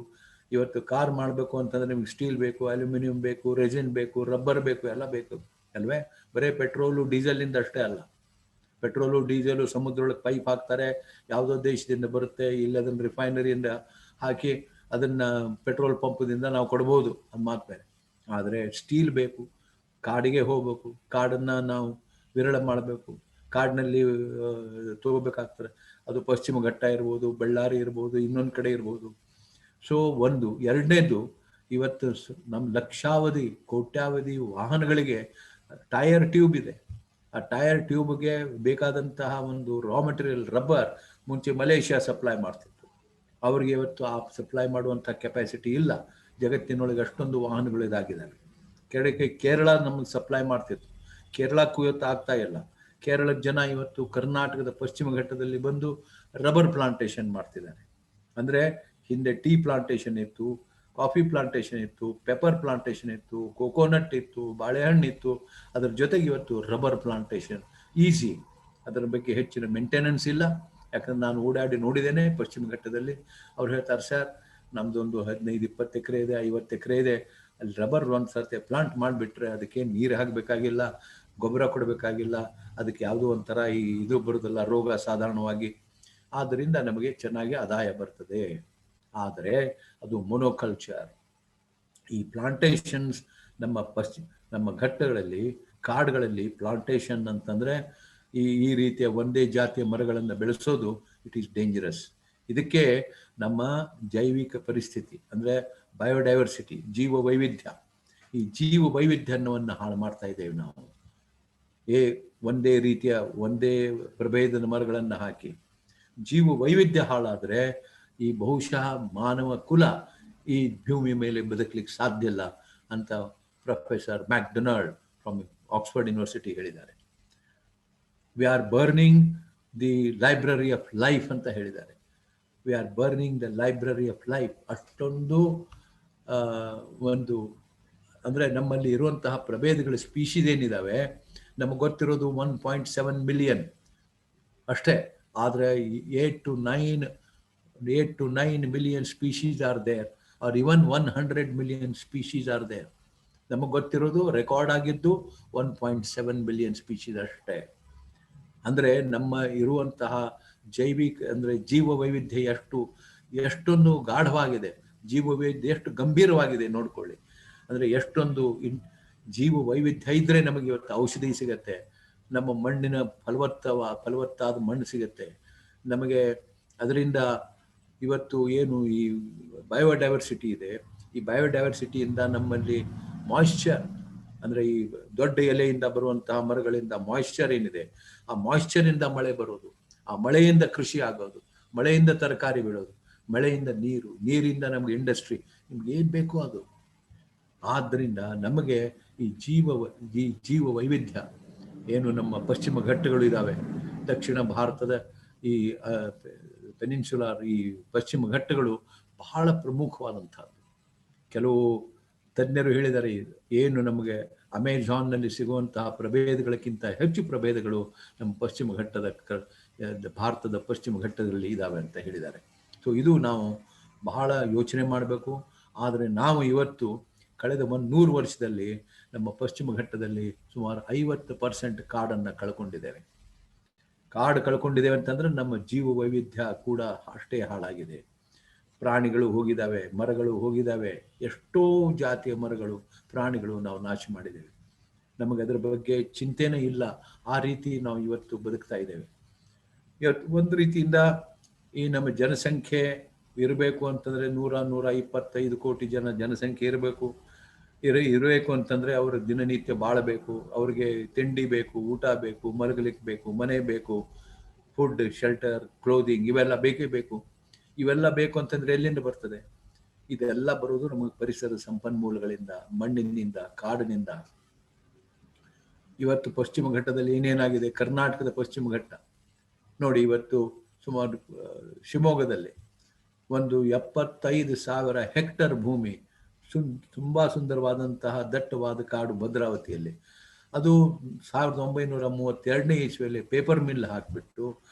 ಇವತ್ತು ಕಾರ್ ಮಾಡಬೇಕು ಅಂತಂದ್ರೆ ನಿಮ್ಗೆ ಸ್ಟೀಲ್ ಬೇಕು, ಅಲ್ಯೂಮಿನಿಯಂ ಬೇಕು, ರೆಸಿನ್ ಬೇಕು, ರಬ್ಬರ್ ಬೇಕು, ಎಲ್ಲ ಬೇಕು ಅಲ್ವೇ? ಬರೀ ಪೆಟ್ರೋಲು ಡೀಸೆಲಿಂದ ಅಷ್ಟೇ ಅಲ್ಲ. ಪೆಟ್ರೋಲು ಡೀಸೆಲು ಸಮುದ್ರೊಳಗೆ ಪೈಪ್ ಹಾಕ್ತಾರೆ, ಯಾವುದೋ ದೇಶದಿಂದ ಬರುತ್ತೆ, ಇಲ್ಲಿ ಅದನ್ನು ರಿಫೈನರಿಯಿಂದ ಹಾಕಿ ಅದನ್ನು ಪೆಟ್ರೋಲ್ ಪಂಪದಿಂದ ನಾವು ಕೊಡ್ಬೋದು, ಅದು ಮಾತು ಬೇರೆ. ಆದರೆ ಸ್ಟೀಲ್ ಬೇಕು, ಕಾಡಿಗೆ ಹೋಗ್ಬೇಕು, ಕಾಡನ್ನು ನಾವು ವಿರಳ ಮಾಡಬೇಕು, ಕಾಡಿನಲ್ಲಿ ತಗೋಬೇಕಾಗ್ತದೆ. ಅದು ಪಶ್ಚಿಮ ಘಟ್ಟ ಇರ್ಬೋದು, ಬಳ್ಳಾರಿ ಇರ್ಬೋದು, ಇನ್ನೊಂದು ಕಡೆ ಇರ್ಬೋದು. ಸೊ ಒಂದು. ಎರಡನೇದು, ಇವತ್ತು ನಮ್ಮ ಲಕ್ಷಾವಧಿ ಕೋಟ್ಯಾವಧಿ ವಾಹನಗಳಿಗೆ ಟೈರ್ ಟ್ಯೂಬ್ ಇದೆ. ಆ ಟೈರ್ ಟ್ಯೂಬ್ಗೆ ಬೇಕಾದಂತಹ ಒಂದು ರಾ ಮೆಟೀರಿಯಲ್ ರಬ್ಬರ್ ಮುಂಚೆ ಮಲೇಷ್ಯಾ ಸಪ್ಲೈ ಮಾಡ್ತಿತ್ತು. ಅವ್ರಿಗೆ ಇವತ್ತು ಆ ಸಪ್ಲೈ ಮಾಡುವಂಥ ಕೆಪಾಸಿಟಿ ಇಲ್ಲ. ಜಗತ್ತಿನೊಳಗೆ ಅಷ್ಟೊಂದು ವಾಹನಗಳು ಇದಾಗಿದ್ದಾವೆ. ಕೇರಳ ನಮಗೆ ಸಪ್ಲೈ ಮಾಡ್ತಿತ್ತು, ಕೇರಳಕ್ಕೂ ಇವತ್ತು ಆಗ್ತಾ ಇಲ್ಲ. ಕೇರಳದ ಜನ ಇವತ್ತು ಕರ್ನಾಟಕದ ಪಶ್ಚಿಮ ಘಟ್ಟದಲ್ಲಿ ಬಂದು ರಬ್ಬರ್ ಪ್ಲಾಂಟೇಶನ್ ಮಾಡ್ತಿದ್ದಾರೆ. ಅಂದರೆ ಹಿಂದೆ ಟೀ ಪ್ಲಾಂಟೇಶನ್ ಇತ್ತು, ಕಾಫಿ ಪ್ಲಾಂಟೇಶನ್ ಇತ್ತು, ಪೆಪ್ಪರ್ ಪ್ಲಾಂಟೇಶನ್ ಇತ್ತು, ಕೋಕೋನಟ್ ಇತ್ತು, ಬಾಳೆಹಣ್ಣು ಇತ್ತು. ಅದರ ಜೊತೆಗೆ ಇವತ್ತು ರಬ್ಬರ್ ಪ್ಲಾಂಟೇಶನ್ ಈಸಿ. ಅದರ ಬಗ್ಗೆ ಹೆಚ್ಚಿನ ಮೇಂಟೆನೆನ್ಸ್ ಇಲ್ಲ. ಯಾಕಂದ್ರೆ ನಾನು ಓಡಾಡಿ ನೋಡಿದ್ದೇನೆ ಪಶ್ಚಿಮ ಘಟ್ಟದಲ್ಲಿ. ಅವ್ರು ಹೇಳ್ತಾರೆ, ಸರ್ ನಮ್ದೊಂದು 15-20 ಎಕರೆ ಇದೆ, 50 ಎಕರೆ ಇದೆ, ಅಲ್ಲಿ ರಬ್ಬರ್ ಒಂದು ಸರ್ತಿ ಪ್ಲಾಂಟ್ ಮಾಡಿಬಿಟ್ರೆ ಅದಕ್ಕೆ ನೀರು ಹಾಕಬೇಕಾಗಿಲ್ಲ, ಗೊಬ್ಬರ ಕೊಡಬೇಕಾಗಿಲ್ಲ, ಅದಕ್ಕೆ ಯಾವುದೋ ಒಂಥರ ಇದು ಬರೋದಲ್ಲ ರೋಗ ಸಾಧಾರಣವಾಗಿ. ಆದ್ದರಿಂದ ನಮಗೆ ಚೆನ್ನಾಗಿ ಆದಾಯ ಬರ್ತದೆ. ಆದರೆ ಅದು ಮೊನೋಕಲ್ಚರ್. ಈ ಪ್ಲಾಂಟೇಶನ್ಸ್ ನಮ್ಮ ಘಟ್ಟಗಳಲ್ಲಿ, ಕಾಡುಗಳಲ್ಲಿ ಪ್ಲಾಂಟೇಶನ್ ಅಂತಂದರೆ ಈ ರೀತಿಯ ಒಂದೇ ಜಾತಿಯ ಮರಗಳನ್ನು ಬೆಳೆಸೋದು ಇಟ್ ಈಸ್ ಡೇಂಜರಸ್. ಇದಕ್ಕೆ ನಮ್ಮ ಜೈವಿಕ ಪರಿಸ್ಥಿತಿ ಅಂದರೆ ಬಯೋಡೈವರ್ಸಿಟಿ, ಜೀವ ವೈವಿಧ್ಯ, ಈ ಜೀವ ವೈವಿಧ್ಯವನ್ನು ಹಾಳು ಮಾಡ್ತಾ ಇದ್ದೇವೆ ನಾವು. ಒಂದೇ ರೀತಿಯ ಒಂದೇ ಪ್ರಭೇದದ ಮರಗಳನ್ನು ಹಾಕಿ ಜೀವ ವೈವಿಧ್ಯ ಹಾಳಾದರೆ ಈ ಬಹುಶಃ ಮಾನವ ಕುಲ ಈ ಭೂಮಿ ಮೇಲೆ ಬದುಕಲಿಕ್ಕೆ ಸಾಧ್ಯ ಇಲ್ಲ ಅಂತ professor McDonald from Oxford University ಹೇಳಿದ್ದಾರೆ. We are burning the library of life ಅಂತ ಹೇಳಿದ್ದಾರೆ. We are burning the library of life. ಅಷ್ಟೊಂದು ಒಂದು ಅಂದರೆ ನಮ್ಮಲ್ಲಿ ಇರುವಂತಹ ಪ್ರಭೇದಗಳ ಸ್ಪೀಶೀಸ್ ಏನಿದ್ದಾವೆ ನಮಗೆ ಗೊತ್ತಿರೋದು 1.7 ಮಿಲಿಯನ್ ಅಷ್ಟೇ. ಆದರೆ 8 to 9 million species are there, or even 100 million species are there. ನಮಗೆ ಗೊತ್ತಿರೋದು ರೆಕಾರ್ಡ್ ಆಗಿದ್ದು 1.7 ಬಿಲಿಯನ್ ಸ್ಪೀಶೀಸ್ ಅಷ್ಟೇ. ಅಂದರೆ ನಮ್ಮ ಇರುವಂತಹ ಜೈವಿಕ ಅಂದರೆ ಜೀವ ವೈವಿಧ್ಯ ಎಷ್ಟೊಂದು ಗಾಢವಾಗಿದೆ, ಜೀವ ವೈವಿಧ್ಯ ಎಷ್ಟು ಗಂಭೀರವಾಗಿದೆ ನೋಡ್ಕೊಳ್ಳಿ. ಅಂದರೆ ಎಷ್ಟೊಂದು ಜೀವ ವೈವಿಧ್ಯ ಇದ್ದರೆ ನಮಗೆ ಇವತ್ತು ಔಷಧಿ ಸಿಗತ್ತೆ, ನಮ್ಮ ಮಣ್ಣಿನ ಫಲವತ್ತಾದ ಮಣ್ಣು ಸಿಗತ್ತೆ ನಮಗೆ. ಅದರಿಂದ ಇವತ್ತು ಏನು ಈ ಬಯೋಡೈವರ್ಸಿಟಿ ಇದೆ, ಈ ಬಯೋಡೈವರ್ಸಿಟಿಯಿಂದ ನಮ್ಮಲ್ಲಿ ಮಾಯಿಶ್ಚರ್ ಅಂದರೆ ಈ ದೊಡ್ಡ ಎಲೆಯಿಂದ ಬರುವಂತಹ ಮರಗಳಿಂದ ಮಾಯಿಶ್ಚರ್ ಏನಿದೆ, ಆ ಮಾಯಿಶ್ಚರಿಂದ ಮಳೆ ಬರೋದು, ಆ ಮಳೆಯಿಂದ ಕೃಷಿ ಆಗೋದು, ಮಳೆಯಿಂದ ತರಕಾರಿ ಬೆಳೋದು, ಮಳೆಯಿಂದ ನೀರಿಂದ ನಮಗೆ ಇಂಡಸ್ಟ್ರಿ, ನಿಮ್ಗೆ ಏನು ಬೇಕೋ ಅದು. ಆದ್ದರಿಂದ ನಮಗೆ ಈ ಜೀವ ವೈವಿಧ್ಯ ಏನು ನಮ್ಮ ಪಶ್ಚಿಮ ಘಟ್ಟಗಳು ಇದ್ದಾವೆ, ದಕ್ಷಿಣ ಭಾರತದ ಈ ಪೆನಿನ್ಸುಲಾರ್ ಈ ಪಶ್ಚಿಮ ಘಟ್ಟಗಳು ಬಹಳ ಪ್ರಮುಖವಾದಂಥದ್ದು. ಕೆಲವು ತಜ್ಞರು ಹೇಳಿದ್ದಾರೆ, ಏನು ನಮಗೆ ಅಮೆಜಾನ್ನಲ್ಲಿ ಸಿಗುವಂತಹ ಪ್ರಭೇದಗಳಕ್ಕಿಂತ ಹೆಚ್ಚು ಪ್ರಭೇದಗಳು ನಮ್ಮ ಪಶ್ಚಿಮ ಘಟ್ಟದ ಭಾರತದ ಪಶ್ಚಿಮ ಘಟ್ಟದಲ್ಲಿ ಇದ್ದಾವೆ ಅಂತ ಹೇಳಿದ್ದಾರೆ. ಸೊ ಇದು ನಾವು ಬಹಳ ಯೋಚನೆ ಮಾಡಬೇಕು. ಆದರೆ ನಾವು ಇವತ್ತು ಕಳೆದ 100 ವರ್ಷದಲ್ಲಿ ನಮ್ಮ ಪಶ್ಚಿಮ ಘಟ್ಟದಲ್ಲಿ ಸುಮಾರು 50% ಕಾಡನ್ನು ಕಳ್ಕೊಂಡಿದ್ದೇವೆ. ಕಾಡು ಕಳ್ಕೊಂಡಿದ್ದೇವೆ ಅಂತಂದ್ರೆ ನಮ್ಮ ಜೀವ ವೈವಿಧ್ಯ ಕೂಡ ಅಷ್ಟೇ ಹಾಳಾಗಿದೆ. ಪ್ರಾಣಿಗಳು ಹೋಗಿದ್ದಾವೆ, ಮರಗಳು ಹೋಗಿದ್ದಾವೆ, ಎಷ್ಟೋ ಜಾತಿಯ ಮರಗಳು, ಪ್ರಾಣಿಗಳು ನಾವು ನಾಶ ಮಾಡಿದ್ದೇವೆ. ನಮಗೆ ಅದರ ಬಗ್ಗೆ ಚಿಂತೆನೇ ಇಲ್ಲ. ಆ ರೀತಿ ನಾವು ಇವತ್ತು ಬದುಕ್ತಾ ಇದ್ದೇವೆ. ಇವತ್ತು ಒಂದು ರೀತಿಯಿಂದ ಈ ನಮ್ಮ ಜನಸಂಖ್ಯೆ ಇರಬೇಕು ಅಂತಂದರೆ 100-125 ಕೋಟಿ ಜನಸಂಖ್ಯೆ ಇರಬೇಕು ಅಂತಂದರೆ ಅವರು ದಿನನಿತ್ಯ ಬಾಳಬೇಕು. ಅವ್ರಿಗೆ ತಿಂಡಿ ಬೇಕು, ಊಟ ಬೇಕು, ಮಲಗಲಿಕ್ಕೆ ಬೇಕು, ಮನೆ ಬೇಕು, ಫುಡ್, ಶೆಲ್ಟರ್, ಕ್ಲೋದಿಂಗ್ ಇವೆಲ್ಲ ಬೇಕೇ ಬೇಕು. ಇವೆಲ್ಲ ಬೇಕು ಅಂತಂದ್ರೆ ಎಲ್ಲಿಂದ ಬರ್ತದೆ? ಇದೆಲ್ಲ ಬರೋದು ನಮಗೆ ಪರಿಸರದ ಸಂಪನ್ಮೂಲಗಳಿಂದ, ಮಣ್ಣಿನಿಂದ, ಕಾಡಿನಿಂದ. ಇವತ್ತು ಪಶ್ಚಿಮ ಘಟ್ಟದಲ್ಲಿ ಏನೇನಾಗಿದೆ, ಕರ್ನಾಟಕದ ಪಶ್ಚಿಮ ಘಟ್ಟ ನೋಡಿ, ಇವತ್ತು ಸುಮಾರು ಶಿವಮೊಗ್ಗದಲ್ಲಿ ಒಂದು 75,000 ಹೆಕ್ಟರ್ ಭೂಮಿ, ತುಂಬಾ ಸುಂದರವಾದಂತಹ ದಟ್ಟವಾದ ಕಾಡು ಭದ್ರಾವತಿಯಲ್ಲಿ. ಅದು 1932ನೇ ಇಸ್ವಿಯಲ್ಲಿ ಪೇಪರ್ ಮಿಲ್ ಹಾಕಿಬಿಟ್ಟು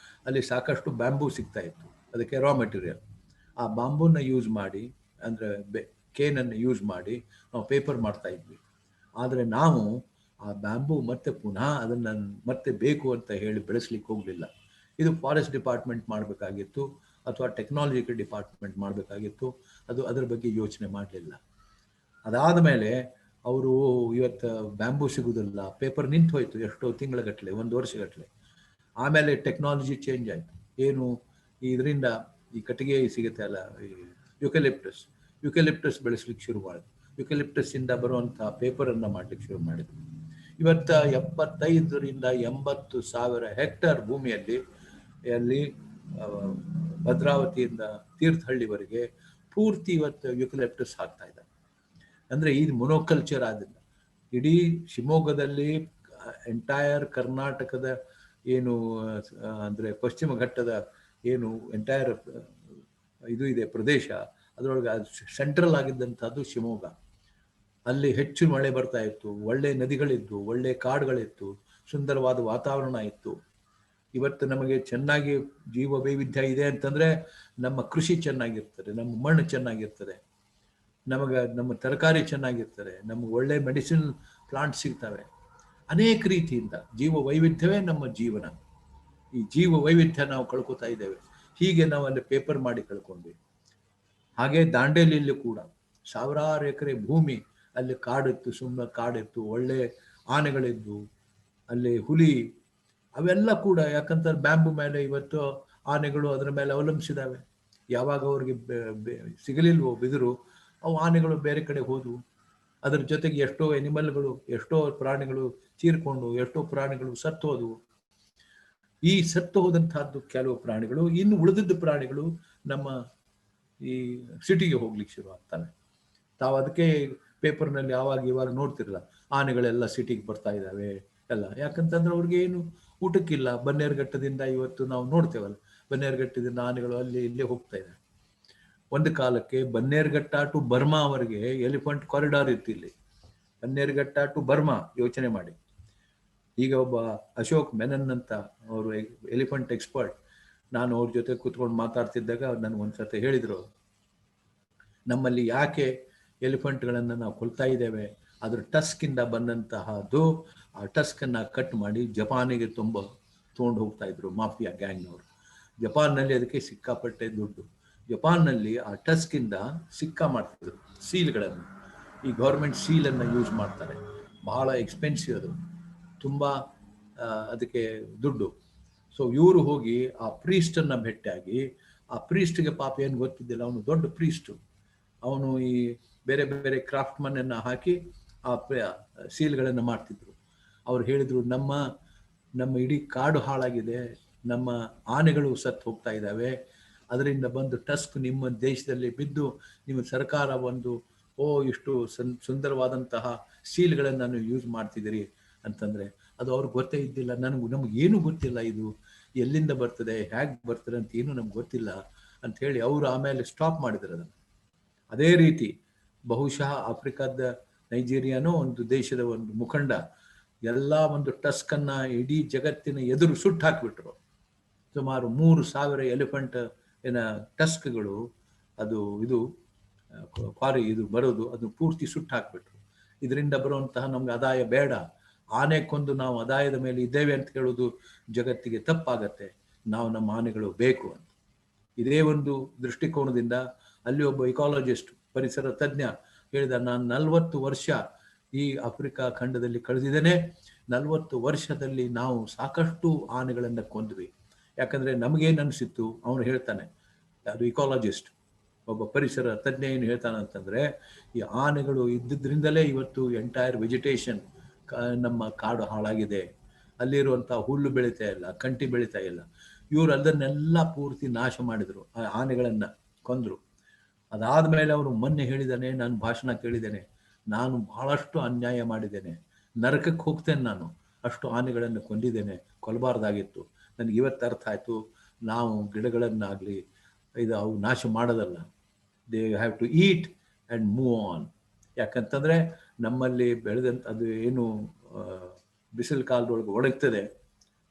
ಅಲ್ಲಿ ಸಾಕಷ್ಟು ಬ್ಯಾಂಬೂ ಸಿಗ್ತಾ ಇತ್ತು, ಅದಕ್ಕೆ ರಾ ಮೆಟೀರಿಯಲ್. ಆ ಬಾಂಬೂನ ಯೂಸ್ ಮಾಡಿ, ಅಂದರೆ ಕೇನನ್ನು ಯೂಸ್ ಮಾಡಿ ನಾವು ಪೇಪರ್ ಮಾಡ್ತಾ ಇದ್ವಿ. ಆದರೆ ನಾವು ಆ ಬ್ಯಾಂಬೂ ಮತ್ತೆ ಪುನಃ ಅದನ್ನು ಮತ್ತೆ ಬೇಕು ಅಂತ ಹೇಳಿ ಬೆಳೆಸ್ಲಿಕ್ಕೆ ಹೋಗಲಿಲ್ಲ. ಇದು ಫಾರೆಸ್ಟ್ ಡಿಪಾರ್ಟ್ಮೆಂಟ್ ಮಾಡಬೇಕಾಗಿತ್ತು ಅಥವಾ ಟೆಕ್ನಾಲಜಿಕಲ್ ಡಿಪಾರ್ಟ್ಮೆಂಟ್ ಮಾಡಬೇಕಾಗಿತ್ತು. ಅದು ಅದರ ಬಗ್ಗೆ ಯೋಚನೆ ಮಾಡಲಿಲ್ಲ. ಅದಾದ ಮೇಲೆ ಅವರು ಇವತ್ತು ಬ್ಯಾಂಬೂ ಸಿಗುವುದಿಲ್ಲ, ಪೇಪರ್ ನಿಂತು ಹೋಯಿತು ಎಷ್ಟೋ ತಿಂಗಳಗಟ್ಟಲೆ, 1 ವರ್ಷಗಟ್ಟಲೆ. ಆಮೇಲೆ ಟೆಕ್ನಾಲಜಿ ಚೇಂಜ್ ಆಯಿತು. ಏನು ಇದರಿಂದ ಈ ಕಟ್ಟಿಗೆ ಸಿಗುತ್ತೆ ಅಲ್ಲ, ಯುಕಲಿಪ್ಟಸ್ ಬೆಳೆಸ್ಲಿಕ್ಕೆ ಶುರು ಮಾಡಿದ್ರು. ಯುಕಲಿಪ್ಟಸ್ಸಿಂದ ಬರುವಂತಹ ಪೇಪರನ್ನು ಮಾಡಲಿಕ್ಕೆ ಶುರು ಮಾಡಿದ್ರು. ಇವತ್ತು 75,000-80,000 ಹೆಕ್ಟರ್ ಭೂಮಿಯಲ್ಲಿ ಭದ್ರಾವತಿಯಿಂದ ತೀರ್ಥಹಳ್ಳಿವರೆಗೆ ಪೂರ್ತಿ ಇವತ್ತು ಯುಕಲಿಪ್ಟಸ್ ಹಾಕ್ತಾ ಇದ್ದಾರೆ. ಅಂದರೆ ಇದು ಮೊನೋಕಲ್ಚರ್ ಆದಿಲ್ಲ. ಇಡೀ ಶಿವಮೊಗ್ಗದಲ್ಲಿ ಎಂಟೈರ್ ಕರ್ನಾಟಕದ ಏನು ಅಂದರೆ ಪಶ್ಚಿಮ ಘಟ್ಟದ ಏನು ಎಂಟೈರ್ ಇದು ಇದೆ ಪ್ರದೇಶ, ಅದರೊಳಗೆ ಸೆಂಟ್ರಲ್ ಆಗಿದ್ದಂಥದ್ದು ಶಿವಮೊಗ್ಗ. ಅಲ್ಲಿ ಹೆಚ್ಚು ಮಳೆ ಬರ್ತಾ ಇತ್ತು, ಒಳ್ಳೆ ನದಿಗಳಿದ್ದು, ಒಳ್ಳೆ ಕಾಡುಗಳಿತ್ತು, ಸುಂದರವಾದ ವಾತಾವರಣ ಇತ್ತು. ಇವತ್ತು ನಮಗೆ ಚೆನ್ನಾಗಿ ಜೀವ ವೈವಿಧ್ಯ ಇದೆ ಅಂತಂದರೆ ನಮ್ಮ ಕೃಷಿ ಚೆನ್ನಾಗಿರ್ತದೆ, ನಮ್ಮ ಮಣ್ಣು ಚೆನ್ನಾಗಿರ್ತದೆ, ನಮ್ಮ ತರಕಾರಿ ಚೆನ್ನಾಗಿರ್ತದೆ, ನಮಗೆ ಒಳ್ಳೆ ಮೆಡಿಸಿನ್ ಪ್ಲಾಂಟ್ ಸಿಗ್ತವೆ. ಅನೇಕ ರೀತಿಯಿಂದ ಜೀವ ವೈವಿಧ್ಯವೇ ನಮ್ಮ ಜೀವನ. ಈ ಜೀವ ವೈವಿಧ್ಯ ನಾವು ಕಳ್ಕೊತಾ ಇದ್ದೇವೆ. ಹೀಗೆ ನಾವು ಅಲ್ಲಿ ಪೇಪರ್ ಮಾಡಿ ಕಳ್ಕೊಂಡ್ವಿ. ಹಾಗೆ ದಾಂಡೇಲಿಯಲ್ಲಿ ಕೂಡ ಸಾವಿರಾರು ಎಕರೆ ಭೂಮಿ, ಅಲ್ಲಿ ಕಾಡಿತ್ತು, ಸುಮ್ಮನೆ ಕಾಡಿತ್ತು, ಒಳ್ಳೆ ಆನೆಗಳಿದ್ದು, ಅಲ್ಲಿ ಹುಲಿ, ಅವೆಲ್ಲ ಕೂಡ ಯಾಕಂತಂದ್ರೆ ಬ್ಯಾಂಬು ಮೇಲೆ ಇವತ್ತು ಆನೆಗಳು ಅದರ ಮೇಲೆ ಅವಲಂಬಿಸಿದಾವೆ. ಯಾವಾಗ ಅವ್ರಿಗೆ ಸಿಗಲಿಲ್ವೋ ಬಿದಿರು, ಅವು ಆನೆಗಳು ಬೇರೆ ಕಡೆ ಹೋದವು. ಅದರ ಜೊತೆಗೆ ಎಷ್ಟೋ ಎನಿಮಲ್ಗಳು, ಎಷ್ಟೋ ಪ್ರಾಣಿಗಳು ತೀರ್ಕೊಂಡು, ಎಷ್ಟೋ ಪ್ರಾಣಿಗಳು ಸತ್ತು ಹೋದವು. ಈ ಸತ್ತು ಹೋದಂತಹದ್ದು ಕೆಲವು ಪ್ರಾಣಿಗಳು, ಇನ್ನು ಉಳಿದಿದ್ದ ಪ್ರಾಣಿಗಳು ನಮ್ಮ ಈ ಸಿಟಿಗೆ ಹೋಗ್ಲಿಕ್ಕೆ ಶುರು ಆಗ್ತವೆ. ತಾವು ಅದಕ್ಕೆ ಪೇಪರ್ನಲ್ಲಿ ಇವಾಗ ನೋಡ್ತಿರಲ್ಲ, ಆನೆಗಳೆಲ್ಲ ಸಿಟಿಗೆ ಬರ್ತಾ ಇದ್ದಾವೆ ಎಲ್ಲ. ಯಾಕಂತಂದ್ರೆ ಅವ್ರಿಗೆ ಏನು ಊಟಕ್ಕಿಲ್ಲ. ಬನ್ನೇರುಘಟ್ಟದಿಂದ ಇವತ್ತು ನಾವು ನೋಡ್ತೇವಲ್ಲ, ಬನ್ನೇರುಘಟ್ಟದಿಂದ ಆನೆಗಳು ಅಲ್ಲಿ ಇಲ್ಲೇ ಹೋಗ್ತಾ ಇದ್ದಾವೆ. ಒಂದು ಕಾಲಕ್ಕೆ ಬನ್ನೇರುಘಟ್ಟ ಟು ಬರ್ಮಾವರೆಗೆ ಎಲಿಫೆಂಟ್ ಕಾರಿಡಾರ್ ಇತ್ತು ಇಲ್ಲಿ, ಬನ್ನೇರುಘಟ್ಟ ಟು ಬರ್ಮಾ. ಯೋಚನೆ ಮಾಡಿ. ಈಗ ಒಬ್ಬ ಅಶೋಕ್ ಮೆನನ್ ಅಂತ ಅವರು ಎಲಿಫೆಂಟ್ ಎಕ್ಸ್ಪರ್ಟ್, ನಾನು ಅವ್ರ ಜೊತೆ ಕೂತ್ಕೊಂಡು ಮಾತಾಡ್ತಿದ್ದಾಗ ನನಗೊಂದ್ಸತಿ ಹೇಳಿದರು, ನಮ್ಮಲ್ಲಿ ಯಾಕೆ ಎಲಿಫೆಂಟ್ಗಳನ್ನು ನಾವು ಕೊಲ್ತಾ ಇದ್ದೇವೆ, ಅದ್ರ ಟಸ್ಕಿಂದ ಬಂದಂತಹದ್ದು. ಆ ಟಸ್ಕನ್ನು ಕಟ್ ಮಾಡಿ ಜಪಾನಿಗೆ ತೊಗೊಂಡು ಹೋಗ್ತಾ ಇದ್ರು ಮಾಫಿಯಾ ಗ್ಯಾಂಗ್ನವರು. ಜಪಾನ್ನಲ್ಲಿ ಅದಕ್ಕೆ ಸಿಕ್ಕಾಪಟ್ಟೆ ದುಡ್ಡು. ಜಪಾನ್ನಲ್ಲಿ ಆ ಟಸ್ಕಿಂದ ಸಿಕ್ಕಾ ಮಾಡ್ತಿದ್ರು ಸೀಲ್ಗಳನ್ನು. ಈ ಗೌರ್ಮೆಂಟ್ ಸೀಲನ್ನು ಯೂಸ್ ಮಾಡ್ತಾರೆ, ಬಹಳ ಎಕ್ಸ್ಪೆನ್ಸಿವ್ ಅದು, ತುಂಬ ಅದಕ್ಕೆ ದುಡ್ಡು. ಸೊ ಇವರು ಹೋಗಿ ಆ ಪ್ರೀಸ್ಟನ್ನು ಭೇಟಿಯಾಗಿ, ಆ ಪ್ರೀಸ್ಟ್ಗೆ ಪಾಪ ಏನು ಗೊತ್ತಿದ್ದಿಲ್ಲ, ಅವನು ದೊಡ್ಡ ಪ್ರೀಸ್ಟು, ಅವನು ಈ ಬೇರೆ ಬೇರೆ ಕ್ರಾಫ್ಟ್ ಮನ್ನನ್ನು ಹಾಕಿ ಆ ಸೀಲ್ಗಳನ್ನು ಮಾಡ್ತಿದ್ರು. ಅವ್ರು ಹೇಳಿದರು, ನಮ್ಮ ಇಡೀ ಕಾಡು ಹಾಳಾಗಿದೆ, ನಮ್ಮ ಆನೆಗಳು ಸತ್ತು ಹೋಗ್ತಾ ಇದ್ದಾವೆ, ಅದರಿಂದ ಬಂದು ಟಸ್ಕ್ ನಿಮ್ಮ ದೇಶದಲ್ಲಿ ಬಿದ್ದು ನಿಮ್ಮ ಸರ್ಕಾರ ಇಷ್ಟು ಸುಂದರವಾದಂತಹ ಸೀಲ್ಗಳನ್ನು ನೀವು ಯೂಸ್ ಮಾಡ್ತಿದ್ದೀರಿ ಅಂತಂದರೆ ಅದು ಅವ್ರಿಗೆ ಗೊತ್ತೇ ಇದ್ದಿಲ್ಲ. ನಮಗೇನು ಗೊತ್ತಿಲ್ಲ, ಇದು ಎಲ್ಲಿಂದ ಬರ್ತದೆ, ಹೇಗೆ ಬರ್ತದೆ ಅಂತ ಏನು ನಮ್ಗೆ ಗೊತ್ತಿಲ್ಲ ಅಂತ ಹೇಳಿ ಅವರು ಆಮೇಲೆ ಸ್ಟಾಪ್ ಮಾಡಿದ್ರು ಅದನ್ನು. ಅದೇ ರೀತಿ ಬಹುಶಃ ಆಫ್ರಿಕಾದ ನೈಜೀರಿಯಾನೋ ಒಂದು ದೇಶದ ಒಂದು ಮುಖಂಡ ಎಲ್ಲ ಒಂದು ಟಸ್ಕನ್ನ ಇಡೀ ಜಗತ್ತಿನ ಎದುರು ಸುಟ್ಟು ಹಾಕಿಬಿಟ್ರು. ಸುಮಾರು 3,000 ಎಲಿಫೆಂಟ್ ಟಸ್ಕ್ಗಳು ಅದು ಇದು ಕ್ವಾರಿ ಇದು ಬರೋದು ಅದು ಪೂರ್ತಿ ಸುಟ್ಟು ಹಾಕ್ಬಿಟ್ರು. ಇದರಿಂದ ಬರುವಂತಹ ನಮ್ಗೆ ಆದಾಯ ಬೇಡ, ಆನೆ ಕೊಂದು ನಾವು ಆದಾಯದ ಮೇಲೆ ಇದ್ದೇವೆ ಅಂತ ಹೇಳೋದು ಜಗತ್ತಿಗೆ ತಪ್ಪಾಗತ್ತೆ, ನಾವು ನಮ್ಮ ಆನೆಗಳು ಬೇಕು ಅಂತ. ಇದೇ ಒಂದು ದೃಷ್ಟಿಕೋನದಿಂದ ಅಲ್ಲಿ ಒಬ್ಬ ಇಕಾಲಜಿಸ್ಟ್ ಪರಿಸರ ತಜ್ಞ ಹೇಳಿದ, ನಾನು 40 ವರ್ಷ ಈ ಆಫ್ರಿಕಾ ಖಂಡದಲ್ಲಿ ಕಳೆದಿದ್ದೇನೆ, 40 ವರ್ಷದಲ್ಲಿ ನಾವು ಸಾಕಷ್ಟು ಆನೆಗಳನ್ನು ಕೊಂದ್ವಿ. ಯಾಕಂದ್ರೆ ನಮಗೇನು ಅನಿಸಿತ್ತು, ಅವನು ಹೇಳ್ತಾನೆ, ಅದು ಇಕಾಲಜಿಸ್ಟ್ ಒಬ್ಬ ಪರಿಸರ ತಜ್ಞ ಏನು ಹೇಳ್ತಾನೆ ಅಂತಂದ್ರೆ, ಈ ಆನೆಗಳು ಇದ್ದಿದ್ರಿಂದಲೇ ಇವತ್ತು ಎಂಟೈರ್ ವೆಜಿಟೇಷನ್ ನಮ್ಮ ಕಾಡು ಹಾಳಾಗಿದೆ, ಅಲ್ಲಿರುವಂತಹ ಹುಲ್ಲು ಬೆಳೀತಾ ಇಲ್ಲ, ಕಂಟಿ ಬೆಳೀತಾ ಇಲ್ಲ. ಇವರು ಅದನ್ನೆಲ್ಲ ಪೂರ್ತಿ ನಾಶ ಮಾಡಿದ್ರು, ಆ ಆನೆಗಳನ್ನ ಕೊಂದ್ರು. ಅದಾದ್ಮೇಲೆ ಅವರು ಮೊನ್ನೆ ಹೇಳಿದ್ದಾನೆ, ನಾನು ಭಾಷಣ ಕೇಳಿದ್ದೇನೆ, ನಾನು ಬಹಳಷ್ಟು ಅನ್ಯಾಯ ಮಾಡಿದ್ದೇನೆ, ನರಕಕ್ಕೆ ಹೋಗ್ತೇನೆ, ನಾನು ಅಷ್ಟು ಆನೆಗಳನ್ನು ಕೊಂದಿದ್ದೇನೆ, ಕೊಲ್ಲಬಾರ್ದಾಗಿತ್ತು. ನನಗೆ ಇವತ್ತು ಅರ್ಥ ಆಯ್ತು, ನಾವು ಗಿಡಗಳನ್ನಾಗಲಿ ಇದು ಅವು ನಾಶ ಮಾಡೋದಲ್ಲ, they have to eat and move on. ಯಾಕಂತಂದರೆ ನಮ್ಮಲ್ಲಿ ಬೆಳೆದಂಥ ಅದು ಏನು ಬಿಸಿಲು ಕಾಲದೊಳಗೆ ಒಣಗ್ತದೆ,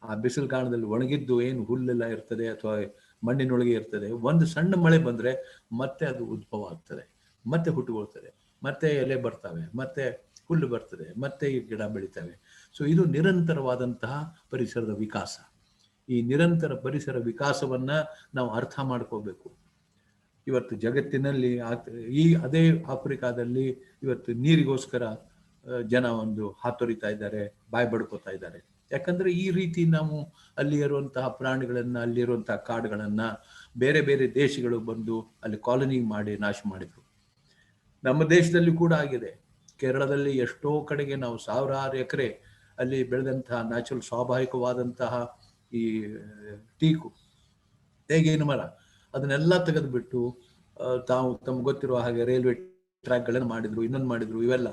ಆ ಬಿಸಿಲು ಕಾಲದಲ್ಲಿ ಒಣಗಿದ್ದು ಏನು ಹುಲ್ಲೆಲ್ಲ ಇರ್ತದೆ ಅಥವಾ ಮಣ್ಣಿನೊಳಗೆ ಇರ್ತದೆ, ಒಂದು ಸಣ್ಣ ಮಳೆ ಬಂದರೆ ಮತ್ತೆ ಅದು ಉದ್ಭವ ಆಗ್ತದೆ, ಮತ್ತೆ ಹುಟ್ಟುಕೊಳ್ತದೆ, ಮತ್ತೆ ಎಲೆ ಬರ್ತವೆ, ಮತ್ತೆ ಹುಲ್ಲು ಬರ್ತದೆ, ಮತ್ತೆ ಈ ಗಿಡ ಬೆಳಿತವೆ. ಸೊ ಇದು ನಿರಂತರವಾದಂತಹ ಪರಿಸರದ ವಿಕಾಸ. ಈ ನಿರಂತರ ಪರಿಸರ ವಿಕಾಸವನ್ನ ನಾವು ಅರ್ಥ ಮಾಡ್ಕೋಬೇಕು. ಇವತ್ತು ಜಗತ್ತಿನಲ್ಲಿ ಅದೇ ಆಫ್ರಿಕಾದಲ್ಲಿ ಇವತ್ತು ನೀರಿಗೋಸ್ಕರ ಜನ ಒಂದು ಹಾತೊರಿತಾ ಇದ್ದಾರೆ, ಬಾಯಿ ಬಡ್ಕೋತಾ ಇದ್ದಾರೆ. ಯಾಕಂದ್ರೆ ಈ ರೀತಿ ನಾವು ಅಲ್ಲಿ ಇರುವಂತಹ ಪ್ರಾಣಿಗಳನ್ನ, ಅಲ್ಲಿರುವಂತಹ ಕಾಡುಗಳನ್ನ ಬೇರೆ ಬೇರೆ ದೇಶಗಳು ಬಂದು ಅಲ್ಲಿ ಕಾಲನಿ ಮಾಡಿ ನಾಶ ಮಾಡಿದ್ರು. ನಮ್ಮ ದೇಶದಲ್ಲಿ ಕೂಡ ಆಗಿದೆ. ಕೇರಳದಲ್ಲಿ ಎಷ್ಟೋ ಕಡೆಗೆ ನಾವು 1000 ಎಕರೆ ಅಲ್ಲಿ ಬೆಳೆದಂತಹ ನ್ಯಾಚುರಲ್ ಸ್ವಾಭಾವಿಕವಾದಂತಹ ಈ ಟೀಕು, ತೇಗಿನ ಮರ, ಅದನ್ನೆಲ್ಲ ತೆಗೆದುಬಿಟ್ಟು ತಾವು ತಮ್ಗೆ ಗೊತ್ತಿರುವ ಹಾಗೆ ರೈಲ್ವೆ ಟ್ರ್ಯಾಕ್ಗಳನ್ನು ಮಾಡಿದ್ರು, ಇನ್ನೊಂದು ಮಾಡಿದ್ರು, ಇವೆಲ್ಲ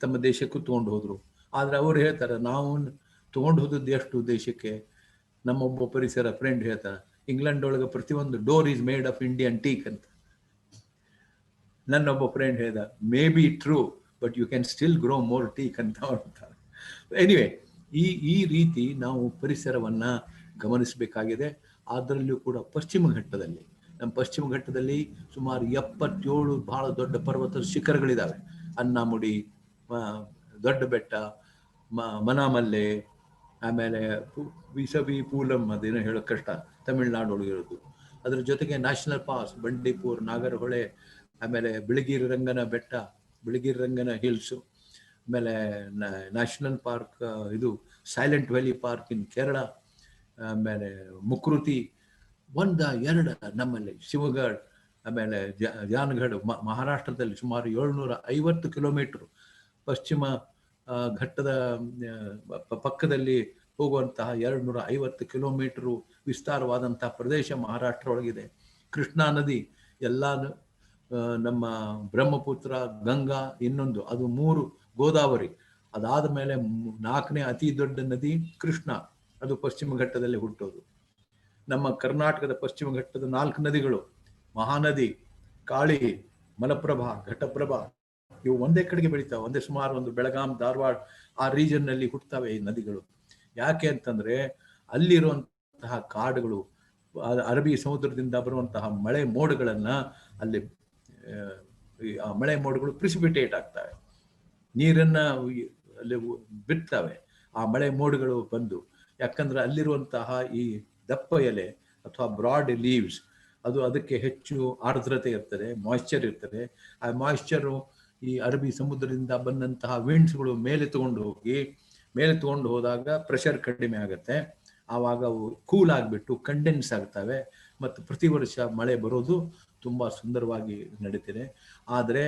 ತಮ್ಮ ದೇಶಕ್ಕೂ ತೊಗೊಂಡು ಹೋದ್ರು. ಆದ್ರೆ ಅವ್ರು ಹೇಳ್ತಾರೆ, ನಾವು ತೊಗೊಂಡು ಹೋದದ್ದು ಎಷ್ಟು ದೇಶಕ್ಕೆ? ನಮ್ಮೊಬ್ಬ ಪರಿಸರ ಫ್ರೆಂಡ್ ಹೇಳ್ತಾರೆ, ಇಂಗ್ಲೆಂಡ್ ಒಳಗೆ ಪ್ರತಿಯೊಂದು door is made of Indian teak ಅಂತ. ನನ್ನೊಬ್ಬ ಫ್ರೆಂಡ್ ಹೇಳ್ದ, may be true, but you can still grow more teak ಅಂತ ಹೇಳ್ತಾರೆ. ಎನಿವೆ, ಈ ರೀತಿ ನಾವು ಪರಿಸರವನ್ನ ಗಮನಿಸಬೇಕಾಗಿದೆ. ಅದರಲ್ಲೂ ಕೂಡ ಪಶ್ಚಿಮ ಘಟ್ಟದಲ್ಲಿ, ನಮ್ಮ ಪಶ್ಚಿಮ ಘಟ್ಟದಲ್ಲಿ ಸುಮಾರು 77 ಬಹಳ ದೊಡ್ಡ ಪರ್ವತದ ಶಿಖರಗಳಿದ್ದಾವೆ. ಅನ್ನಾಮುಡಿ, ದೊಡ್ಡ ಬೆಟ್ಟ, ಮನಾಮಲ್ಲೆ, ಆಮೇಲೆ ವಿಸವಿ ಪೂಲಂ, ಅದೇನೋ ಹೇಳೋ ಕಷ್ಟ, ತಮಿಳ್ನಾಡು ಒಳಗಿರೋದು. ಅದ್ರ ಜೊತೆಗೆ ನ್ಯಾಷನಲ್ ಪಾರ್ಕ್ಸ್, ಬಂಡೀಪುರ್, ನಾಗರಹೊಳೆ, ಆಮೇಲೆ ಬಿಳಿಗಿರಿ ರಂಗನ ಬೆಟ್ಟ, ಬಿಳಿಗಿರಿ ರಂಗನ ಹಿಲ್ಸು, ಆಮೇಲೆ ನ್ಯಾಷನಲ್ ಪಾರ್ಕ್ ಇದು silent valley park in Kerala, ಆಮೇಲೆ ಮುಕೃತಿ, 1-2 ನಮ್ಮಲ್ಲಿ ಶಿವಗಢ್, ಆಮೇಲೆ ಜಾನ್ಗಢ್. ಮಹಾರಾಷ್ಟ್ರದಲ್ಲಿ ಸುಮಾರು 750 ಕಿಲೋಮೀಟರ್ ಪಶ್ಚಿಮ ಘಟ್ಟದ ಪಕ್ಕದಲ್ಲಿ ಹೋಗುವಂತಹ 250 ಕಿಲೋಮೀಟರ್ ವಿಸ್ತಾರವಾದಂತಹ ಪ್ರದೇಶ ಮಹಾರಾಷ್ಟ್ರ ಒಳಗಿದೆ. ಕೃಷ್ಣಾ ನದಿ ಎಲ್ಲ, ನಮ್ಮ ಬ್ರಹ್ಮಪುತ್ರ, ಗಂಗಾ, ಇನ್ನೊಂದು ಅದು 3 ಗೋದಾವರಿ. ಅದಾದ ಮೇಲೆ 4ನೇ ಅತಿ ದೊಡ್ಡ ನದಿ ಕೃಷ್ಣ, ಅದು ಪಶ್ಚಿಮ ಘಟ್ಟದಲ್ಲಿ ಹುಟ್ಟೋದು. ನಮ್ಮ ಕರ್ನಾಟಕದ ಪಶ್ಚಿಮ ಘಟ್ಟದ 4 ನದಿಗಳು, ಮಹಾನದಿ, ಕಾಳಿ, ಮಲಪ್ರಭಾ, ಘಟಪ್ರಭಾ, ಇವು ಒಂದೇ ಕಡೆಗೆ ಬೆಳಿತಾವೆ. ಒಂದೇ ಸುಮಾರು ಒಂದು ಬೆಳಗಾಂ, ಧಾರವಾಡ ಆ ರೀಜನ್ ನಲ್ಲಿ ಹುಟ್ಟುತ್ತವೆ ಈ ನದಿಗಳು. ಯಾಕೆ ಅಂತಂದ್ರೆ ಅಲ್ಲಿರುವಂತಹ ಕಾಡುಗಳು, ಅರಬ್ಬಿ ಸಮುದ್ರದಿಂದ ಬರುವಂತಹ ಮಳೆ ಮೋಡಗಳನ್ನ ಅಲ್ಲಿ ಆ ಮಳೆ ಮೋಡಗಳು ಪ್ರಿಸಿಪಿಟೇಟ್ ಆಗ್ತವೆ, ನೀರನ್ನ ಅಲ್ಲಿ ಬಿಡ್ತವೆ ಆ ಮಳೆ ಮೋಡಗಳು ಬಂದು. ಯಾಕಂದ್ರೆ ಅಲ್ಲಿರುವಂತಹ ಈ ದಪ್ಪ ಎಲೆ ಅಥವಾ ಬ್ರಾಡ್ ಲೀವ್ಸ್, ಅದು ಅದಕ್ಕೆ ಹೆಚ್ಚು ಆರ್ದ್ರತೆ ಇರ್ತದೆ, ಮಾಯಿಶ್ಚರ್ ಇರ್ತದೆ. ಆ ಮಾಯಿಶ್ಚರು ಈ ಅರಬ್ಬಿ ಸಮುದ್ರದಿಂದ ಬಂದಂತಹ ವಿಂಡ್ಸ್ಗಳು ಮೇಲೆ ತಗೊಂಡು ಹೋದಾಗ ಪ್ರೆಷರ್ ಕಡಿಮೆ ಆಗುತ್ತೆ. ಆವಾಗ ಅವು ಕೂಲ್ ಆಗಿಬಿಟ್ಟು ಕಂಡೆನ್ಸ್ ಆಗ್ತವೆ ಮತ್ತು ಪ್ರತಿ ವರ್ಷ ಮಳೆ ಬರೋದು ತುಂಬಾ ಸುಂದರವಾಗಿ ನಡೀತಿದೆ. ಆದರೆ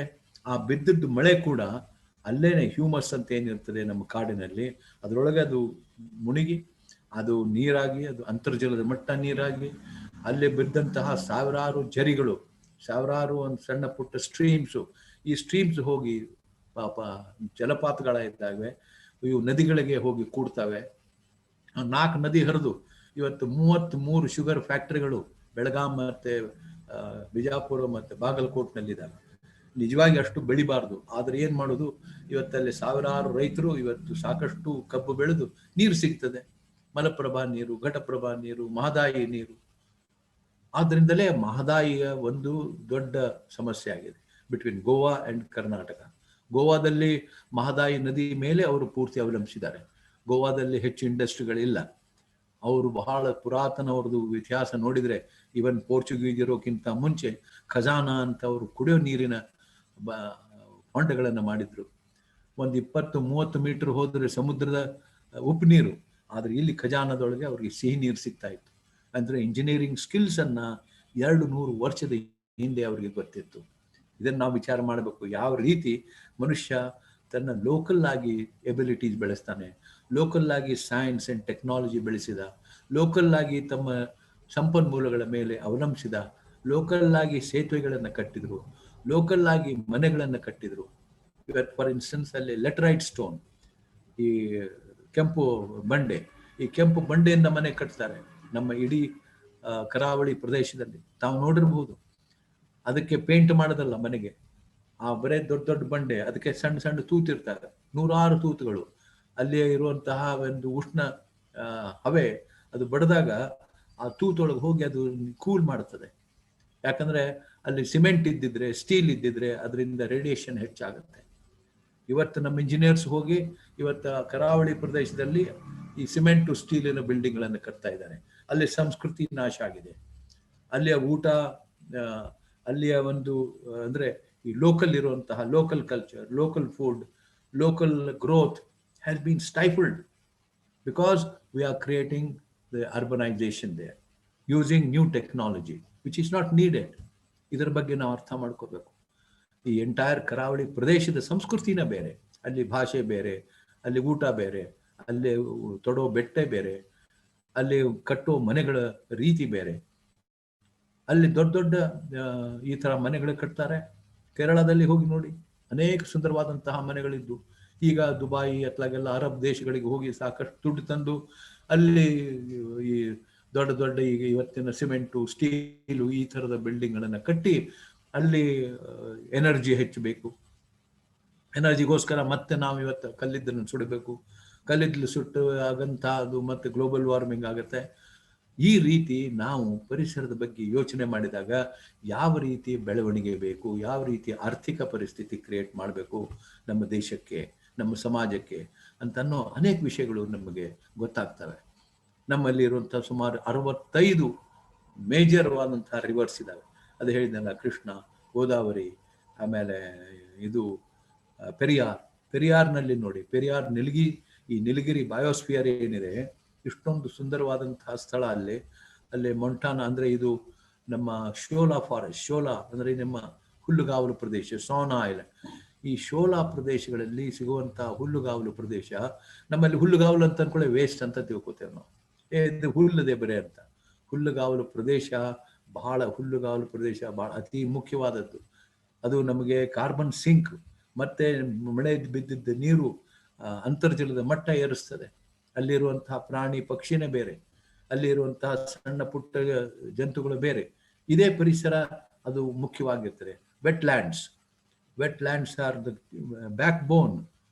ಆ ಬಿದ್ದದ್ದು ಮಳೆ ಕೂಡ ಅಲ್ಲೇನೆ ಹ್ಯೂಮಸ್ ಅಂತ ಏನಿರ್ತದೆ ನಮ್ಮ ಕಾಡಿನಲ್ಲಿ, ಅದರೊಳಗೆ ಅದು ಮುಳುಗಿ ಅದು ನೀರಾಗಿ, ಅದು ಅಂತರ್ಜಲದ ಮಟ್ಟ ನೀರಾಗಿ, ಅಲ್ಲೇ ಬಿದ್ದಂತಹ ಸಾವಿರಾರು ಝರಿಗಳು, ಸಾವಿರಾರು ಒಂದು ಸಣ್ಣ ಪುಟ್ಟ ಸ್ಟ್ರೀಮ್ಸು, ಈ ಸ್ಟ್ರೀಮ್ಸ್ ಹೋಗಿ ಪಾಪ ಜಲಪಾತಗಳಿದ್ದಾವೆ, ಇವು ನದಿಗಳಿಗೆ ಹೋಗಿ ಕೂಡ್ತವೆ. 4 ನದಿ ಹರಿದು ಇವತ್ತು 33 ಶುಗರ್ ಫ್ಯಾಕ್ಟರಿಗಳು ಬೆಳಗಾಂ ಮತ್ತೆ ಬಿಜಾಪುರ ಮತ್ತೆ ಬಾಗಲಕೋಟ್ನಲ್ಲಿದ್ದಾವೆ. ನಿಜವಾಗಿ ಅಷ್ಟು ಬೆಳಿಬಾರ್ದು. ಆದ್ರೆ ಏನ್ ಮಾಡೋದು, ಇವತ್ತಲ್ಲಿ ಸಾವಿರಾರು ರೈತರು ಇವತ್ತು ಸಾಕಷ್ಟು ಕಬ್ಬು ಬೆಳೆದು ನೀರು ಸಿಗ್ತದೆ, ಮಲಪ್ರಭಾ ನೀರು, ಘಟಪ್ರಭಾ ನೀರು, ಮಹದಾಯಿ ನೀರು. ಆದ್ರಿಂದಲೇ ಮಹದಾಯಿಯ ಒಂದು ದೊಡ್ಡ ಸಮಸ್ಯೆ ಆಗಿದೆ ಬಿಟ್ವೀನ್ ಗೋವಾ ಅಂಡ್ ಕರ್ನಾಟಕ. ಗೋವಾದಲ್ಲಿ ಮಹದಾಯಿ ನದಿ ಮೇಲೆ ಅವರು ಪೂರ್ತಿ ಅವಲಂಬಿಸಿದ್ದಾರೆ. ಗೋವಾದಲ್ಲಿ ಹೆಚ್ಚು ಇಂಡಸ್ಟ್ರಿಗಳಿಲ್ಲ. ಅವರು ಬಹಳ ಪುರಾತನ ಅವ್ರದ್ದು ಇತಿಹಾಸ ನೋಡಿದ್ರೆ, ಇವನ್ ಪೋರ್ಚುಗೀಸರೋಕ್ಕಿಂತ ಮುಂಚೆ ಖಜಾನಾ ಅಂತ ಅವರು ಕುಡಿಯೋ ನೀರಿನ ಹೊಂಡಗಳನ್ನು ಮಾಡಿದ್ರು. ಒಂದು 20-30 ಮೀಟರ್ ಹೋದ್ರೆ ಸಮುದ್ರದ ಉಪ್ಪು ನೀರು, ಆದ್ರೆ ಇಲ್ಲಿ ಖಜಾನದೊಳಗೆ ಅವ್ರಿಗೆ ಸಿಹಿ ನೀರು ಸಿಗ್ತಾ ಇತ್ತು. ಅಂದ್ರೆ ಇಂಜಿನಿಯರಿಂಗ್ ಸ್ಕಿಲ್ಸ್ ಅನ್ನ 200 ವರ್ಷದ ಹಿಂದೆ ಅವರಿಗೆ ಗೊತ್ತಿತ್ತು. ಇದನ್ನು ನಾವು ವಿಚಾರ ಮಾಡಬೇಕು, ಯಾವ ರೀತಿ ಮನುಷ್ಯ ತನ್ನ ಲೋಕಲ್ ಆಗಿ ಎಬಿಲಿಟೀಸ್ ಬೆಳೆಸ್ತಾನೆ, ಲೋಕಲ್ ಆಗಿ ಸೈನ್ಸ್ ಅಂಡ್ ಟೆಕ್ನಾಲಜಿ ಬೆಳೆಸಿದ, ಲೋಕಲ್ ಆಗಿ ತಮ್ಮ ಸಂಪನ್ಮೂಲಗಳ ಮೇಲೆ ಅವಲಂಬಿಸಿದ, ಲೋಕಲ್ ಆಗಿ ಸೇತುವೆಗಳನ್ನು ಕಟ್ಟಿದ್ರು, ಲೋಕಲ್ ಆಗಿ ಮನೆಗಳನ್ನು ಕಟ್ಟಿದ್ರು. ಇವತ್ತು ಫಾರ್ ಇನ್ಸ್ಟೆನ್ಸ್ ಅಲ್ಲಿ ಲೆಟರೈಟ್ ಸ್ಟೋನ್, ಈ ಕೆಂಪು ಬಂಡೆ, ಈ ಕೆಂಪು ಬಂಡೆಯಿಂದ ಮನೆ ಕಟ್ತಾರೆ ನಮ್ಮ ಇಡೀ ಕರಾವಳಿ ಪ್ರದೇಶದಲ್ಲಿ. ತಾವು ನೋಡಿರ್ಬಹುದು. ಅದಕ್ಕೆ ಪೇಂಟ್ ಮಾಡೋದಲ್ಲ ಮನೆಗೆ, ಆ ಬರೇ ದೊಡ್ಡ ದೊಡ್ಡ ಬಂಡೆ, ಅದಕ್ಕೆ ಸಣ್ಣ ಸಣ್ಣ ತೂತಿರ್ತಾರೆ, 100 ತೂತುಗಳು. ಅಲ್ಲಿ ಇರುವಂತಹ ಒಂದು ಉಷ್ಣ ಹವೆ ಅದು ಬಡದಾಗ ಆ ತೂತೊಳಗೆ ಹೋಗಿ ಅದು ಕೂಲ್ ಮಾಡುತ್ತದೆ. ಯಾಕಂದ್ರೆ ಅಲ್ಲಿ ಸಿಮೆಂಟ್ ಇದ್ದಿದ್ರೆ, ಸ್ಟೀಲ್ ಇದ್ದಿದ್ರೆ ಅದರಿಂದ ರೇಡಿಯೇಷನ್ ಹೆಚ್ಚಾಗುತ್ತೆ. ಇವತ್ತು ನಮ್ಮ ಇಂಜಿನಿಯರ್ಸ್ ಹೋಗಿ ಇವತ್ತು ಕರಾವಳಿ ಪ್ರದೇಶದಲ್ಲಿ ಈ ಸಿಮೆಂಟು ಸ್ಟೀಲಿನ ಬಿಲ್ಡಿಂಗ್ಗಳನ್ನು ಕಟ್ತಾ ಇದ್ದಾರೆ. ಅಲ್ಲಿ ಸಂಸ್ಕೃತಿ ನಾಶ ಆಗಿದೆ. ಅಲ್ಲಿಯ ಊಟ, ಅಲ್ಲಿಯ ಒಂದು ಅಂದ್ರೆ ಈ ಲೋಕಲ್ ಇರುವಂತಹ local culture, local food, local growth has been stifled because we are creating the urbanisation they're using new technology which is not needed. ಇದರ ಬಗ್ಗೆ ನಾವು ಅರ್ಥ ಮಾಡ್ಕೋಬೇಕು. ಈ ಎಂಟೈರ್ ಕರಾವಳಿ ಪ್ರದೇಶದ ಸಂಸ್ಕೃತಿನ ಬೇರೆ, ಅಲ್ಲಿ ಭಾಷೆ ಬೇರೆ, ಅಲ್ಲಿ ಊಟ ಬೇರೆ, ಅಲ್ಲಿ ತೊಡೋ ಬೆಟ್ಟೆ ಬೇರೆ, ಅಲ್ಲಿ ಕಟ್ಟೋ ಮನೆಗಳ ರೀತಿ ಬೇರೆ. ಅಲ್ಲಿ ದೊಡ್ಡ ದೊಡ್ಡ ಈ ತರ ಮನೆಗಳು ಕಟ್ತಾರೆ. ಕೇರಳದಲ್ಲಿ ಹೋಗಿ ನೋಡಿ, ಅನೇಕ ಸುಂದರವಾದಂತಹ ಮನೆಗಳಿದ್ದು. ಈಗ ದುಬಾಯಿ ಅತ್ಲಾಗೆಲ್ಲ ಅರಬ್ ದೇಶಗಳಿಗೆ ಹೋಗಿ ಸಾಕಷ್ಟು ದುಡ್ಡು ತಂದು ಅಲ್ಲಿ ಈ ದೊಡ್ಡ ದೊಡ್ಡ ಈಗ ಇವತ್ತಿನ ಸಿಮೆಂಟು, ಸ್ಟೀಲು ಈ ತರದ ಬಿಲ್ಡಿಂಗ್ಗಳನ್ನು ಕಟ್ಟಿ ಅಲ್ಲಿ ಎನರ್ಜಿ ಹೆಚ್ಚಬೇಕು. ಎನರ್ಜಿಗೋಸ್ಕರ ಮತ್ತೆ ನಾವು ಇವತ್ತು ಕಲ್ಲಿದ್ದನ್ನು ಸುಡಬೇಕು. ಕಲ್ಲಿದ್ದಲು ಸುಟ್ಟು ಆಗಂತ ಅದು ಮತ್ತೆ ಗ್ಲೋಬಲ್ ವಾರ್ಮಿಂಗ್ ಆಗುತ್ತೆ. ಈ ರೀತಿ ನಾವು ಪರಿಸರದ ಬಗ್ಗೆ ಯೋಚನೆ ಮಾಡಿದಾಗ ಯಾವ ರೀತಿ ಬೆಳವಣಿಗೆ ಬೇಕು, ಯಾವ ರೀತಿ ಆರ್ಥಿಕ ಪರಿಸ್ಥಿತಿ ಕ್ರಿಯೇಟ್ ಮಾಡಬೇಕು ನಮ್ಮ ದೇಶಕ್ಕೆ, ನಮ್ಮ ಸಮಾಜಕ್ಕೆ ಅಂತನ್ನೋ ಅನೇಕ ವಿಷಯಗಳು ನಮಗೆ ಗೊತ್ತಾಗ್ತವೆ. ನಮ್ಮಲ್ಲಿ ಇರುವಂತಹ ಸುಮಾರು 65 ಮೇಜರ್ವಾದಂತಹ ರಿವರ್ಸ್ ಇದ್ದಾವೆ. ಅದು ಹೇಳಿದ್ನಲ್ಲ, ಕೃಷ್ಣ, ಗೋದಾವರಿ, ಆಮೇಲೆ ಇದು ಪೆರಿಯಾರ್ನಲ್ಲಿ ನೋಡಿ, ಪೆರಿಯಾರ್ ಈ ನೀಲಗಿರಿ ಬಯೋಸ್ಫಿಯರ್ ಏನಿದೆ, ಇಷ್ಟೊಂದು ಸುಂದರವಾದಂತಹ ಸ್ಥಳ. ಅಲ್ಲಿ ಮೊಂಟಾನ ಅಂದ್ರೆ ಇದು ನಮ್ಮ ಶೋಲಾ ಫಾರೆಸ್ಟ್, ಶೋಲಾ ಅಂದ್ರೆ ನಮ್ಮ ಹುಲ್ಲುಗಾವಲು ಪ್ರದೇಶ, ಸೋನಾ ಐಲ್ಯಾಂಡ್. ಈ ಶೋಲಾ ಪ್ರದೇಶಗಳಲ್ಲಿ ಸಿಗುವಂತಹ ಹುಲ್ಲುಗಾವಲು ಪ್ರದೇಶ, ನಮ್ಮಲ್ಲಿ ಹುಲ್ಲುಗಾವಲು ಅಂತ ಅನ್ಕೊಳ್ಳಿ ವೇಸ್ಟ್ ಅಂತ ತಿಳ್ಕೊತೇವೆ ನಾವು, ಇದು ಹುಲ್ಲದೆ ಬರೇ ಅಂತ. ಹುಲ್ಲುಗಾವಲು ಪ್ರದೇಶ ಬಹಳ ಅತಿ ಮುಖ್ಯವಾದದ್ದು. ಅದು ನಮಗೆ ಕಾರ್ಬನ್ ಸಿಂಕ್, ಮತ್ತೆ ಮಳೆ ಬಿದ್ದಿದ್ದ ನೀರು ಅಂತರ್ಜಲದ ಮಟ್ಟ ಏರಿಸ್ತದೆ. ಅಲ್ಲಿರುವಂತಹ ಪ್ರಾಣಿ ಪಕ್ಷಿನೇ ಬೇರೆ, ಅಲ್ಲಿರುವಂತಹ ಸಣ್ಣ ಪುಟ್ಟ ಜಂತುಗಳು ಬೇರೆ. ಇದೇ ಪರಿಸರ ಅದು ಮುಖ್ಯವಾಗಿರ್ತದೆ. Wetlands are the backbone,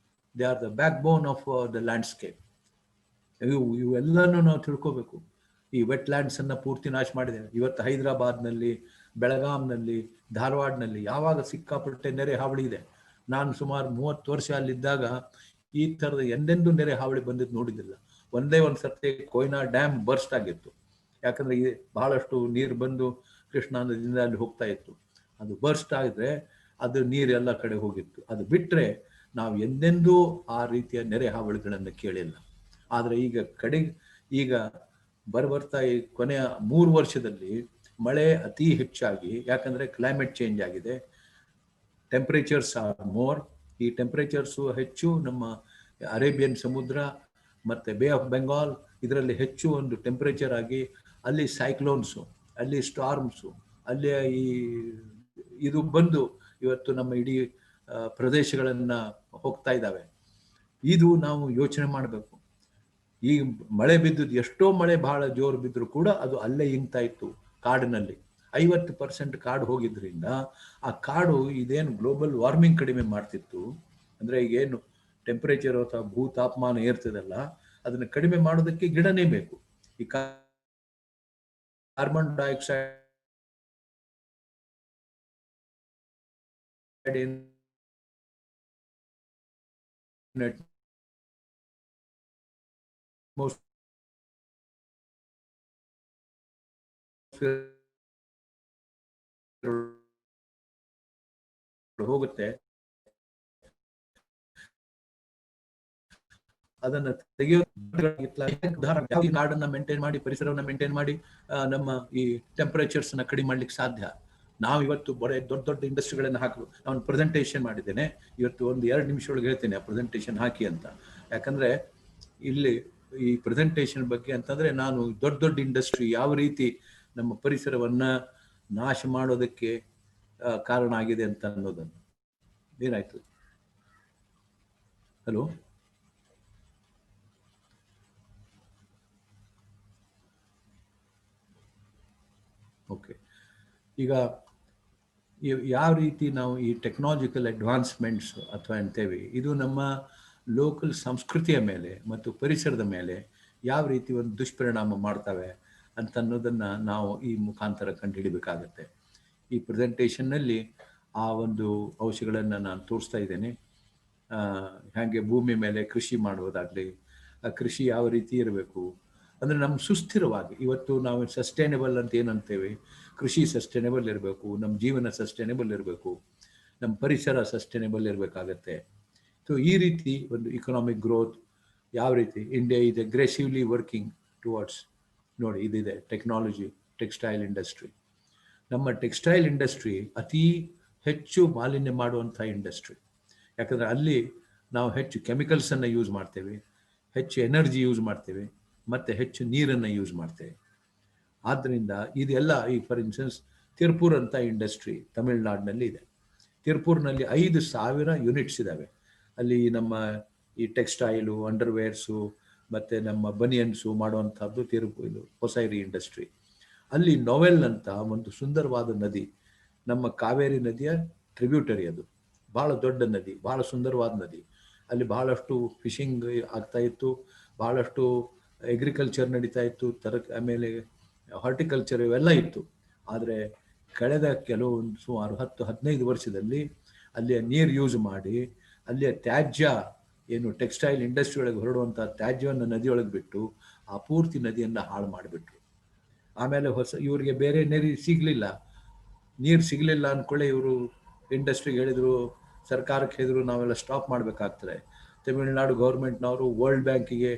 they are the backbone of the landscape. ಇವೆಲ್ಲನೂ ನಾವು ತಿಳ್ಕೋಬೇಕು. ಈ ವೆಟ್ ಲ್ಯಾಂಡ್ಸ್ ಅನ್ನ ಪೂರ್ತಿ ನಾಶ ಮಾಡಿದೆ. ಇವತ್ತು ಹೈದರಾಬಾದ್ನಲ್ಲಿ, ಬೆಳಗಾಂನಲ್ಲಿ, ಧಾರವಾಡನಲ್ಲಿ ಯಾವಾಗ ಸಿಕ್ಕಾಪಟ್ಟೆ ನೆರೆ ಹಾವಳಿ ಇದೆ. ನಾನು ಸುಮಾರು 30 ವರ್ಷ ಅಲ್ಲಿದ್ದಾಗ ಈ ತರದ ಎಂದೆಂದೂ ನೆರೆ ಹಾವಳಿ ಬಂದಿದ್ದು ನೋಡಿದ್ದಿಲ್ಲ. ಒಂದೇ ಒಂದು ಸರ್ತಿ ಕೊಯ್ನಾ ಡ್ಯಾಮ್ ಬರ್ಸ್ಟ್ ಆಗಿತ್ತು. ಯಾಕಂದ್ರೆ ಬಹಳಷ್ಟು ನೀರು ಬಂದು ಕೃಷ್ಣಾ ನದಿಯಿಂದ ಅಲ್ಲಿ ಹೋಗ್ತಾ ಇತ್ತು. ಅದು ಬರ್ಸ್ಟ್ ಆಗಿದ್ರೆ ಅದು ನೀರೆಲ್ಲ ಕಡೆ ಹೋಗಿತ್ತು. ಅದು ಬಿಟ್ರೆ ನಾವು ಎಂದೆಂದೂ ಆ ರೀತಿಯ ನೆರೆ ಹಾವಳಿಗಳನ್ನು ಕೇಳಿಲ್ಲ. ಆದ್ರೆ ಈಗ ಬರ್ತಾ ಈ ಕೊನೆಯ 3 ವರ್ಷದಲ್ಲಿ ಮಳೆ ಅತಿ ಹೆಚ್ಚಾಗಿ, ಯಾಕಂದ್ರೆ ಕ್ಲೈಮೇಟ್ ಚೇಂಜ್ ಆಗಿದೆ, ಟೆಂಪರೇಚರ್ಸ್ ಆರ್ ಮೋರ್. ಈ ಟೆಂಪರೇಚರ್ಸು ಹೆಚ್ಚು ನಮ್ಮ ಅರೇಬಿಯನ್ ಸಮುದ್ರ ಮತ್ತೆ ಬೇ ಆಫ್ ಬೆಂಗಾಲ್ ಇದರಲ್ಲಿ ಹೆಚ್ಚು ಒಂದು ಟೆಂಪರೇಚರ್ ಆಗಿ, ಅಲ್ಲಿ ಸೈಕ್ಲೋನ್ಸು, ಅಲ್ಲಿ ಸ್ಟಾರ್ಮ್ಸು, ಅಲ್ಲಿ ಇದು ಬಂದು ಇವತ್ತು ನಮ್ಮ ಇಡೀ ಪ್ರದೇಶಗಳನ್ನ ಹೋಗ್ತಾ ಇದ್ದಾವೆ. ಇದು ನಾವು ಯೋಚನೆ ಮಾಡಬೇಕು. ಈ ಮಳೆ ಬಿದ್ದದ್ದು, ಎಷ್ಟೋ ಮಳೆ ಬಹಳ ಜೋರು ಬಿದ್ದರೂ ಕೂಡ ಅದು ಅಲ್ಲೇ ಇಂಗ್ತಾ ಇತ್ತು ಕಾಡಿನಲ್ಲಿ. 50% ಕಾಡು ಹೋಗಿದ್ರಿಂದ ಆ ಕಾಡು ಇದೇನು ಗ್ಲೋಬಲ್ ವಾರ್ಮಿಂಗ್ ಕಡಿಮೆ ಮಾಡ್ತಿತ್ತು, ಅಂದರೆ ಈಗೇನು ಟೆಂಪರೇಚರ್ ಅಥವಾ ಭೂ ತಾಪಮಾನ ಏರ್ತದಲ್ಲ, ಅದನ್ನು ಕಡಿಮೆ ಮಾಡೋದಕ್ಕೆ ಗಿಡನೇ ಬೇಕು. ಈ ಕಾರ್ಬನ್ ಡೈಆಕ್ಸೈಡ್ ಹೋಗುತ್ತೆ, ಅದನ್ನ ತೆಗೆಯೋ ಕಾಡನ್ನ ಮೇಂಟೈನ್ ಮಾಡಿ, ಪರಿಸರವನ್ನ ಮೇಂಟೈನ್ ಮಾಡಿ ನಮ್ಮ ಈ ಟೆಂಪರೇಚರ್ಸ್ ನ ಕಡಿಮೆ ಮಾಡ್ಲಿಕ್ಕೆ ಸಾಧ್ಯ. ನಾವು ಇವತ್ತು ದೊಡ್ಡ ದೊಡ್ಡ ಇಂಡಸ್ಟ್ರಿಗಳನ್ನ ಹಾಕಲು ನಾನು ಪ್ರೆಸೆಂಟೇಷನ್ ಮಾಡಿದ್ದೇನೆ. ಇವತ್ತು ಒಂದು 2 ನಿಮಿಷ ಒಳಗೆ ಹೇಳ್ತೇನೆ ಆ ಪ್ರೆಸೆಂಟೇಷನ್ ಹಾಕಿ ಅಂತ. ಯಾಕಂದ್ರೆ ಇಲ್ಲಿ ಈ ಪ್ರೆಸೆಂಟೇಷನ್ ಬಗ್ಗೆ ಅಂತಂದ್ರೆ ನಾನು ದೊಡ್ಡ ದೊಡ್ಡ ಇಂಡಸ್ಟ್ರಿ ಯಾವ ರೀತಿ ನಮ್ಮ ಪರಿಸರವನ್ನ ನಾಶ ಮಾಡೋದಕ್ಕೆ ಕಾರಣ ಆಗಿದೆ ಅಂತ ಅನ್ನೋದನ್ನು. ಏನಾಯ್ತು? Hello, okay. ಈಗ ಯಾವ ರೀತಿ ನಾವು ಈ ಟೆಕ್ನಾಲಜಿಕಲ್ ಅಡ್ವಾನ್ಸ್ಮೆಂಟ್ಸ್ ಅಥವಾ ಅಂತೇವೆ, ಇದು ನಮ್ಮ ಲೋಕಲ್ ಸಂಸ್ಕೃತಿಯ ಮೇಲೆ ಮತ್ತು ಪರಿಸರದ ಮೇಲೆ ಯಾವ ರೀತಿ ಒಂದು ದುಷ್ಪರಿಣಾಮ ಮಾಡ್ತವೆ ಅಂತ ಅನ್ನೋದನ್ನು ನಾವು ಈ ಮುಖಾಂತರ ಕಂಡುಹಿಡಿಬೇಕಾಗತ್ತೆ. ಈ ಪ್ರೆಸೆಂಟೇಷನ್ನಲ್ಲಿ ಆ ಒಂದು ಅಂಶಗಳನ್ನು ನಾನು ತೋರಿಸ್ತಾ ಇದ್ದೇನೆ. ಹಾಗೆ ಭೂಮಿ ಮೇಲೆ ಕೃಷಿ ಮಾಡುವುದಾಗಲಿ, ಆ ಕೃಷಿ ಯಾವ ರೀತಿ ಇರಬೇಕು ಅಂದರೆ ನಮ್ಮ ಸುಸ್ಥಿರವಾಗಿ, ಇವತ್ತು ನಾವು ಸಸ್ಟೈನೇಬಲ್ ಅಂತ ಏನಂತೇವೆ, ಕೃಷಿ ಸಸ್ಟೈನೇಬಲ್ ಇರಬೇಕು, ನಮ್ಮ ಜೀವನ ಸಸ್ಟೈನೇಬಲ್ ಇರಬೇಕು, ನಮ್ಮ ಪರಿಸರ ಸಸ್ಟೈನೇಬಲ್ ಇರಬೇಕಾಗತ್ತೆ. ಸೊ ಈ ರೀತಿ ಒಂದು ಇಕನಾಮಿಕ್ ಗ್ರೋತ್ ಯಾವ ರೀತಿ ಇಂಡಿಯಾ ಈಸ್ ಅಗ್ರೆಸಿವ್ಲಿ ವರ್ಕಿಂಗ್ ಟುವರ್ಡ್ಸ್. ನೋಡಿ, ಇದಿದೆ ಟೆಕ್ನಾಲಜಿ, ಟೆಕ್ಸ್ಟೈಲ್ ಇಂಡಸ್ಟ್ರಿ. ನಮ್ಮ ಟೆಕ್ಸ್ಟೈಲ್ ಇಂಡಸ್ಟ್ರಿ ಅತಿ ಹೆಚ್ಚು ಮಾಲಿನ್ಯ ಮಾಡುವಂಥ ಇಂಡಸ್ಟ್ರಿ. ಯಾಕಂದರೆ ಅಲ್ಲಿ ನಾವು ಹೆಚ್ಚು ಕೆಮಿಕಲ್ಸನ್ನು ಯೂಸ್ ಮಾಡ್ತೇವೆ, ಹೆಚ್ಚು ಎನರ್ಜಿ ಯೂಸ್ ಮಾಡ್ತೇವೆ, ಮತ್ತು ಹೆಚ್ಚು ನೀರನ್ನು ಯೂಸ್ ಮಾಡ್ತೇವೆ. ಆದ್ದರಿಂದ ಇದೆಲ್ಲ ಈ ಫಾರ್ ಇನ್ಸ್ಟೆನ್ಸ್ ತಿರುಪೂರ್ ಅಂತ ಇಂಡಸ್ಟ್ರಿ ತಮಿಳುನಾಡಿನಲ್ಲಿ ಇದೆ. ತಿರುಪೂರ್ನಲ್ಲಿ 5,000 ಯೂನಿಟ್ಸ್ ಇದ್ದಾವೆ. ಅಲ್ಲಿ ನಮ್ಮ ಈ ಟೆಕ್ಸ್ಟೈಲು, ಅಂಡರ್ವೇರ್ಸು ಮತ್ತು ನಮ್ಮ ಬನಿಯನ್ಸು ಮಾಡುವಂಥದ್ದು ಇದು ಹೊಸೈರಿ ಇಂಡಸ್ಟ್ರಿ. ಅಲ್ಲಿ ನೊವೆಲ್ ಅಂತ ಒಂದು ಸುಂದರವಾದ ನದಿ, ನಮ್ಮ ಕಾವೇರಿ ನದಿಯ ಟ್ರಿಬ್ಯೂಟರಿ, ಅದು ಭಾಳ ದೊಡ್ಡ ನದಿ, ಭಾಳ ಸುಂದರವಾದ ನದಿ. ಅಲ್ಲಿ ಬಹಳಷ್ಟು ಫಿಶಿಂಗ್ ಆಗ್ತಾ ಇತ್ತು, ಬಹಳಷ್ಟು ಅಗ್ರಿಕಲ್ಚರ್ ನಡೀತಾ ಇತ್ತು, ಆಮೇಲೆ ಹಾರ್ಟಿಕಲ್ಚರ್ ಇವೆಲ್ಲ ಇತ್ತು. ಆದರೆ ಕಳೆದ ಕೆಲವೊಂದು ಸುಮಾರು 10-15 ವರ್ಷದಲ್ಲಿ ಅಲ್ಲಿಯ ನೀರು ಯೂಸ್ ಮಾಡಿ ಅಲ್ಲಿಯ ತ್ಯಾಜ್ಯ ಏನು ಟೆಕ್ಸ್ಟೈಲ್ ಇಂಡಸ್ಟ್ರಿ ಒಳಗೆ ಹೊರಡುವಂಥ ತ್ಯಾಜ್ಯವನ್ನು ನದಿಯೊಳಗೆ ಬಿಟ್ಟು ಆ ಪೂರ್ತಿ ನದಿಯನ್ನು ಹಾಳು ಮಾಡಿಬಿಟ್ರು. ಆಮೇಲೆ ಇವರಿಗೆ ಬೇರೆ ನೀರು ಸಿಗಲಿಲ್ಲ ಅಂದ್ಕೊಳ್ಳಿ, ಇವರು ಇಂಡಸ್ಟ್ರಿಗೆ ಹೇಳಿದರು, ಸರ್ಕಾರಕ್ಕೆ ಹೇಳಿದ್ರು ನಾವೆಲ್ಲ ಸ್ಟಾಪ್ ಮಾಡಬೇಕಾಗ್ತದೆ. ತಮಿಳುನಾಡು ಗೌರ್ಮೆಂಟ್ನವರು ವರ್ಲ್ಡ್ ಬ್ಯಾಂಕಿಗೆ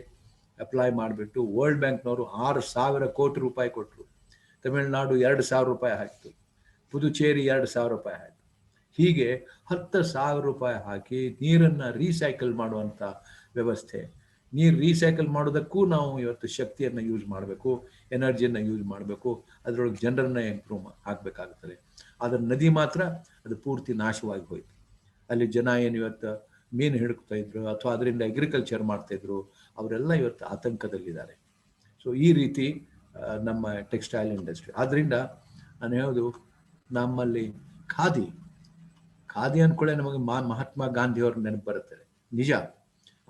ಅಪ್ಲೈ ಮಾಡಿಬಿಟ್ಟು ವರ್ಲ್ಡ್ ಬ್ಯಾಂಕ್ನವರು 6,000 ಕೋಟಿ ರೂಪಾಯಿ ಕೊಟ್ಟರು. ತಮಿಳುನಾಡು 2,000 ರೂಪಾಯಿ ಹಾಕಿತು, ಪುದುಚೇರಿ 2,000 ರೂಪಾಯಿ ಹಾಕಿತು. ಹೀಗೆ 10,000 ರೂಪಾಯಿ ಹಾಕಿ ನೀರನ್ನು ರೀಸೈಕಲ್ ಮಾಡುವಂಥ ವ್ಯವಸ್ಥೆ. ನೀರು ರೀಸೈಕಲ್ ಮಾಡೋದಕ್ಕೂ ನಾವು ಇವತ್ತು ಶಕ್ತಿಯನ್ನು ಯೂಸ್ ಮಾಡಬೇಕು, ಎನರ್ಜಿಯನ್ನು ಯೂಸ್ ಮಾಡಬೇಕು, ಅದರೊಳಗೆ ಜನರನ್ನ ಇಂಪ್ರೂವ್ ಆಗಬೇಕಾಗುತ್ತದೆ. ಆದರೆ ನದಿ ಮಾತ್ರ ಅದು ಪೂರ್ತಿ ನಾಶವಾಗಿ ಹೋಯಿತು. ಅಲ್ಲಿ ಜನ ಏನು ಇವತ್ತು ಮೀನು ಹಿಡ್ಕೊತಾ ಇದ್ರು ಅಥವಾ ಅದರಿಂದ ಅಗ್ರಿಕಲ್ಚರ್ ಮಾಡ್ತಾಯಿದ್ರು, ಅವರೆಲ್ಲ ಇವತ್ತು ಆತಂಕದಲ್ಲಿದ್ದಾರೆ. ಸೊ ಈ ರೀತಿ ನಮ್ಮ ಟೆಕ್ಸ್ಟೈಲ್ ಇಂಡಸ್ಟ್ರಿ. ಆದ್ದರಿಂದ ನಾನು ಹೇಳೋದು, ನಮ್ಮಲ್ಲಿ ಖಾದಿ ಅಂದ್ಕೊಳ್ಳೆ ನಮಗೆ ಮಹಾತ್ಮ ಗಾಂಧಿಯವ್ರ ನೆನಪು ಬರುತ್ತದೆ, ನಿಜ.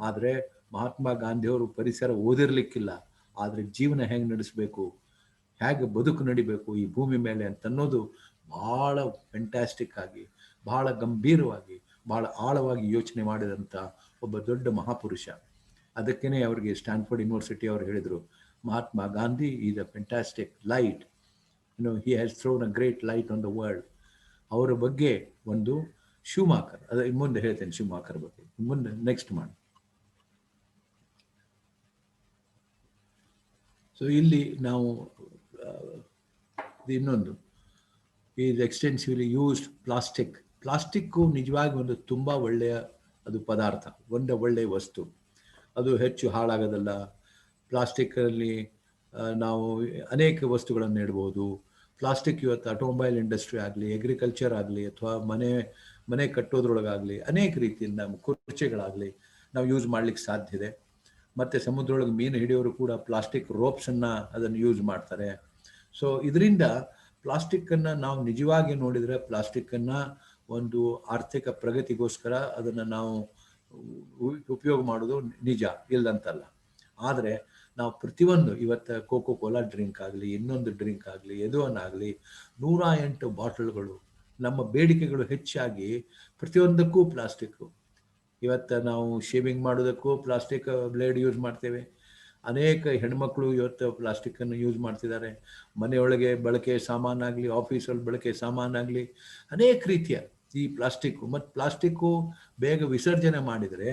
ಆದರೆ ಮಹಾತ್ಮ ಗಾಂಧಿಯವರು ಪರಿಸರ ಓದಿರ್ಲಿಕ್ಕಿಲ್ಲ, ಆದರೆ ಜೀವನ ಹೆಂಗೆ ನಡೆಸಬೇಕು, ಹೇಗೆ ಬದುಕು ನಡಿಬೇಕು ಈ ಭೂಮಿ ಮೇಲೆ ಅಂತನ್ನೋದು ಭಾಳ ಫ್ಯಾಂಟಾಸ್ಟಿಕ್ ಆಗಿ, ಭಾಳ ಗಂಭೀರವಾಗಿ, ಭಾಳ ಆಳವಾಗಿ ಯೋಚನೆ ಮಾಡಿದಂಥ ಒಬ್ಬ ದೊಡ್ಡ ಮಹಾಪುರುಷ. ಅದಕ್ಕೇ ಅವರಿಗೆ ಸ್ಟ್ಯಾನ್ಫೋರ್ಡ್ ಯೂನಿವರ್ಸಿಟಿ ಅವರು ಹೇಳಿದರು, Mahatma Gandhi is a fantastic light, he has throne a great light on the world. ಅವರ ಬಗ್ಗೆ ಒಂದು ಶೂಮಾಕರ್, ಅದು ಮುಂದೆ ಹೇಳ್ತೇನೆ, ಶೂಮಾಕರ್ ಬಗ್ಗೆ ಮುಂದೆ ನೆಕ್ಸ್ಟ್ ಮಾಡಿ. ಸೊ ಇಲ್ಲಿ ನಾವು ಇನ್ನೊಂದು ಈಸ್ ಎಕ್ಸ್ಟೆನ್ಸಿವ್ಲಿ ಯೂಸ್ಡ್ ಪ್ಲಾಸ್ಟಿಕ್ಕು ನಿಜವಾಗಿ ಒಂದು ತುಂಬ ಒಳ್ಳೆಯ ಅದು ಪದಾರ್ಥ, ಒಂದು ಒಳ್ಳೆಯ ವಸ್ತು. ಅದು ಹೆಚ್ಚು ಹಾಳಾಗೋದಲ್ಲ. ಪ್ಲಾಸ್ಟಿಕ್ಕಲ್ಲಿ ನಾವು ಅನೇಕ ವಸ್ತುಗಳನ್ನು ಇಡ್ಬೋದು. ಪ್ಲಾಸ್ಟಿಕ್ ಇವತ್ತು ಆಟೋಮೊಬೈಲ್ ಇಂಡಸ್ಟ್ರಿ ಆಗಲಿ, ಅಗ್ರಿಕಲ್ಚರ್ ಆಗಲಿ, ಅಥವಾ ಮನೆ ಕಟ್ಟೋದ್ರೊಳಗಾಗಲಿ, ಅನೇಕ ರೀತಿಯಿಂದ ನಮ್ಮ ಕುರ್ಚಿಗಳಾಗಲಿ ನಾವು ಯೂಸ್ ಮಾಡಲಿಕ್ಕೆ ಸಾಧ್ಯ ಇದೆ. ಮತ್ತು ಸಮುದ್ರದೊಳಗೆ ಮೀನು ಹಿಡಿಯೋರು ಕೂಡ ಪ್ಲಾಸ್ಟಿಕ್ ರೋಪ್ಸನ್ನು ಅದನ್ನು ಯೂಸ್ ಮಾಡ್ತಾರೆ. ಸೊ ಇದರಿಂದ ಪ್ಲಾಸ್ಟಿಕ್ಕನ್ನು ನಾವು ನಿಜವಾಗಿ ನೋಡಿದರೆ ಪ್ಲಾಸ್ಟಿಕ್ಕನ್ನು ಒಂದು ಆರ್ಥಿಕ ಪ್ರಗತಿಗೋಸ್ಕರ ಅದನ್ನು ನಾವು ಉಪಯೋಗ ಮಾಡೋದು ನಿಜ, ಇಲ್ಲಂತಲ್ಲ. ಆದರೆ ನಾವು ಪ್ರತಿಯೊಂದು ಇವತ್ತು ಕೋಕೋ ಕೋಲಾ ಡ್ರಿಂಕ್ ಆಗಲಿ, ಇನ್ನೊಂದು ಡ್ರಿಂಕ್ ಆಗಲಿ, ಎದುವನ್ನಾಗಲಿ 108 ಬಾಟಲ್ಗಳು, ನಮ್ಮ ಬೇಡಿಕೆಗಳು ಹೆಚ್ಚಾಗಿ ಪ್ರತಿಯೊಂದಕ್ಕೂ ಪ್ಲಾಸ್ಟಿಕ್ಕು. ಇವತ್ತು ನಾವು ಶೇವಿಂಗ್ ಮಾಡೋದಕ್ಕೂ ಪ್ಲಾಸ್ಟಿಕ್ ಬ್ಲೇಡ್ ಯೂಸ್ ಮಾಡ್ತೇವೆ. ಅನೇಕ ಹೆಣ್ಮಕ್ಳು ಇವತ್ತು ಪ್ಲಾಸ್ಟಿಕ್ಕನ್ನು ಯೂಸ್ ಮಾಡ್ತಿದ್ದಾರೆ. ಮನೆಯೊಳಗೆ ಬಳಕೆ ಸಾಮಾನಾಗಲಿ, ಆಫೀಸಲ್ಲಿ ಬಳಕೆ ಸಾಮಾನಾಗಲಿ, ಅನೇಕ ರೀತಿಯ ಈ ಪ್ಲಾಸ್ಟಿಕ್ಕು. ಮತ್ತು ಪ್ಲಾಸ್ಟಿಕ್ಕು ಬೇಗ ವಿಸರ್ಜನೆ ಮಾಡಿದರೆ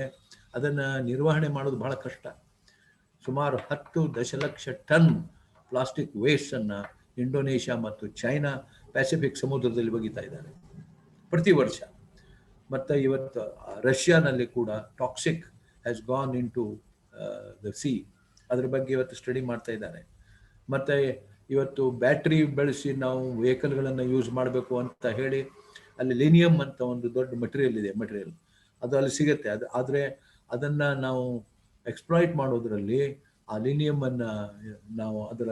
ಅದನ್ನು ನಿರ್ವಹಣೆ ಮಾಡೋದು ಬಹಳ ಕಷ್ಟ. ಸುಮಾರು 10 ದಶಲಕ್ಷ ಟನ್ ಪ್ಲಾಸ್ಟಿಕ್ ವೇಸ್ಟನ್ನು ಇಂಡೋನೇಷ್ಯಾ ಮತ್ತು ಚೈನಾ ಪ್ಯಾಸಿಫಿಕ್ ಸಮುದ್ರದಲ್ಲಿ ಒಗಿತಾ ಇದ್ದಾರೆ ಪ್ರತಿ ವರ್ಷ. ಮತ್ತು ಇವತ್ತು ರಷ್ಯಾನಲ್ಲಿ ಕೂಡ toxic has gone into the sea. ಅದ್ರ ಬಗ್ಗೆ ಇವತ್ತು ಸ್ಟಡಿ ಮಾಡ್ತಾ ಇದ್ದಾರೆ. ಮತ್ತು ಇವತ್ತು ಬ್ಯಾಟ್ರಿ ಬೆಳೆಸಿ ನಾವು ವೆಹಿಕಲ್ಗಳನ್ನು ಯೂಸ್ ಮಾಡಬೇಕು ಅಂತ ಹೇಳಿ ಅಲ್ಲಿ ಲಿನಿಯಮ್ ಅಂತ ಒಂದು ದೊಡ್ಡ ಮೆಟೀರಿಯಲ್ ಇದೆ, ಅದು ಅಲ್ಲಿ ಸಿಗುತ್ತೆ. ಆದರೆ ಅದನ್ನು ನಾವು ಎಕ್ಸ್ಪ್ಲಾಯ್ಟ್ ಮಾಡೋದ್ರಲ್ಲಿ ಆ ಲಿನಿಯಮನ್ನು ನಾವು ಅದರ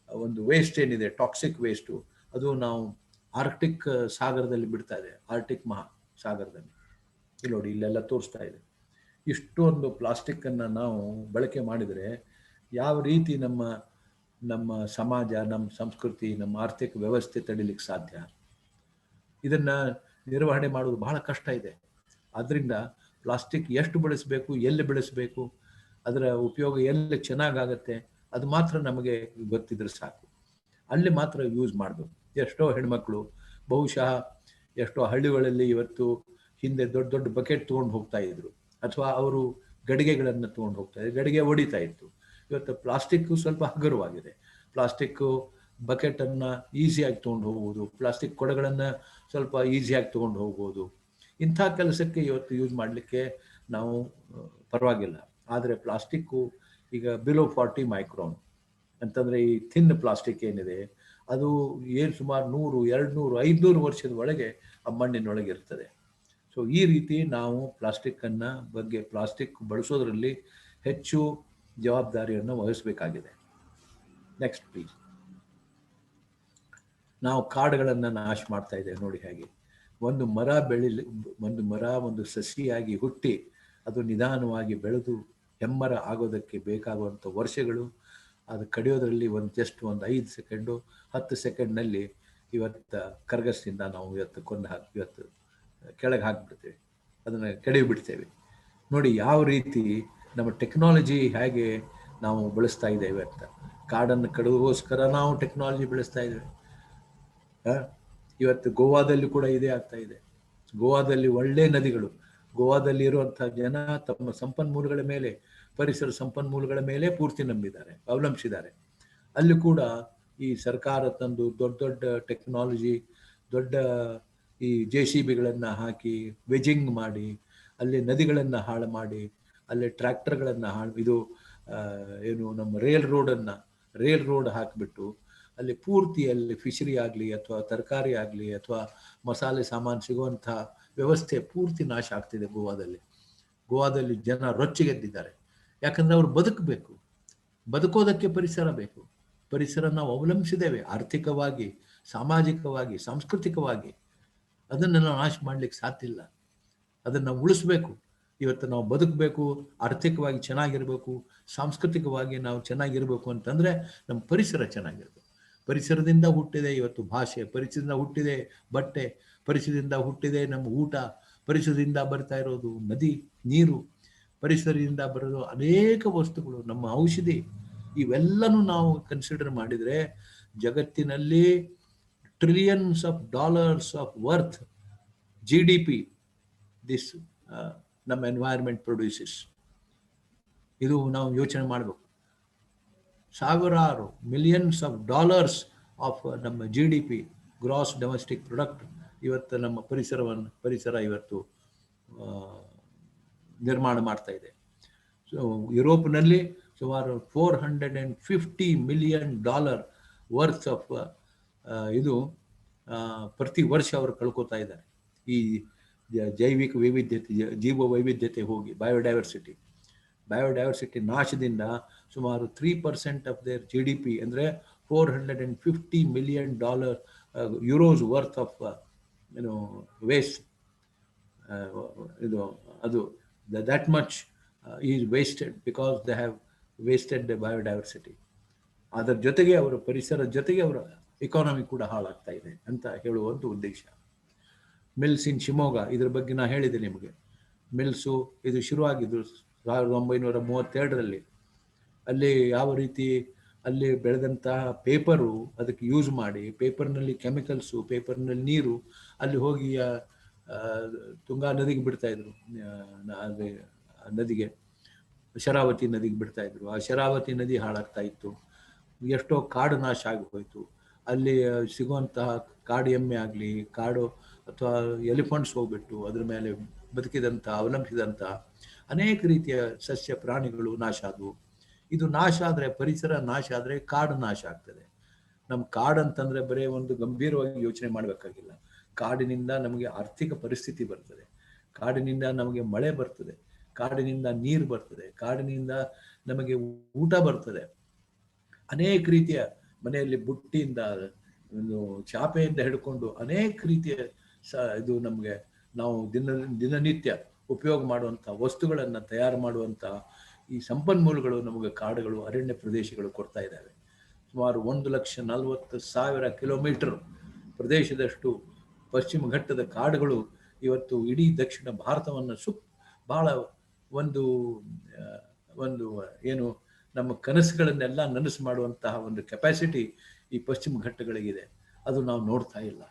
ಒಂದು ವೇಸ್ಟ್ ಏನಿದೆ, ಟಾಕ್ಸಿಕ್ ವೇಸ್ಟು, ಅದು ನಾವು ಆರ್ಕ್ಟಿಕ್ ಸಾಗರದಲ್ಲಿ ಬಿಡ್ತಾ ಇದೆ, ಆರ್ಟಿಕ್ ಮಹಾಸಾಗರದಲ್ಲಿ. ಇಲ್ಲಿ ನೋಡಿ, ಇಲ್ಲೆಲ್ಲ ತೋರಿಸ್ತಾ ಇದೆ. ಇಷ್ಟೊಂದು ಪ್ಲಾಸ್ಟಿಕ್ಕನ್ನು ನಾವು ಬಳಕೆ ಮಾಡಿದರೆ ಯಾವ ರೀತಿ ನಮ್ಮ ಸಮಾಜ, ನಮ್ಮ ಸಂಸ್ಕೃತಿ, ನಮ್ಮ ಆರ್ಥಿಕ ವ್ಯವಸ್ಥೆ ತಡಿಲಿಕ್ಕೆ ಸಾಧ್ಯ? ಇದನ್ನು ನಿರ್ವಹಣೆ ಮಾಡೋದು ಬಹಳ ಕಷ್ಟ ಇದೆ. ಆದ್ದರಿಂದ ಪ್ಲಾಸ್ಟಿಕ್ ಎಷ್ಟು ಬಳಸಬೇಕು, ಎಲ್ಲಿ ಬೆಳೆಸಬೇಕು, ಅದರ ಉಪಯೋಗ ಎಲ್ಲಿ ಚೆನ್ನಾಗಾಗತ್ತೆ, ಅದು ಮಾತ್ರ ನಮಗೆ ಗೊತ್ತಿದ್ರೆ ಸಾಕು. ಅಲ್ಲಿ ಮಾತ್ರ ಯೂಸ್ ಮಾಡಬೇಕು. ಎಷ್ಟೋ ಹೆಣ್ಮಕ್ಳು ಬಹುಶಃ ಎಷ್ಟೋ ಹಳ್ಳಿಗಳಲ್ಲಿ ಇವತ್ತು ಹಿಂದೆ ದೊಡ್ಡ ದೊಡ್ಡ ಬಕೆಟ್ ತೊಗೊಂಡು ಹೋಗ್ತಾ ಇದ್ರು, ಅಥವಾ ಅವರು ಗಡಿಗೆಗಳನ್ನು ತೊಗೊಂಡು ಹೋಗ್ತಾ ಇದ್ರು, ಗಡಿಗೆ ಹೊಡಿತಾ ಇತ್ತು. ಇವತ್ತು ಪ್ಲಾಸ್ಟಿಕ್ಕು ಸ್ವಲ್ಪ ಹಗುರವಾಗಿದೆ. ಪ್ಲಾಸ್ಟಿಕ್ಕು ಬಕೆಟನ್ನು ಈಸಿಯಾಗಿ ತೊಗೊಂಡು ಹೋಗ್ಬೋದು, ಪ್ಲಾಸ್ಟಿಕ್ ಕೊಡಗಳನ್ನು ಸ್ವಲ್ಪ ಈಸಿಯಾಗಿ ತೊಗೊಂಡು ಹೋಗ್ಬೋದು. ಇಂಥ ಕೆಲಸಕ್ಕೆ ಇವತ್ತು ಯೂಸ್ ಮಾಡಲಿಕ್ಕೆ ನಾವು ಪರವಾಗಿಲ್ಲ. ಆದರೆ ಪ್ಲಾಸ್ಟಿಕ್ಕು ಈಗ ಬಿಲೋ 40 ಮೈಕ್ರಾನ್ ಅಂತಂದರೆ ಈ ಥಿನ್ ಪ್ಲಾಸ್ಟಿಕ್ ಏನಿದೆ, ಅದು ಏನು ಸುಮಾರು 100, 200, 500 ವರ್ಷದ ಒಳಗೆ ಆ ಮಣ್ಣಿನೊಳಗೆ ಇರ್ತದೆ. ಸೊ ಈ ರೀತಿ ನಾವು ಪ್ಲಾಸ್ಟಿಕ್ ಬಳಸೋದ್ರಲ್ಲಿ ಹೆಚ್ಚು ಜವಾಬ್ದಾರಿಯನ್ನು ವಹಿಸಬೇಕಾಗಿದೆ. Next please. ನಾವು ಕಾಡುಗಳನ್ನು ನಾಶ ಮಾಡ್ತಾ ಇದ್ದೇವೆ ನೋಡಿ. ಹಾಗೆ ಒಂದು ಮರ ಒಂದು ಸಸಿಯಾಗಿ ಹುಟ್ಟಿ ಅದು ನಿಧಾನವಾಗಿ ಬೆಳೆದು ಹೆಮ್ಮರ ಆಗೋದಕ್ಕೆ ಬೇಕಾಗುವಂಥ ವರ್ಷಗಳು, ಅದು ಕಡಿಯೋದ್ರಲ್ಲಿ ಜಸ್ಟ್ ಒಂದು 5 ಸೆಕೆಂಡು 10 ಸೆಕೆಂಡ್ನಲ್ಲಿ ಇವತ್ತು ಕರ್ಗಸ್ನಿಂದ ನಾವು ಇವತ್ತು ಕೆಳಗೆ ಹಾಕಿಬಿಡ್ತೇವೆ, ಅದನ್ನು ಕೆಡವಿಬಿಡ್ತೇವೆ. ನೋಡಿ ಯಾವ ರೀತಿ ನಮ್ಮ ಟೆಕ್ನಾಲಜಿ ಹೇಗೆ ನಾವು ಬಳಸ್ತಾ ಇದ್ದೇವೆ ಅಂತ. ಕಾಡನ್ನು ಕಡಿಯೋಗೋಸ್ಕರ ನಾವು ಟೆಕ್ನಾಲಜಿ ಬೆಳೆಸ್ತಾ ಇದ್ದೇವೆ. ಇವತ್ತು ಗೋವಾದಲ್ಲಿ ಕೂಡ ಇದೇ ಆಗ್ತಾ ಇದೆ. ಗೋವಾದಲ್ಲಿ ಒಳ್ಳೆ ನದಿಗಳು, ಗೋವಾದಲ್ಲಿ ಇರುವಂಥ ಜನ ತಮ್ಮ ಸಂಪನ್ಮೂಲಗಳ ಮೇಲೆ, ಪರಿಸರ ಸಂಪನ್ಮೂಲಗಳ ಮೇಲೆ ಪೂರ್ತಿ ಅವಲಂಬಿಸಿದ್ದಾರೆ. ಅಲ್ಲಿ ಕೂಡ ಈ ಸರ್ಕಾರ ತಂದು ದೊಡ್ಡ ದೊಡ್ಡ ಟೆಕ್ನಾಲಜಿ, ದೊಡ್ಡ ಈ JCBಗಳನ್ನು ಹಾಕಿ ವೆಜಿಂಗ್ ಮಾಡಿ ಅಲ್ಲಿ ನದಿಗಳನ್ನು ಹಾಳು ಮಾಡಿ, ಅಲ್ಲಿ ಟ್ರ್ಯಾಕ್ಟರ್ಗಳನ್ನು ಇದು ನಮ್ಮ ರೇಲ್ ರೋಡ್ ಹಾಕಿಬಿಟ್ಟು ಅಲ್ಲಿ ಪೂರ್ತಿಯಲ್ಲಿ ಫಿಶರಿ ಆಗಲಿ ಅಥವಾ ತರಕಾರಿ ಆಗಲಿ ಅಥವಾ ಮಸಾಲೆ ಸಾಮಾನು ಸಿಗುವಂಥ ವ್ಯವಸ್ಥೆ ಪೂರ್ತಿ ನಾಶ ಆಗ್ತಿದೆ ಗೋವಾದಲ್ಲಿ ಜನ ರೊಚ್ಚಿಗೆದ್ದಿದ್ದಾರೆ. ಯಾಕಂದರೆ ಅವರು ಬದುಕೋದಕ್ಕೆ ಪರಿಸರ ಬೇಕು. ಪರಿಸರ ನಾವು ಅವಲಂಬಿಸಿದ್ದೇವೆ, ಆರ್ಥಿಕವಾಗಿ, ಸಾಮಾಜಿಕವಾಗಿ, ಸಾಂಸ್ಕೃತಿಕವಾಗಿ. ಅದನ್ನು ನಾವು ನಾಶ ಮಾಡಲಿಕ್ಕೆ ಸಾಧ್ಯ ಇಲ್ಲ. ಅದನ್ನು ಉಳಿಸ್ಬೇಕು. ಇವತ್ತು ನಾವು ಬದುಕಬೇಕು, ಆರ್ಥಿಕವಾಗಿ ಚೆನ್ನಾಗಿರಬೇಕು, ಸಾಂಸ್ಕೃತಿಕವಾಗಿ ನಾವು ಚೆನ್ನಾಗಿರಬೇಕು ಅಂತಂದರೆ ನಮ್ಮ ಪರಿಸರ ಚೆನ್ನಾಗಿರಬೇಕು. ಪರಿಸರದಿಂದ ಹುಟ್ಟಿದೆ ಇವತ್ತು ಭಾಷೆ, ಪರಿಸರದಿಂದ ಹುಟ್ಟಿದೆ ಬಟ್ಟೆ, ಪರಿಸರದಿಂದ ಹುಟ್ಟಿದೆ ನಮ್ಮ ಊಟ, ಪರಿಸರದಿಂದ ಬರ್ತಾ ಇರೋದು ನದಿ ನೀರು, ಪರಿಸರದಿಂದ ಬರೋದು ಅನೇಕ ವಸ್ತುಗಳು, ನಮ್ಮ ಔಷಧಿ. ಇವೆಲ್ಲನೂ ನಾವು ಕನ್ಸಿಡರ್ ಮಾಡಿದರೆ ಜಗತ್ತಿನಲ್ಲಿ trillions of dollars of worth GDP this ನಮ್ಮ ಎನ್ವೈರ್ಮೆಂಟ್ ಪ್ರೊಡ್ಯೂಸಸ್. ಇದು ನಾವು ಯೋಚನೆ ಮಾಡಬೇಕು. ಸಾವಿರಾರು ಮಿಲಿಯನ್ಸ್ ಆಫ್ ಡಾಲರ್ಸ್ ಆಫ್ ನಮ್ಮ GDP ಗ್ರಾಸ್ ಡೊಮೆಸ್ಟಿಕ್ ಪ್ರಾಡಕ್ಟ್ ಇವತ್ತು ನಮ್ಮ ಪರಿಸರ ಇವತ್ತು ನಿರ್ಮಾಣ ಮಾಡ್ತಾ ಇದೆ. ಸೊ ಯುರೋಪ್ನಲ್ಲಿ ಸುಮಾರು $450 million ವರ್ತ್ ಆಫ್ ಇದು ಪ್ರತಿ ವರ್ಷ ಅವರು ಕಳ್ಕೊತಾ ಇದ್ದಾರೆ. ಈ ಜೈವಿಕ ವೈವಿಧ್ಯತೆ, ಜೀವ ವೈವಿಧ್ಯತೆ ಹೋಗಿ ಬಯೋಡೈವರ್ಸಿಟಿ ನಾಶದಿಂದ ಸುಮಾರು 3% ಆಫ್ ದೇರ್ GDP ಅಂದರೆ $450 million euros worth of waste. ಇದು ಅದು that much is wasted because they have wasted the biodiversity. ಅದರ ಜೊತೆಗೆ ಅವರ ಪರಿಸರ ಜೊತೆಗೆ ಅವರ ಎಕಾನಮಿ ಕೂಡ ಹಾಳಾಗ್ತಾ ಇದೆ ಅಂತ ಹೇಳುವ ಒಂದು ಉದ್ದೇಶ. ಮಿಲ್ಸ್ ಇನ್ ಶಿವಮೊಗ್ಗ, ಇದ್ರ ಬಗ್ಗೆ ನಾನು ಹೇಳಿದೆ ನಿಮಗೆ. ಮಿಲ್ಸು ಇದು ಶುರುವಾಗಿದ್ದು 1932ರಲ್ಲಿ. ಅಲ್ಲಿ ಯಾವ ರೀತಿ ಅಲ್ಲಿ ಬೆಳೆದಂತಹ ಪೇಪರು ಅದಕ್ಕೆ ಯೂಸ್ ಮಾಡಿ, ಪೇಪರ್ನಲ್ಲಿ ಕೆಮಿಕಲ್ಸು, ಪೇಪರ್ನಲ್ಲಿ ನೀರು ಅಲ್ಲಿ ಹೋಗಿ ತುಂಗಾ ನದಿಗೆ ಬಿಡ್ತಾ ಇದ್ರು, ನದಿಗೆ ಶರಾವತಿ ನದಿಗೆ ಬಿಡ್ತಾ ಇದ್ರು. ಆ ಶರಾವತಿ ನದಿ ಹಾಳಾಗ್ತಾ ಇತ್ತು. ಎಷ್ಟೋ ಕಾಡು ನಾಶ ಆಗಿ ಹೋಯಿತು. ಅಲ್ಲಿ ಸಿಗುವಂತಹ ಕಾಡು ಎಮ್ಮೆ ಆಗಲಿ, ಕಾಡು ಅಥವಾ ಎಲಿಫೆಂಟ್ಸ್ ಹೋಗ್ಬಿಟ್ಟು ಅದ್ರ ಮೇಲೆ ಬದುಕಿದಂಥ ಅವಲಂಬಿಸಿದಂಥ ಅನೇಕ ರೀತಿಯ ಸಸ್ಯ ಪ್ರಾಣಿಗಳು ನಾಶ ಆದವು. ಇದು ನಾಶ ಆದರೆ, ಪರಿಸರ ನಾಶ ಆದರೆ ಕಾಡು ನಾಶ ಆಗ್ತದೆ. ನಮ್ಮ ಕಾಡು ಅಂತಂದರೆ ಬರೀ ಒಂದು ಗಂಭೀರವಾಗಿ ಯೋಚನೆ ಮಾಡಬೇಕಾಗಿಲ್ಲ. ಕಾಡಿನಿಂದ ನಮಗೆ ಆರ್ಥಿಕ ಪರಿಸ್ಥಿತಿ ಬರ್ತದೆ, ಕಾಡಿನಿಂದ ನಮಗೆ ಮಳೆ ಬರ್ತದೆ, ಕಾಡಿನಿಂದ ನೀರು ಬರ್ತದೆ, ಕಾಡಿನಿಂದ ನಮಗೆ ಊಟ ಬರ್ತದೆ. ಅನೇಕ ರೀತಿಯ ಮನೆಯಲ್ಲಿ ಬುಟ್ಟಿಯಿಂದ ಒಂದು ಚಾಪೆಯಿಂದ ಹಿಡ್ಕೊಂಡು ಅನೇಕ ರೀತಿಯ ಇದು ನಮಗೆ ನಾವು ದಿನನಿತ್ಯ ಉಪಯೋಗ ಮಾಡುವಂಥ ವಸ್ತುಗಳನ್ನು ತಯಾರು ಮಾಡುವಂಥ ಈ ಸಂಪನ್ಮೂಲಗಳು ನಮಗೆ ಕಾಡುಗಳು, ಅರಣ್ಯ ಪ್ರದೇಶಗಳು ಕೊಡ್ತಾ ಇದ್ದಾವೆ. ಸುಮಾರು 1,40,000 ಕಿಲೋಮೀಟರ್ ಪ್ರದೇಶದಷ್ಟು ಪಶ್ಚಿಮ ಘಟ್ಟದ ಕಾಡುಗಳು ಇವತ್ತು ಇಡೀ ದಕ್ಷಿಣ ಭಾರತವನ್ನು ಬಹಳ ಒಂದು ಏನು ನಮ್ಮ ಕನಸುಗಳನ್ನೆಲ್ಲ ನನಸು ಮಾಡುವಂತಹ ಒಂದು ಕೆಪಾಸಿಟಿ ಈ ಪಶ್ಚಿಮ ಘಟ್ಟಗಳಿಗಿದೆ. ಅದು ನಾವು ನೋಡ್ತಾ ಇಲ್ಲ.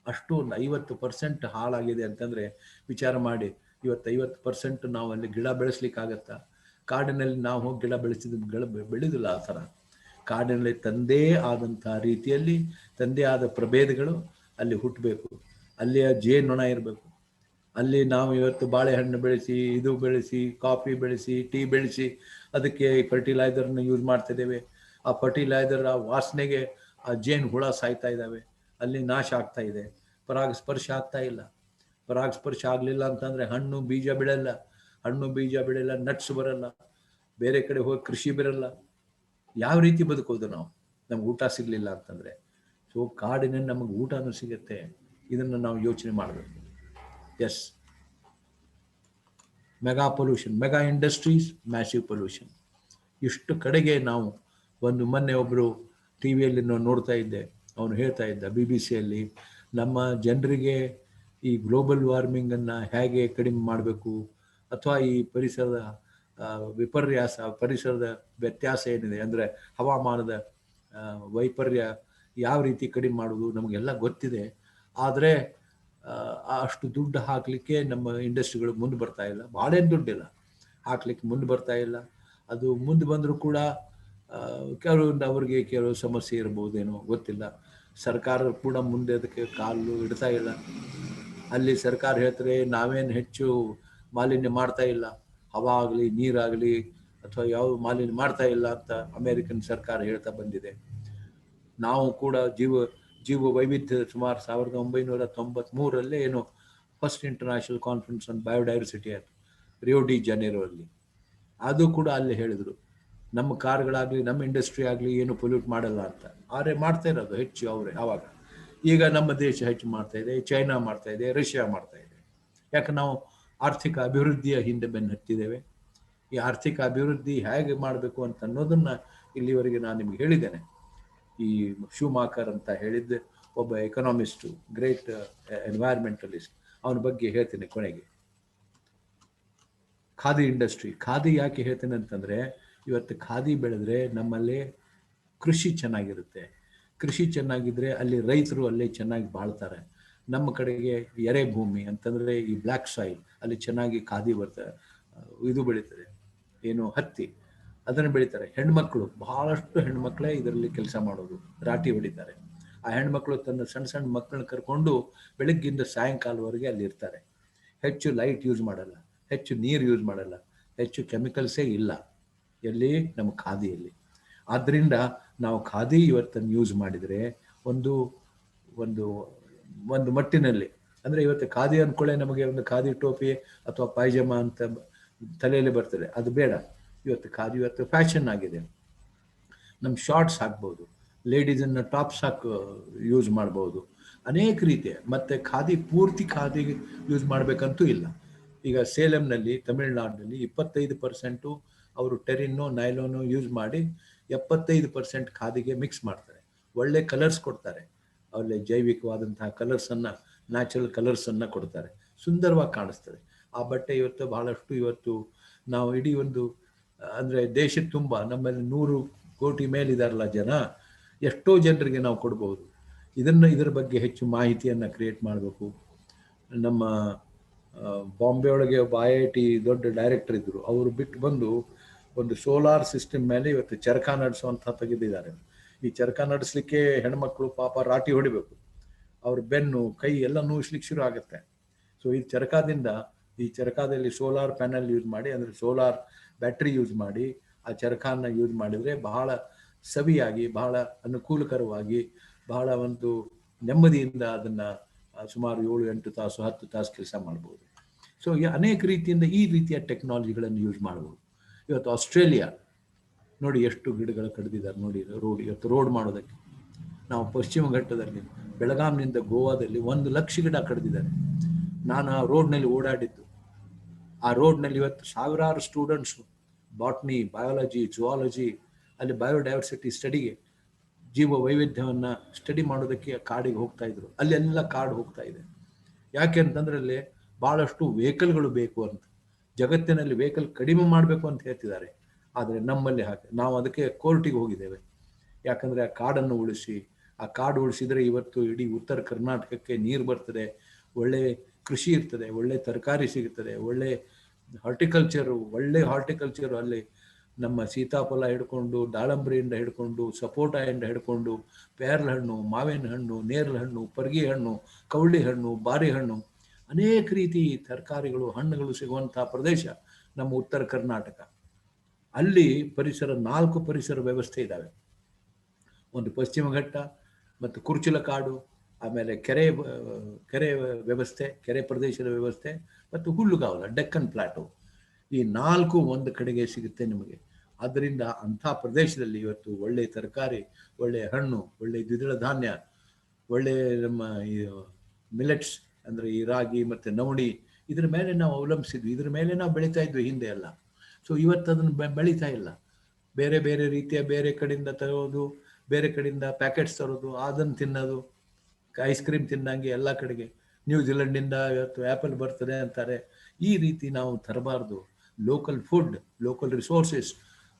ಅಷ್ಟು 50% ಹಾಳಾಗಿದೆ ಅಂತಂದರೆ ವಿಚಾರ ಮಾಡಿ. 50% ನಾವು ಅಲ್ಲಿ ಗಿಡ ಬೆಳೆಸ್ಲಿಕ್ಕಾಗತ್ತಾ? ಕಾಡಿನಲ್ಲಿ ನಾವು ಹೋಗಿ ಗಿಡ ಬೆಳೆದಿಲ್ಲ. ಆ ಥರ ಕಾಡಿನಲ್ಲಿ ತಂದೇ ಆದಂಥ ರೀತಿಯಲ್ಲಿ ತಂದೇ ಆದ ಪ್ರಭೇದಗಳು ಅಲ್ಲಿ ಹುಟ್ಟಬೇಕು. ಅಲ್ಲಿಯ ಜೇನುನೊಣ ಇರಬೇಕು. ಅಲ್ಲಿ ನಾವು ಇವತ್ತು ಬಾಳೆಹಣ್ಣು ಬೆಳೆಸಿ, ಇದು ಬೆಳೆಸಿ, ಕಾಫಿ ಬೆಳೆಸಿ, ಟೀ ಬೆಳೆಸಿ ಅದಕ್ಕೆ ಫರ್ಟಿಲೈಸರ್ನ ಯೂಸ್ ಮಾಡ್ತಿದ್ದೇವೆ. ಆ ಫರ್ಟಿಲೈಸರ್ ಆ ವಾಸನೆಗೆ ಆ ಜೇನು ಹುಳ ಸಾಯ್ತಾ ಇದ್ದಾವೆ, ಅಲ್ಲಿ ನಾಶ ಆಗ್ತಾ ಇದೆ. ಪರಾಗಸ್ಪರ್ಶ ಆಗ್ತಾ ಇಲ್ಲ. ಪರಾಗಸ್ಪರ್ಶ ಆಗಲಿಲ್ಲ ಅಂತಂದರೆ ಹಣ್ಣು ಬೀಜ ಬೆಳೆಯಲ್ಲ, ನಟ್ಸ್ ಬರಲ್ಲ, ಬೇರೆ ಕಡೆ ಹೋಗಿ ಕೃಷಿ ಬರಲ್ಲ. ಯಾವ ರೀತಿ ಬದುಕೋದು ನಾವು? ನಮ್ಗೆ ಊಟ ಸಿಗಲಿಲ್ಲ ಅಂತಂದರೆ. ಸೊ ಕಾಡಿನಲ್ಲಿ ನಮಗೆ ಊಟನೂ ಸಿಗುತ್ತೆ. ಇದನ್ನು ನಾವು ಯೋಚನೆ ಮಾಡಬೇಕು. Yes, mega pollution, mega industries, massive pollution. ಇಷ್ಟು ಕಡೆಗೆ ನಾವು ಮೊನ್ನೆ ಒಬ್ಬರು ಟಿ ವಿಯಲ್ಲಿ ನೋಡ್ತಾ ಇದ್ದೆ, ಅವನು ಹೇಳ್ತಾ ಇದ್ದ BBC ನಮ್ಮ ಜನರಿಗೆ ಈ ಗ್ಲೋಬಲ್ ವಾರ್ಮಿಂಗನ್ನು ಹೇಗೆ ಕಡಿಮೆ ಮಾಡಬೇಕು, ಅಥವಾ ಈ ಪರಿಸರದ ವಿಪರ್ಯಾಸ, ಪರಿಸರದ ವ್ಯತ್ಯಾಸ ಏನಿದೆ ಅಂದರೆ ಹವಾಮಾನದ ವೈಪರ್ಯ ಯಾವ ರೀತಿ ಕಡಿಮೆ ಮಾಡೋದು ನಮಗೆಲ್ಲ ಗೊತ್ತಿದೆ. ಆದರೆ ಅಷ್ಟು ದುಡ್ಡು ಹಾಕಲಿಕ್ಕೆ ನಮ್ಮ ಇಂಡಸ್ಟ್ರಿಗಳು ಮುಂದೆ ಬರ್ತಾ ಇಲ್ಲ. ಭಾಳೇನು ದುಡ್ಡಿಲ್ಲ, ಹಾಕ್ಲಿಕ್ಕೆ ಮುಂದೆ ಬರ್ತಾ ಇಲ್ಲ. ಅದು ಮುಂದೆ ಬಂದರೂ ಕೂಡ ಅವ್ರಿಗೆ ಕೆಲವು ಸಮಸ್ಯೆ ಇರ್ಬೋದೇನೋ ಗೊತ್ತಿಲ್ಲ. ಸರ್ಕಾರ ಕೂಡ ಮುಂದೆ ಅದಕ್ಕೆ ಕಾಲು ಇಡ್ತಾ ಇಲ್ಲ. ಅಲ್ಲಿ ಸರ್ಕಾರ ಹೇಳ್ತಾರೆ ನಾವೇನು ಹೆಚ್ಚು ಮಾಲಿನ್ಯ ಮಾಡ್ತಾ ಇಲ್ಲ, ಹವಾ ಆಗಲಿ ನೀರಾಗಲಿ ಅಥವಾ ಯಾವ ಮಾಲಿನ್ಯ ಮಾಡ್ತಾ ಇಲ್ಲ ಅಂತ ಅಮೇರಿಕನ್ ಸರ್ಕಾರ ಹೇಳ್ತಾ ಬಂದಿದೆ. ನಾವು ಕೂಡ ಜೀವ ವೈವಿಧ್ಯ ಸುಮಾರು 1993 ಏನು first international conference on biodiversity ಆಯಿತು ರಿಯೋ ಡಿ ಜನೈರೊಲ್ಲಿ. ಅದು ಕೂಡ ಅಲ್ಲಿ ಹೇಳಿದರು ನಮ್ಮ ಕಾರ್ಗಳಾಗಲಿ ನಮ್ಮ ಇಂಡಸ್ಟ್ರಿ ಆಗಲಿ ಏನು ಪೊಲ್ಯೂಟ್ ಮಾಡಲ್ಲ ಅಂತ. ಆದರೆ ಮಾಡ್ತಾ ಇರೋದು ಹೆಚ್ಚು ಅವರೇ. ಆವಾಗ ಈಗ ನಮ್ಮ ದೇಶ ಹೆಚ್ಚು ಮಾಡ್ತಾ ಇದೆ, ಚೈನಾ ಮಾಡ್ತಾ ಇದೆ, ರಷ್ಯಾ ಮಾಡ್ತಾ ಇದೆ. ಯಾಕೆ? ನಾವು ಆರ್ಥಿಕ ಅಭಿವೃದ್ಧಿಯ ಹಿಂದೆ ಬೆನ್ನು ಹತ್ತಿದ್ದೇವೆ. ಈ ಆರ್ಥಿಕ ಅಭಿವೃದ್ಧಿ ಹೇಗೆ ಮಾಡಬೇಕು ಅಂತ ಅನ್ನೋದನ್ನು ಇಲ್ಲಿವರೆಗೆ ನಾನು ನಿಮ್ಗೆ ಹೇಳಿದ್ದೇನೆ. ಈ ಶೂಮಾಕರ್ ಅಂತ ಹೇಳಿದ್ದೆ ಒಬ್ಬ ಎಕನಾಮಿಸ್ಟು, ಗ್ರೇಟ್ ಎನ್ವೈರ್ಮೆಂಟಲಿಸ್ಟ್, ಅವನ ಬಗ್ಗೆ ಹೇಳ್ತೇನೆ ಕೊನೆಗೆ. ಖಾದಿ ಇಂಡಸ್ಟ್ರಿ, ಖಾದಿ ಯಾಕೆ ಹೇಳ್ತೇನೆ ಅಂತಂದರೆ, ಇವತ್ತು ಖಾದಿ ಬೆಳೆದ್ರೆ ನಮ್ಮಲ್ಲಿ ಕೃಷಿ ಚೆನ್ನಾಗಿರುತ್ತೆ. ಕೃಷಿ ಚೆನ್ನಾಗಿದ್ದರೆ ಅಲ್ಲಿ ರೈತರು ಅಲ್ಲೇ ಚೆನ್ನಾಗಿ ಬಾಳ್ತಾರೆ. ನಮ್ಮ ಕಡೆಗೆ ಎರೆ ಭೂಮಿ ಅಂತಂದರೆ ಈ ಬ್ಲ್ಯಾಕ್ ಸಾಯಿಲ್, ಅಲ್ಲಿ ಚೆನ್ನಾಗಿ ಖಾದಿ ಬರ್ತದೆ, ಇದು ಬೆಳೀತದೆ, ಏನು ಹತ್ತಿ, ಅದನ್ನು ಬೆಳೀತಾರೆ. ಹೆಣ್ಮಕ್ಳು, ಬಹಳಷ್ಟು ಹೆಣ್ಮಕ್ಳೇ ಇದರಲ್ಲಿ ಕೆಲಸ ಮಾಡೋದು, ರಾಟಿ ಹೊಡಿತಾರೆ. ಆ ಹೆಣ್ಮಕ್ಳು ತನ್ನ ಸಣ್ಣ ಸಣ್ಣ ಮಕ್ಕಳನ್ನ ಕರ್ಕೊಂಡು ಬೆಳಗ್ಗಿಂದ ಸಾಯಂಕಾಲವರೆಗೆ ಅಲ್ಲಿ ಇರ್ತಾರೆ. ಹೆಚ್ಚು ಲೈಟ್ ಯೂಸ್ ಮಾಡಲ್ಲ, ಹೆಚ್ಚು ನೀರು ಯೂಸ್ ಮಾಡಲ್ಲ, ಹೆಚ್ಚು ಕೆಮಿಕಲ್ಸೇ ಇಲ್ಲ ಎಲ್ಲಿ? ನಮ್ಮ ಖಾದಿಯಲ್ಲಿ. ಆದ್ದರಿಂದ ನಾವು ಖಾದಿ ಇವತ್ತನ್ನು ಯೂಸ್ ಮಾಡಿದರೆ ಒಂದು ಒಂದು ಒಂದು ಮಟ್ಟಿನಲ್ಲಿ, ಅಂದರೆ ಇವತ್ತು ಖಾದಿ ಅಂದ್ಕೊಳ್ಳೆ ನಮಗೆ ಒಂದು ಖಾದಿ ಟೋಪಿ ಅಥವಾ ಪಾಯ್ಜಾಮ ಅಂತ ತಲೆಯಲ್ಲಿ ಬರ್ತದೆ, ಅದು ಬೇಡ. ಇವತ್ತು ಖಾದಿ ಇವತ್ತು ಫ್ಯಾಷನ್ ಆಗಿದೆ. ನಮ್ಮ ಶಾರ್ಟ್ಸ್ ಹಾಕ್ಬೋದು, ಲೇಡೀಸನ್ನು ಟಾಪ್ಸ್ ಹಾಕಿ ಯೂಸ್ ಮಾಡ್ಬೋದು. ಅನೇಕ ರೀತಿಯ, ಮತ್ತು ಖಾದಿ ಪೂರ್ತಿ ಖಾದಿ ಯೂಸ್ ಮಾಡಬೇಕಂತೂ ಇಲ್ಲ. ಈಗ ಸೇಲಂನಲ್ಲಿ, ತಮಿಳುನಾಡಿನಲ್ಲಿ 25% ಅವರು ಟೆರಿನ್ನು ನೈಲೋನು ಯೂಸ್ ಮಾಡಿ 75% ಖಾದಿಗೆ ಮಿಕ್ಸ್ ಮಾಡ್ತಾರೆ. ಒಳ್ಳೆ ಕಲರ್ಸ್ ಕೊಡ್ತಾರೆ, ಒಳ್ಳೆ ಜೈವಿಕವಾದಂತಹ ಕಲರ್ಸನ್ನು, ನ್ಯಾಚುರಲ್ ಕಲರ್ಸನ್ನು ಕೊಡ್ತಾರೆ, ಸುಂದರವಾಗಿ ಕಾಣಿಸ್ತದೆ ಆ ಬಟ್ಟೆ. ಇವತ್ತು ಬಹಳಷ್ಟು, ಇವತ್ತು ನಾವು ಇಡೀ ಒಂದು ಅಂದರೆ ದೇಶದ ತುಂಬ ನಮ್ಮಲ್ಲಿ 100 ಕೋಟಿ ಮೇಲಿದಾರಲ್ಲ ಜನ, ಎಷ್ಟೋ ಜನರಿಗೆ ನಾವು ಕೊಡ್ಬೋದು. ಇದರ ಬಗ್ಗೆ ಹೆಚ್ಚು ಮಾಹಿತಿಯನ್ನು ಕ್ರಿಯೇಟ್ ಮಾಡಬೇಕು. ನಮ್ಮ ಬಾಂಬೆ ಒಳಗೆ ಒಬ್ಬ IIT ದೊಡ್ಡ ಡೈರೆಕ್ಟರ್ ಇದ್ದರು, ಅವರು ಬಿಟ್ಟು ಬಂದು ಒಂದು ಸೋಲಾರ್ ಸಿಸ್ಟಮ್ ಮೇಲೆ ಇವತ್ತು ಚರಕ ನಡೆಸುವಂಥ ತೆಗೆದಿದ್ದಾರೆ. ಈ ಚರಕ ನಡೆಸಲಿಕ್ಕೆ ಹೆಣ್ಮಕ್ಳು ಪಾಪ ರಾಟಿ ಹೊಡಿಬೇಕು, ಅವ್ರ ಬೆನ್ನು ಕೈ ಎಲ್ಲ ನೋಯಿಸ್ಲಿಕ್ಕೆ ಶುರು ಆಗುತ್ತೆ. ಸೊ ಈ ಚರಕದಲ್ಲಿ ಸೋಲಾರ್ ಪ್ಯಾನಲ್ ಯೂಸ್ ಮಾಡಿ, ಅಂದರೆ ಸೋಲಾರ್ ಬ್ಯಾಟ್ರಿ ಯೂಸ್ ಮಾಡಿ ಆ ಚರಕನ ಯೂಸ್ ಮಾಡಿದರೆ ಬಹಳ ಸವಿಯಾಗಿ, ಬಹಳ ಅನುಕೂಲಕರವಾಗಿ, ಬಹಳ ಒಂದು ನೆಮ್ಮದಿಯಿಂದ ಅದನ್ನು ಸುಮಾರು 7-8 ತಾಸು 10 ತಾಸು ಕೆಲಸ ಮಾಡ್ಬೋದು. ಸೊ ಅನೇಕ ರೀತಿಯಿಂದ ಈ ರೀತಿಯ ಟೆಕ್ನಾಲಜಿಗಳನ್ನು ಯೂಸ್ ಮಾಡ್ಬೋದು. ಇವತ್ತು ಆಸ್ಟ್ರೇಲಿಯಾ ನೋಡಿ ಎಷ್ಟು ಗಿಡಗಳು ಕಡಿದಿದ್ದಾರೆ ನೋಡಿ, ಇವತ್ತು ರೋಡ್ ಮಾಡೋದಕ್ಕೆ. ನಾವು ಪಶ್ಚಿಮ ಘಟ್ಟದಲ್ಲಿ ಬೆಳಗಾಂನಿಂದ ಗೋವಾದಲ್ಲಿ 1 ಲಕ್ಷ ಗಿಡ ಕಡಿದಿದ್ದಾರೆ. ನಾನು ಆ ರೋಡ್ನಲ್ಲಿ ಓಡಾಡಿದ್ದು, ಆ ರೋಡ್ನಲ್ಲಿ ಇವತ್ತು ಸಾವಿರಾರು ಸ್ಟೂಡೆಂಟ್ಸು ಬಾಟ್ನಿ, ಬಯಾಲಜಿ, ಜುವಾಲಜಿ, ಅಲ್ಲಿ ಬಯೋಡೈವರ್ಸಿಟಿ ಸ್ಟಡಿಗೆ, ಜೀವ ವೈವಿಧ್ಯವನ್ನು ಸ್ಟಡಿ ಮಾಡೋದಕ್ಕೆ ಕಾಡಿಗೆ ಹೋಗ್ತಾ ಇದ್ರು. ಅಲ್ಲೆಲ್ಲ ಕಾಡು ಹೋಗ್ತಾ ಇದೆ. ಯಾಕೆ ಅಂತಂದ್ರೆ ಅಲ್ಲಿ ಭಾಳಷ್ಟು ವೆಹಿಕಲ್ಗಳು ಬೇಕು ಅಂತ, ಜಗತ್ತಿನಲ್ಲಿ ವೆಹಿಕಲ್ ಕಡಿಮೆ ಮಾಡಬೇಕು ಅಂತ ಹೇಳ್ತಿದ್ದಾರೆ. ಆದರೆ ನಮ್ಮಲ್ಲಿ ಹಾಗೆ, ನಾವು ಅದಕ್ಕೆ ಕೋರ್ಟಿಗೆ ಹೋಗಿದ್ದೇವೆ. ಯಾಕಂದರೆ ಆ ಕಾಡನ್ನು ಉಳಿಸಿ, ಆ ಕಾಡು ಉಳಿಸಿದರೆ ಇವತ್ತು ಇಡೀ ಉತ್ತರ ಕರ್ನಾಟಕಕ್ಕೆ ನೀರು ಬರ್ತದೆ, ಒಳ್ಳೆ ಕೃಷಿ ಇರ್ತದೆ, ಒಳ್ಳೆ ತರಕಾರಿ ಸಿಗುತ್ತದೆ, ಒಳ್ಳೆ ಹಾರ್ಟಿಕಲ್ಚರು ಅಲ್ಲಿ ನಮ್ಮ ಸೀತಾಫಲ ಹಿಡ್ಕೊಂಡು, ದಾಳಂಬ್ರಿಯಿಂದ ಹಿಡ್ಕೊಂಡು, ಸಪೋಟದಿಂದ ಹಿಡ್ಕೊಂಡು, ಪೇರ್ಲ ಹಣ್ಣು, ಮಾವಿನ ಹಣ್ಣು, ನೇರಳೆ ಹಣ್ಣು, ಪರ್ಗಿ ಹಣ್ಣು, ಕವಳಿ ಹಣ್ಣು, ಬಾರಿ ಹಣ್ಣು, ಅನೇಕ ರೀತಿ ತರಕಾರಿಗಳು, ಹಣ್ಣುಗಳು ಸಿಗುವಂಥ ಪ್ರದೇಶ ನಮ್ಮ ಉತ್ತರ ಕರ್ನಾಟಕ. ಅಲ್ಲಿ 4 ಪರಿಸರ ವ್ಯವಸ್ಥೆ ಇದ್ದಾವೆ. ಒಂದು ಪಶ್ಚಿಮ ಘಟ್ಟ ಮತ್ತು ಕುರ್ಚಲ ಕಾಡು, ಆಮೇಲೆ ಕೆರೆ ವ್ಯವಸ್ಥೆ, ಕೆರೆ ಪ್ರದೇಶದ ವ್ಯವಸ್ಥೆ, ಮತ್ತು ಹುಲ್ಲುಗಾವಲ, ಡೆಕ್ಕನ್ ಪ್ಲಾಟೋ. ಈ 4 ಒಂದು ಕಡೆಗೆ ಸಿಗುತ್ತೆ ನಿಮಗೆ. ಆದ್ದರಿಂದ ಅಂಥ ಪ್ರದೇಶದಲ್ಲಿ ಇವತ್ತು ಒಳ್ಳೆಯ ತರಕಾರಿ, ಒಳ್ಳೆಯ ಹಣ್ಣು, ಒಳ್ಳೆಯ ದ್ವಿದಳ ಧಾನ್ಯ, ಒಳ್ಳೆಯ ನಮ್ಮ ಈ ಮಿಲೆಟ್ಸ್ ಅಂದರೆ ಈ ರಾಗಿ ಮತ್ತು ನವಣಿ, ಇದ್ರ ಮೇಲೆ ನಾವು ಅವಲಂಬಿಸಿದ್ವಿ, ಇದ್ರ ಮೇಲೆ ನಾವು ಬೆಳೀತಾ ಇದ್ವಿ ಹಿಂದೆ ಎಲ್ಲ. ಸೊ ಇವತ್ತು ಅದನ್ನು ಬೆಳೀತಾ ಇಲ್ಲ. ಬೇರೆ ಬೇರೆ ರೀತಿಯ, ಬೇರೆ ಕಡೆಯಿಂದ ತರೋದು, ಬೇರೆ ಕಡೆಯಿಂದ ಪ್ಯಾಕೆಟ್ಸ್ ತರೋದು, ಅದನ್ನು ತಿನ್ನೋದು, ಐಸ್ ಕ್ರೀಮ್ ತಿನ್ನಂಗೆ ಎಲ್ಲ ಕಡೆಗೆ. ನ್ಯೂಜಿಲೆಂಡಿಂದ ಇವತ್ತು ಆ್ಯಪಲ್ ಬರ್ತದೆ ಅಂತಾರೆ. ಈ ರೀತಿ ನಾವು ತರಬಾರ್ದು. Local food, local resources,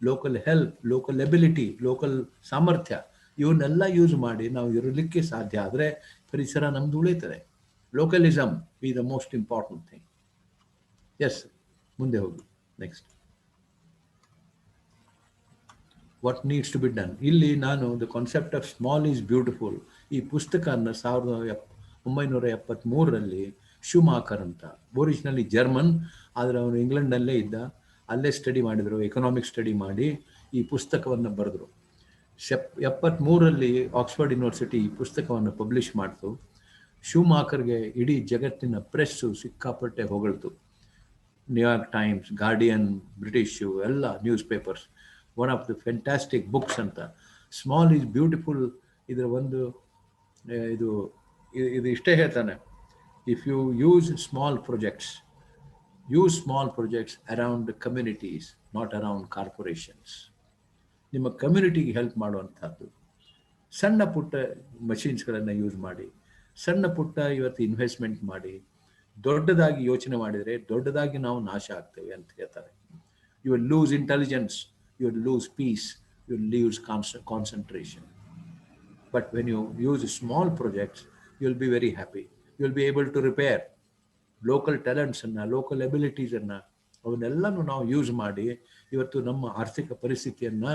local help, local ability, local ಸಾಮರ್ಥ್ಯ, ಇವನ್ನೆಲ್ಲ ಯೂಸ್ ಮಾಡಿ ನಾವು ಇರಲಿಕ್ಕೆ ಸಾಧ್ಯ. ಆದರೆ ಪರಿಸರ ನಮ್ದು ಉಳಿತದೆ. Localism is the most important thing. Yes, ಮುಂದೆ ಹೋಗಿ next. What needs to be done. ಇಲ್ಲಿ ನಾನು the concept of small is beautiful, ಈ ಪುಸ್ತಕನ 1973ರಲ್ಲಿ ಶೂಮಾಕರ್ ಅಂತ, ಒರಿಜಿನಲಿ ಜರ್ಮನ್, ಆದರೆ ಅವನು ಇಂಗ್ಲೆಂಡ್ನಲ್ಲೇ ಇದ್ದ, ಅಲ್ಲೇ ಸ್ಟಡಿ ಮಾಡಿದರು, ಎಕನಾಮಿಕ್ಸ್ ಸ್ಟಡಿ ಮಾಡಿ ಈ ಪುಸ್ತಕವನ್ನು ಬರೆದರು. 73ರಲ್ಲಿ ಆಕ್ಸ್ಫರ್ಡ್ ಯೂನಿವರ್ಸಿಟಿ ಈ ಪುಸ್ತಕವನ್ನು ಪಬ್ಲಿಷ್ ಮಾಡ್ತು. ಶೂಮಾಕರ್ಗೆ ಇಡೀ ಜಗತ್ತಿನ ಪ್ರೆಸ್ಸು ಸಿಕ್ಕಾಪಟ್ಟೆ ಹೊಗಳ್ತು. ನ್ಯೂಯಾರ್ಕ್ ಟೈಮ್ಸ್, ಗಾರ್ಡಿಯನ್, ಬ್ರಿಟಿಷು ಎಲ್ಲ news papers, one of the fantastic books ಅಂತ. ಸ್ಮಾಲ್ ಈಸ್ ಬ್ಯೂಟಿಫುಲ್ ಇದರ ಒಂದು ಇದು ಇಷ್ಟೇ ಹೇಳ್ತಾನೆ, if you use small projects around communities, not around corporations. ನಿಮ್ಮ ಕಮ್ಯುನಿಟಿಗೆ ಹೆಲ್ಪ್ ಮಾಡುವಂಥದ್ದು ಸಣ್ಣ ಪುಟ್ಟ ಮಷೀನ್ಸ್ಗಳನ್ನು ಯೂಸ್ ಮಾಡಿ, ಸಣ್ಣ ಪುಟ್ಟ ಇವತ್ತು ಇನ್ವೆಸ್ಟ್ಮೆಂಟ್ ಮಾಡಿ, ದೊಡ್ಡದಾಗಿ ಯೋಚನೆ ಮಾಡಿದರೆ ದೊಡ್ಡದಾಗಿ ನಾವು ನಾಶ ಆಗ್ತೇವೆ ಅಂತ ಹೇಳ್ತಾರೆ. You will lose intelligence, you will lose peace, you will lose concentration. But when you use small projects, you will be very happy. You will be able to repair local talents and local abilities and ಅವನ್ನೆಲ್ಲನೂ ನಾವು use ಮಾಡಿ ಇವತ್ತು ನಮ್ಮ ಆರ್ಥಿಕ ಪರಿಸ್ಥಿತಿಯನ್ನು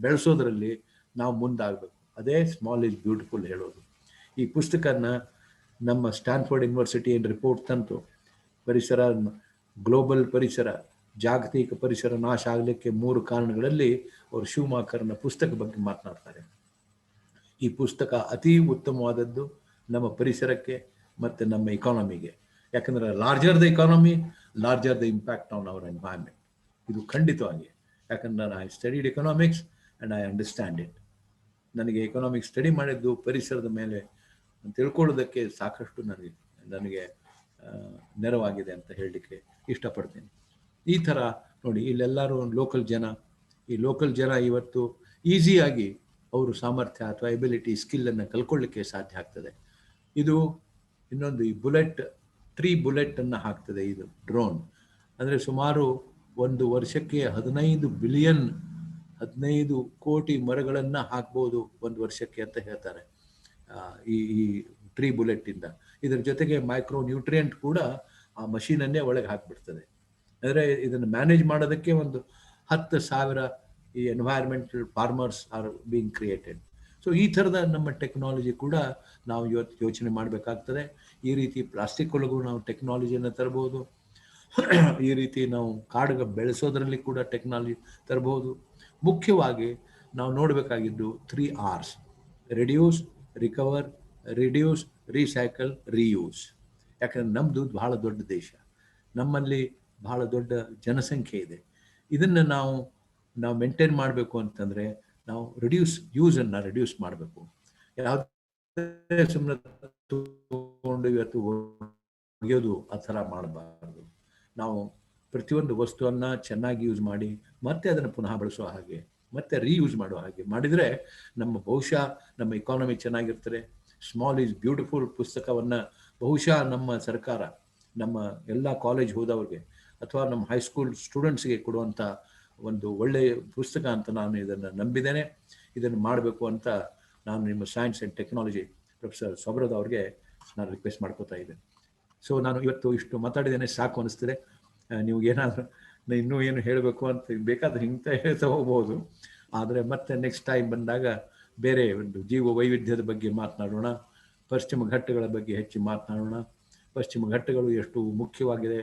ಬೆಳೆಸೋದ್ರಲ್ಲಿ ನಾವು ಮುಂದಾಗಬೇಕು. ಅದೇ small is beautiful ಹೇಳೋದು. ಈ ಪುಸ್ತಕನ ನಮ್ಮ ಸ್ಟ್ಯಾನ್ಫೋರ್ಡ್ ಯೂನಿವರ್ಸಿಟಿ ಏನು ರಿಪೋರ್ಟ್ ತಂತು, ಪರಿಸರ, ಗ್ಲೋಬಲ್ ಪರಿಸರ, ಜಾಗತಿಕ ಪರಿಸರ ನಾಶ ಆಗಲಿಕ್ಕೆ 3 ಕಾರಣಗಳಲ್ಲಿ ಅವರು ಶೂಮಾಕರ್ನ ಪುಸ್ತಕ ಬಗ್ಗೆ ಮಾತನಾಡ್ತಾರೆ. ಈ ಪುಸ್ತಕ ಅತಿ ಉತ್ತಮವಾದದ್ದು ನಮ್ಮ ಪರಿಸರಕ್ಕೆ ಮತ್ತು ನಮ್ಮ ಇಕಾನಮಿಗೆ. ಯಾಕಂದರೆ larger the economy, larger the impact on our environment. ಇದು ಖಂಡಿತವಾಗಿ, ಯಾಕಂದ್ರೆ I studied economics and I understand it. ನನಗೆ ಎಕನಾಮಿಕ್ಸ್ ಸ್ಟಡಿ ಮಾಡಿದ್ದು ಪರಿಸರದ ಮೇಲೆ ತಿಳ್ಕೊಳ್ಳೋದಕ್ಕೆ ಸಾಕಷ್ಟು ನನಗೆ ನೆರವಾಗಿದೆ ಅಂತ ಹೇಳಲಿಕ್ಕೆ ಇಷ್ಟಪಡ್ತೀನಿ. ಈ ಥರ ನೋಡಿ, ಇಲ್ಲೆಲ್ಲರೂ ಲೋಕಲ್ ಜನ ಇವತ್ತು ಈಸಿಯಾಗಿ ಅವರು ಸಾಮರ್ಥ್ಯ ಅಥವಾ ಎಬಿಲಿಟಿ ಸ್ಕಿಲ್ಲನ್ನು ಕಲ್ಕೊಳ್ಳಿಕ್ಕೆ ಸಾಧ್ಯ ಆಗ್ತದೆ. ಇದು ಇನ್ನೊಂದು ಈ ಟ್ರೀ ಬುಲೆಟನ್ನು ಹಾಕ್ತದೆ ಇದು ಡ್ರೋನ್. ಅಂದರೆ ಸುಮಾರು ಒಂದು ವರ್ಷಕ್ಕೆ 15 ಕೋಟಿ ಮರಗಳನ್ನು ಹಾಕ್ಬೋದು ಒಂದು ವರ್ಷಕ್ಕೆ ಅಂತ ಹೇಳ್ತಾರೆ ಈ ಟ್ರೀ ಬುಲೆಟ್ಟಿಂದ. ಇದರ ಜೊತೆಗೆ ಮೈಕ್ರೋ ನ್ಯೂಟ್ರಿಯೆಂಟ್ ಕೂಡ ಆ ಮಷೀನನ್ನೇ ಒಳಗೆ ಹಾಕಿಬಿಡ್ತದೆ. ಅಂದರೆ ಇದನ್ನು ಮ್ಯಾನೇಜ್ ಮಾಡೋದಕ್ಕೆ ಒಂದು 10,000 ಈ environmental farmers are being created. So ಈ ಥರದ ನಮ್ಮ ಟೆಕ್ನಾಲಜಿ ಕೂಡ ನಾವು ಇವತ್ತು ಯೋಚನೆ ಮಾಡಬೇಕಾಗ್ತದೆ. ಈ ರೀತಿ ಪ್ಲಾಸ್ಟಿಕ್ ಒಳಗೂ ನಾವು ಟೆಕ್ನಾಲಜಿಯನ್ನು ತರಬಹುದು. ಈ ರೀತಿ ನಾವು ಕಾಡು ಬೆಳೆಸೋದ್ರಲ್ಲಿ ಕೂಡ ಟೆಕ್ನಾಲಜಿ ತರಬಹುದು. ಮುಖ್ಯವಾಗಿ ನಾವು ನೋಡಬೇಕಾಗಿದ್ದು 3 Rs: reduce, recover, reduce, recycle, reuse. ಯಾಕಂದರೆ ನಮ್ಮದು ಬಹಳ ದೊಡ್ಡ ದೇಶ, ನಮ್ಮಲ್ಲಿ ಬಹಳ ದೊಡ್ಡ ಜನಸಂಖ್ಯೆ ಇದೆ. ಇದನ್ನು ನಾವು ಮೇಂಟೈನ್ ಮಾಡಬೇಕು ಅಂತಂದರೆ ನಾವು ಯೂಸನ್ನು ರಿಡ್ಯೂಸ್ ಮಾಡಬೇಕು. ಯಾವುದೇ ಸುಮ್ಮನೆ ತಗೊಂಡು ಇವತ್ತು ಒಗೆಯೋದು ಆ ಥರ ಮಾಡಬಾರ್ದು. ನಾವು ಪ್ರತಿಯೊಂದು ವಸ್ತುವನ್ನು ಚೆನ್ನಾಗಿ ಯೂಸ್ ಮಾಡಿ ಮತ್ತೆ ಅದನ್ನು ಪುನಃ ಬಳಸೋ ಹಾಗೆ, ಮತ್ತೆ ರೀಯೂಸ್ ಮಾಡೋ ಹಾಗೆ ಮಾಡಿದರೆ ಬಹುಶಃ ನಮ್ಮ ಇಕಾನಮಿ ಚೆನ್ನಾಗಿರ್ತಾರೆ. ಸ್ಮಾಲ್ ಈಸ್ ಬ್ಯೂಟಿಫುಲ್ ಪುಸ್ತಕವನ್ನು ಬಹುಶಃ ನಮ್ಮ ಸರ್ಕಾರ ನಮ್ಮ ಎಲ್ಲ ಕಾಲೇಜ್ ಹೋದವ್ರಿಗೆ ಅಥವಾ ನಮ್ಮ ಹೈಸ್ಕೂಲ್ ಸ್ಟೂಡೆಂಟ್ಸ್ಗೆ ಕೊಡುವಂಥ ಒಂದು ಒಳ್ಳೆಯ ಪುಸ್ತಕ ಅಂತ ನಾನು ಇದನ್ನು ನಂಬಿದ್ದೇನೆ. ಇದನ್ನು ಮಾಡಬೇಕು ಅಂತ ನಾನು ನಿಮ್ಮ ಸೈನ್ಸ್ ಆ್ಯಂಡ್ ಟೆಕ್ನಾಲಜಿ ಪ್ರೊಫೆಸರ್ ಸೊಬ್ರದ್ ಅವ್ರಿಗೆ ನಾನು ರಿಕ್ವೆಸ್ಟ್ ಮಾಡ್ಕೋತಾ ಇದ್ದೇನೆ. ಸೊ ನಾನು ಇವತ್ತು ಇಷ್ಟು ಮಾತಾಡಿದ್ದೇನೆ, ಸಾಕು ಅನಿಸ್ತಿದೆ. ನೀವು ಏನಾದರೂ ಇನ್ನೂ ಏನು ಹೇಳಬೇಕು ಅಂತ ಬೇಕಾದ್ರೆ ಹಿಂಗೆ ಹೇಳ್ತಾ ಹೋಗ್ಬೋದು. ಆದರೆ ಮತ್ತೆ ನೆಕ್ಸ್ಟ್ ಟೈಮ್ ಬಂದಾಗ ಬೇರೆ ಒಂದು ಜೀವ ವೈವಿಧ್ಯದ ಬಗ್ಗೆ ಮಾತನಾಡೋಣ, ಪಶ್ಚಿಮ ಘಟ್ಟಗಳ ಬಗ್ಗೆ ಹೆಚ್ಚು ಮಾತನಾಡೋಣ. ಪಶ್ಚಿಮ ಘಟ್ಟಗಳು ಎಷ್ಟು ಮುಖ್ಯವಾಗಿದೆ,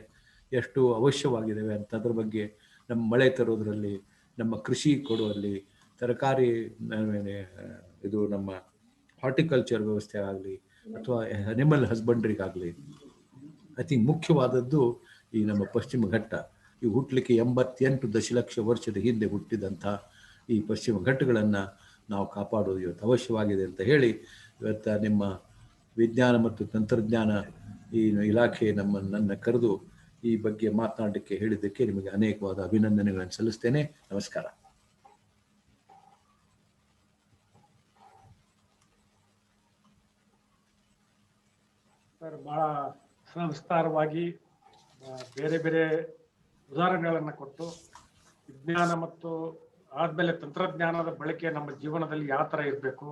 ಎಷ್ಟು ಅವಶ್ಯವಾಗಿದ್ದಾವೆ ಅಂತದ್ರ ಬಗ್ಗೆ, ನಮ್ಮ ಮಳೆ ತರೋದರಲ್ಲಿ, ನಮ್ಮ ಕೃಷಿ ಕೊಡುವಲ್ಲಿ, ತರಕಾರಿ ಇದು ನಮ್ಮ ಹಾರ್ಟಿಕಲ್ಚರ್ ವ್ಯವಸ್ಥೆ ಆಗಲಿ ಅಥವಾ ಅನಿಮಲ್ ಹಸ್ಬೆಂಡ್ರಿಗಾಗಲಿ, ಐ ಥಿಂಕ್ ಮುಖ್ಯವಾದದ್ದು ಈ ನಮ್ಮ ಪಶ್ಚಿಮ ಘಟ್ಟ. ಈ ಹುಟ್ಟಲಿಕ್ಕೆ 88 ದಶಲಕ್ಷ ವರ್ಷದ ಹಿಂದೆ ಹುಟ್ಟಿದಂಥ ಈ ಪಶ್ಚಿಮ ಘಟ್ಟಗಳನ್ನು ನಾವು ಕಾಪಾಡೋದು ಇವತ್ತು ಅವಶ್ಯವಾಗಿದೆ ಅಂತ ಹೇಳಿ, ಇವತ್ತು ನಿಮ್ಮ ವಿಜ್ಞಾನ ಮತ್ತು ತಂತ್ರಜ್ಞಾನ ಈ ಇಲಾಖೆ ನನ್ನ ಕರೆದು ಈ ಬಗ್ಗೆ ಮಾತನಾಡಲಿಕ್ಕೆ ಹೇಳಿದ್ದಕ್ಕೆ ನಿಮಗೆ ಅನೇಕವಾದ ಅಭಿನಂದನೆಗಳನ್ನು ಸಲ್ಲಿಸ್ತೇನೆ. ನಮಸ್ಕಾರ. ಸರ್, ಬಹಳ ವಿಸ್ತಾರವಾಗಿ ಬೇರೆ ಬೇರೆ ಉದಾಹರಣೆಗಳನ್ನು ಕೊಟ್ಟು ವಿಜ್ಞಾನ ಮತ್ತು ಆದ್ಮೇಲೆ ತಂತ್ರಜ್ಞಾನದ ಬಳಕೆ ನಮ್ಮ ಜೀವನದಲ್ಲಿ ಯಾವ ತರ ಇರಬೇಕು,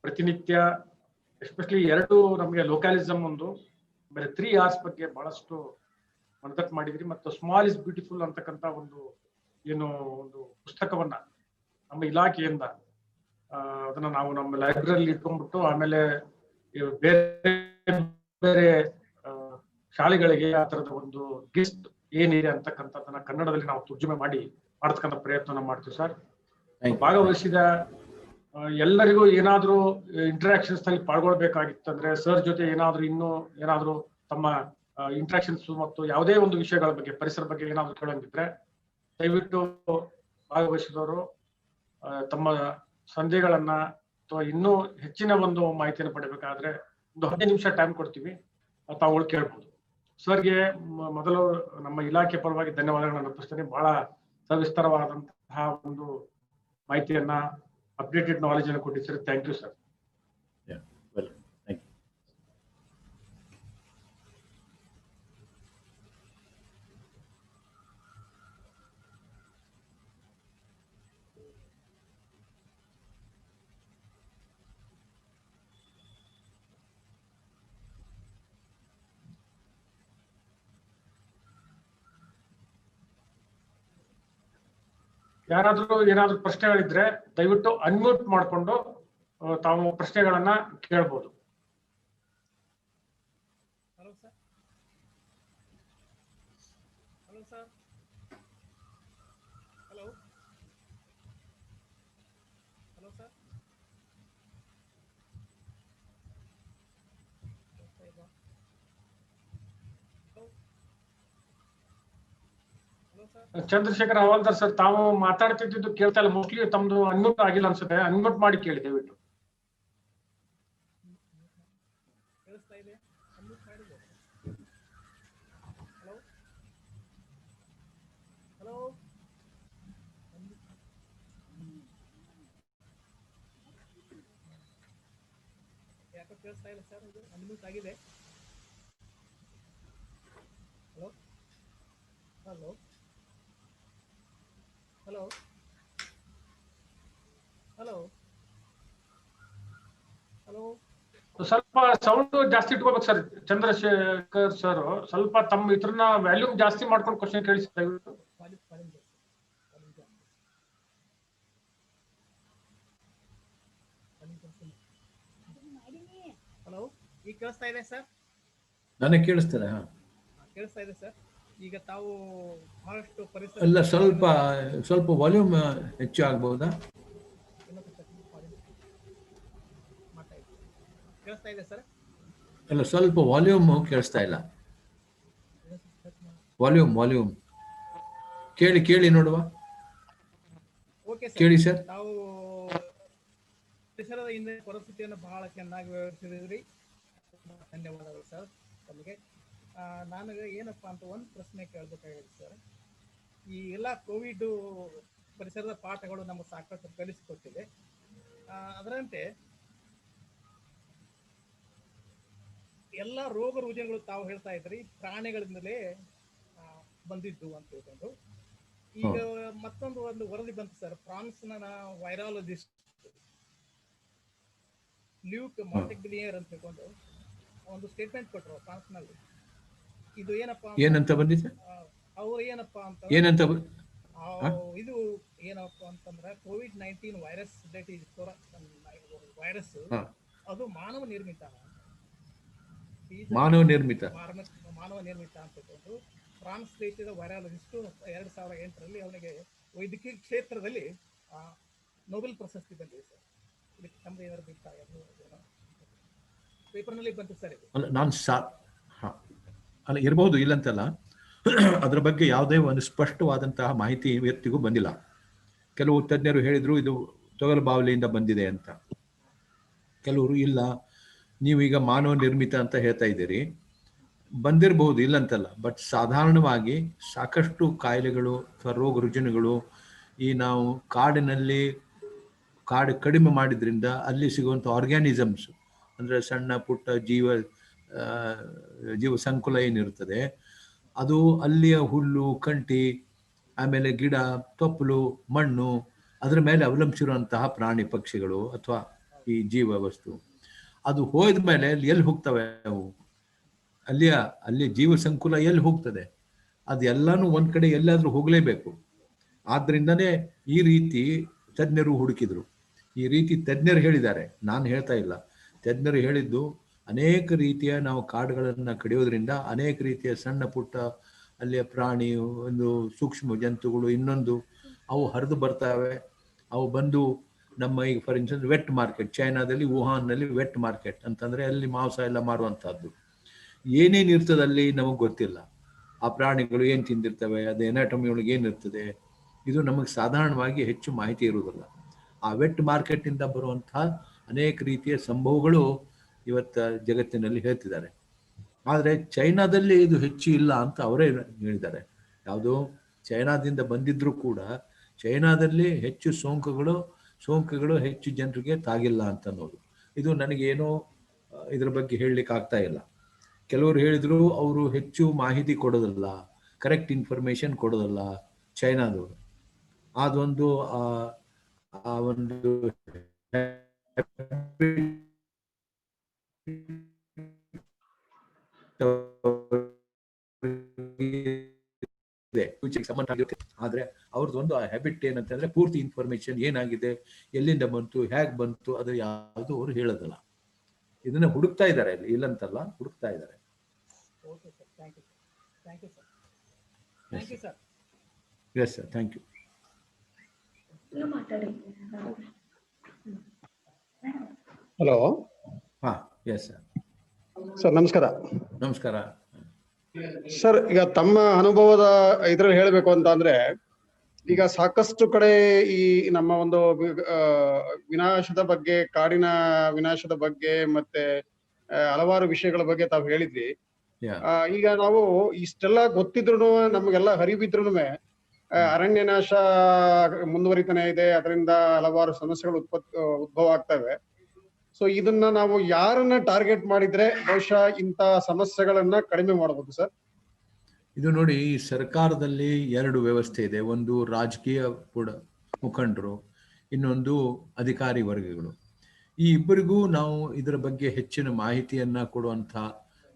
ಪ್ರತಿನಿತ್ಯ ಎಸ್ಪೆಷಲಿ 2 ನಮಗೆ ಲೋಕಲಿಸಮ್ ಒಂದು, ಬೇರೆ 3 Rs ಬಗ್ಗೆ ಬಹಳಷ್ಟು ಮನದಟ್ಟು ಮಾಡಿದ್ರಿ. ಮತ್ತು ಸ್ಮಾಲ್ ಇಸ್ ಬ್ಯೂಟಿಫುಲ್ ಅಂತಕ್ಕಂಥ ಒಂದು ಪುಸ್ತಕವನ್ನ ನಮ್ಮ ಇಲಾಖೆಯಿಂದ ಅದನ್ನ ನಾವು ನಮ್ಮ ಲೈಬ್ರರಿಲಿ ಇಟ್ಕೊಂಡ್ಬಿಟ್ಟು ಆಮೇಲೆ ಬೇರೆ ಬೇರೆ ಶಾಲೆಗಳಿಗೆ ಆ ತರದ ಒಂದು ಗಿಫ್ಟ್ ಏನಿದೆ ಅಂತಕ್ಕಂಥದ್ದನ್ನ ಕನ್ನಡದಲ್ಲಿ ನಾವು ತರ್ಜುಮೆ ಮಾಡತಕ್ಕಂಥ ಪ್ರಯತ್ನ ಮಾಡ್ತೀವಿ ಸರ್. ಭಾಗವಹಿಸಿದ ಎಲ್ಲರಿಗೂ ಏನಾದ್ರೂ ಇಂಟರಾಕ್ಷನ್ಸ್ ನಲ್ಲಿ ಪಾಲ್ಗೊಳ್ಬೇಕಾಗಿತ್ತಂದ್ರೆ ಸರ್ ಜೊತೆ ಏನಾದ್ರೂ ತಮ್ಮ ಇಂಟ್ರಾಕ್ಷನ್ಸ್ ಮತ್ತು ಯಾವುದೇ ಒಂದು ವಿಷಯಗಳ ಬಗ್ಗೆ, ಪರಿಸರ ಬಗ್ಗೆ ಏನಾದ್ರು ಕೇಳಂಗಿದ್ರೆ ದಯವಿಟ್ಟು ಭಾಗವಹಿಸಿದವರು ತಮ್ಮ ಸಂದೇಹಗಳನ್ನ ಅಥವಾ ಇನ್ನೂ ಹೆಚ್ಚಿನ ಒಂದು ಮಾಹಿತಿಯನ್ನು ಪಡಿಬೇಕಾದ್ರೆ ಒಂದು 15 ನಿಮಿಷ ಟೈಮ್ ಕೊಡ್ತೀವಿ, ತಾವುಗಳು ಕೇಳ್ಬೋದು. ಸರ್ಗೆ ಮೊದಲು ನಮ್ಮ ಇಲಾಖೆ ಪರವಾಗಿ ಧನ್ಯವಾದಗಳನ್ನು ಅರ್ಪಿಸ್ತೇನೆ. ಬಹಳ ಸವಿಸ್ತಾರವಾದಂತಹ ಒಂದು ಮಾಹಿತಿಯನ್ನ, ಅಪ್ಡೇಟೆಡ್ ನಾಲೆಜ್ ಅನ್ನು ಕೊಟ್ಟಿದ್ದೀರಿ. Thank you sir. ಏನಾದ್ರೂ ಪ್ರಶ್ನೆಗಳಿದ್ರೆ ದಯವಿಟ್ಟು ಅನ್ಮ್ಯೂಟ್ ಮಾಡಿಕೊಂಡು ತಾವು ಪ್ರಶ್ನೆಗಳನ್ನ ಕೇಳ್ಬೋದು. Hello sir. Hello sir. Hello hello sir. Hello hello Chandrashekhar Hawaldar sir, ತಾವು ಮಾತಾಡ್ತಿದ್ದು ಕೇಳ್ತಾ ಇಲ್ಲ. ಮೋಸ್ಟ್ಲಿ ತಮ್ದು ಅನ್ಮ್ಯೂಟ್ ಆಗಿಲ್ಲ ಅನ್ಸುತ್ತೆ. ಅನ್ಮ್ಯೂಟ್ ಮಾಡಿ ಕೇಳಿ ದಯವಿಟ್ಟು. ಕೇಳಿಸ್ತಾ ಇದೆ? ಅನ್ಮ್ಯೂಟ್ ಮಾಡಿದೆ. ಹಲೋ ಹಲೋ, ಯಾಕೋ ಕೇಳಿಸ್ತಾ ಇಲ್ಲ ಸರ್, ಇದು ಅನ್ಮ್ಯೂಟ್ ಆಗಿದೆ. Hello hello hello hello hello. ಸ್ವಲ್ಪ ಸೌಂಡ್ ಜಾಸ್ತಿ ಇಟ್ಕೋಬೇಕು ಸರ್. ಚಂದ್ರಶೇಖರ್ ಸರ್, ಸ್ವಲ್ಪ ತಮ್ಮ ಇದ್ರನ್ನ ವ್ಯಾಲ್ಯೂಮ್ ಜಾಸ್ತಿ ಮಾಡ್ಕೊಂಡು ಕ್ವಶನ್ ಕೇಳಿಸಿ ದಯವಿಟ್ಟು. ಹಲೋ, ಈಗ ಕೇಳಿಸ್ತಾ ಇದೆ ಸರ್? ನನಗೆ ಕೇಳಿಸ್ತದೆ. ಹಾ, ಕೇಳಿಸ್ತಾ ಇದೆ ಸರ್. ಈಗ ತಾವು ಬಹಳಷ್ಟು ಪರಿಸರ ಅಲ್ಲ, ಸ್ವಲ್ಪ ಸ್ವಲ್ಪ ವಾಲ್ಯೂಮ್ ಹೆಚ್ಚು ಆಗ್ಬಹುದಾ? ಕೇಳಿಸ್ತಾ ಇದೆ ಸರ್? ಅಲ್ಲ, ಸ್ವಲ್ಪ ವಾಲ್ಯೂಮ್ ಕೇಳಿಸ್ತಾ ಇಲ್ಲ. ವಾಲ್ಯೂಮ್ ಕೇಳಿ ಕೇಳಿ ನೋಡುವ. Okay sir. ಕೇಳಿ ಸರ್. ತಾವು ಪರಿಸರದ ಹಿಂದೆ ಪರಿಸ್ಥಿತಿಯನ್ನು ಬಹಳ ಚೆನ್ನಾಗಿ ವಿವರಿಸಿದ್ರಿ. ಧನ್ಯವಾದಗಳು ಸರ್ ತಮಗೆ. ನನಗೆ ಏನಪ್ಪಾ ಅಂತ ಒಂದು ಪ್ರಶ್ನೆ ಕೇಳಬೇಕಾಗಿದೆ ಸರ್. ಈ ಎಲ್ಲ ಕೋವಿಡ್ ಪರಿಸರದ ಪಾಠಗಳು ನಮಗೆ ಸಾಕಷ್ಟು ಕಲಿಸಿಕೊಟ್ಟಿದೆ. ಅದರಂತೆ ಎಲ್ಲ ರೋಗ ರುಜಿನಗಳು ತಾವು ಹೇಳ್ತಾ ಇದ್ರಿ ಪ್ರಾಣಿಗಳಿಂದಲೇ ಬಂದಿದ್ದು ಅಂತ ಹೇಳ್ಕೊಂಡು. ಈಗ ಒಂದು ವರದಿ ಬಂತು ಸರ್. ಫ್ರಾನ್ಸ್ನ ವೈರಾಲಜಿಸ್ಟ್ ಲ್ಯೂಕ್ ಮಾಂಟೆಗ್ಲಿಯರ್ ಅಂತ ಹೇಳ್ಕೊಂಡು ಒಂದು ಸ್ಟೇಟ್ಮೆಂಟ್ ಕೊಟ್ಟರು ಫ್ರಾನ್ಸ್ನಲ್ಲಿ. ಇದು ಏನಪ್ಪ ಬಂದಿದೆ? ಅವ್ರು ಏನಪ್ಪಾ ಅಂತ ಇದು ಏನಪ್ಪ ಅಂತಂದ್ರೆ COVID-19 virus, that is virus, ಅದು ಮಾನವ ನಿರ್ಮಿತ ಅಂತ ಹೇಳ್ಕೊಂಡು ಫ್ರಾನ್ಸ್ ದೇಶದ ವೈರಾಲಜಿಸ್ಟ್ 2008ರಲ್ಲಿ ಅವನಿಗೆ ವೈದ್ಯಕೀಯ ಕ್ಷೇತ್ರದಲ್ಲಿ ನೊಬೆಲ್ ಪ್ರಶಸ್ತಿ ಬಂದಿದೆ ಸರ್. ಇದಕ್ಕೆ ನಮ್ದು ಏನಾದ್ರು ಪೇಪರ್ನಲ್ಲಿ ಬಂತು ಸರ್ ಇದು. ಅಲ್ಲ, ಇರಬಹುದು, ಇಲ್ಲಂತಲ್ಲ. ಅದ್ರ ಬಗ್ಗೆ ಯಾವುದೇ ಒಂದು ಸ್ಪಷ್ಟವಾದಂತಹ ಮಾಹಿತಿ ವ್ಯಕ್ತಿಗೂ ಬಂದಿಲ್ಲ. ಕೆಲವು ತಜ್ಞರು ಹೇಳಿದ್ರು ಇದು ತೊಗಲು ಬಾವಲಿಯಿಂದ ಬಂದಿದೆ ಅಂತ. ಕೆಲವರು ಇಲ್ಲ, ನೀವೀಗ ಮಾನವ ನಿರ್ಮಿತ ಅಂತ ಹೇಳ್ತಾ ಇದ್ದೀರಿ. ಬಂದಿರಬಹುದು, ಇಲ್ಲಂತಲ್ಲ. ಬಟ್ ಸಾಧಾರಣವಾಗಿ ಸಾಕಷ್ಟು ಕಾಯಿಲೆಗಳು ಅಥವಾ ರೋಗ ರುಜಿನಗಳು ಈ ನಾವು ಕಾಡು ಕಡಿಮೆ ಮಾಡಿದ್ರಿಂದ ಅಲ್ಲಿ ಸಿಗುವಂಥ ಆರ್ಗ್ಯಾನಿಸಮ್ಸ್, ಅಂದರೆ ಸಣ್ಣ ಪುಟ್ಟ ಜೀವ ಸಂಕುಲ ಏನಿರ್ತದೆ, ಅದು ಅಲ್ಲಿಯ ಹುಲ್ಲು, ಕಂಟಿ, ಆಮೇಲೆ ಗಿಡ, ತೊಪ್ಪಲು, ಮಣ್ಣು, ಅದರ ಮೇಲೆ ಅವಲಂಬಿಸಿರುವಂತಹ ಪ್ರಾಣಿ ಪಕ್ಷಿಗಳು ಅಥವಾ ಈ ಜೀವ ವಸ್ತು, ಅದು ಹೋದ ಮೇಲೆ ಎಲ್ಲಿ ಹೋಗ್ತವೆ ಅವು? ಅಲ್ಲಿ ಜೀವ ಸಂಕುಲ ಎಲ್ಲಿ ಹೋಗ್ತದೆ? ಅದು ಎಲ್ಲಾನು ಒಂದ್ ಕಡೆ ಎಲ್ಲಾದ್ರೂ ಹೋಗಲೇಬೇಕು. ಆದ್ರಿಂದನೇ ಈ ರೀತಿ ತಜ್ಞರು ಹುಡುಕಿದ್ರು. ಈ ರೀತಿ ತಜ್ಞರು ಹೇಳಿದ್ದಾರೆ, ನಾನು ಹೇಳ್ತಾ ಇಲ್ಲ. ತಜ್ಞರು ಹೇಳಿದ್ದು ಅನೇಕ ರೀತಿಯ ನಾವು ಕಾಡುಗಳನ್ನು ಕಡಿಯೋದ್ರಿಂದ ಅನೇಕ ರೀತಿಯ ಸಣ್ಣ ಪುಟ್ಟ ಅಲ್ಲಿಯ ಪ್ರಾಣಿ, ಒಂದು ಸೂಕ್ಷ್ಮ ಜಂತುಗಳು, ಇನ್ನೊಂದು ಅವು ಹರಿದು ಬರ್ತವೆ. ಅವು ಬಂದು ನಮ್ಮ ಈಗ ಫಾರ್ ಇನ್ಸ್ಟೆನ್ಸ್ ವೆಟ್ ಮಾರ್ಕೆಟ್, ಚೈನಾದಲ್ಲಿ ವುಹಾನ್ನಲ್ಲಿ ವೆಟ್ ಮಾರ್ಕೆಟ್ ಅಂತಂದರೆ ಅಲ್ಲಿ ಮಾಂಸ ಎಲ್ಲ ಮಾರುವಂಥದ್ದು. ಏನೇನು ಇರ್ತದೆ ಅಲ್ಲಿ ನಮಗೆ ಗೊತ್ತಿಲ್ಲ. ಆ ಪ್ರಾಣಿಗಳು ಏನು ತಿಂದಿರ್ತವೆ, ಅದು ಎನಾಟಮಿ ಒಳಗೆ ಏನಿರ್ತದೆ, ಇದು ನಮಗೆ ಸಾಧಾರಣವಾಗಿ ಹೆಚ್ಚು ಮಾಹಿತಿ ಇರುವುದಿಲ್ಲ. ಆ ವೆಟ್ ಮಾರ್ಕೆಟಿಂದ ಬರುವಂತಹ ಅನೇಕ ರೀತಿಯ ಸಂಭವಗಳು ಇವತ್ತು ಜಗತ್ತಿನಲ್ಲಿ ಹೇಳ್ತಿದ್ದಾರೆ. ಆದರೆ ಚೈನಾದಲ್ಲಿ ಇದು ಹೆಚ್ಚು ಇಲ್ಲ ಅಂತ ಅವರೇ ಹೇಳಿದ್ದಾರೆ. ಯಾವುದು ಚೈನಾದಿಂದ ಬಂದಿದ್ರೂ ಕೂಡ ಚೈನಾದಲ್ಲಿ ಹೆಚ್ಚು ಸೋಂಕುಗಳು ಹೆಚ್ಚು ಜನರಿಗೆ ತಾಗಿಲ್ಲ ಅಂತ ಅನ್ನೋದು. ಇದು ನನಗೇನೋ ಇದ್ರ ಬಗ್ಗೆ ಹೇಳಲಿಕ್ಕೆ ಆಗ್ತಾ ಇಲ್ಲ. ಕೆಲವರು ಹೇಳಿದ್ರು ಅವರು ಹೆಚ್ಚು ಮಾಹಿತಿ ಕೊಡೋದಲ್ಲ, ಕರೆಕ್ಟ್ ಇನ್ಫಾರ್ಮೇಶನ್ ಕೊಡೋದಲ್ಲ ಚೈನಾದವರು. ಅದೊಂದು ಒಂದು ಸಂಬಂಧ ಆಗಿರುತ್ತೆ. ಆದ್ರೆ ಅವ್ರದ್ದೊಂದು ಹ್ಯಾಬಿಟ್ ಏನಂತಂದ್ರೆ ಪೂರ್ತಿ ಇನ್ಫಾರ್ಮೇಶನ್ ಏನಾಗಿದೆ, ಎಲ್ಲಿಂದ ಬಂತು, ಹೇಗೆ ಬಂತು, ಅದು ಯಾವುದು ಅವರು ಹೇಳೋದಲ್ಲ. ಇದನ್ನ ಹುಡುಕ್ತಾ ಇದ್ದಾರೆ, ಇಲ್ಲಂತಲ್ಲ, ಹುಡುಕ್ತಾ ಇದ್ದಾರೆ. Yes sir, thank you. Hello. ಹಾ, ಎಸ್ ಸರ್. ಸರ್ ನಮಸ್ಕಾರ. ನಮಸ್ಕಾರ. ಸರ್, ಈಗ ತಮ್ಮ ಅನುಭವದ ಇದ್ರಲ್ಲಿ ಹೇಳ್ಬೇಕು ಅಂತ ಅಂದ್ರೆ, ಈಗ ಸಾಕಷ್ಟು ಕಡೆ ಈ ನಮ್ಮ ಒಂದು ವಿನಾಶದ ಬಗ್ಗೆ, ಕಾಡಿನ ವಿನಾಶದ ಬಗ್ಗೆ, ಮತ್ತೆ ಹಲವಾರು ವಿಷಯಗಳ ಬಗ್ಗೆ ತಾವು ಹೇಳಿದ್ರಿ. ಈಗ ನಾವು ಇಷ್ಟೆಲ್ಲ ಗೊತ್ತಿದ್ರು, ನಮ್ಗೆಲ್ಲ ಹರಿವಿದ್ರು ಅರಣ್ಯ ನಾಶ ಮುಂದುವರಿತಾನೆ ಇದೆ. ಅದರಿಂದ ಹಲವಾರು ಸಮಸ್ಯೆಗಳು ಉದ್ಭವ ಆಗ್ತವೆ. ಸೊ ಇದನ್ನ ನಾವು ಯಾರನ್ನ ಟಾರ್ಗೆಟ್ ಮಾಡಿದ್ರೆ ಬಹುಶಃ ಇಂತ ಸಮಸ್ಯೆಗಳನ್ನ ಕಡಿಮೆ ಮಾಡಬಹುದು ಸರ್? ಇದು ನೋಡಿ, ಈ ಸರ್ಕಾರದಲ್ಲಿ ಎರಡು ವ್ಯವಸ್ಥೆ ಇದೆ. ಒಂದು ರಾಜಕೀಯ ಮುಖಂಡರು, ಇನ್ನೊಂದು ಅಧಿಕಾರಿ ವರ್ಗಗಳು. ಈ ಇಬ್ಬರಿಗೂ ನಾವು ಇದರ ಬಗ್ಗೆ ಹೆಚ್ಚಿನ ಮಾಹಿತಿಯನ್ನ ಕೊಡುವಂಥ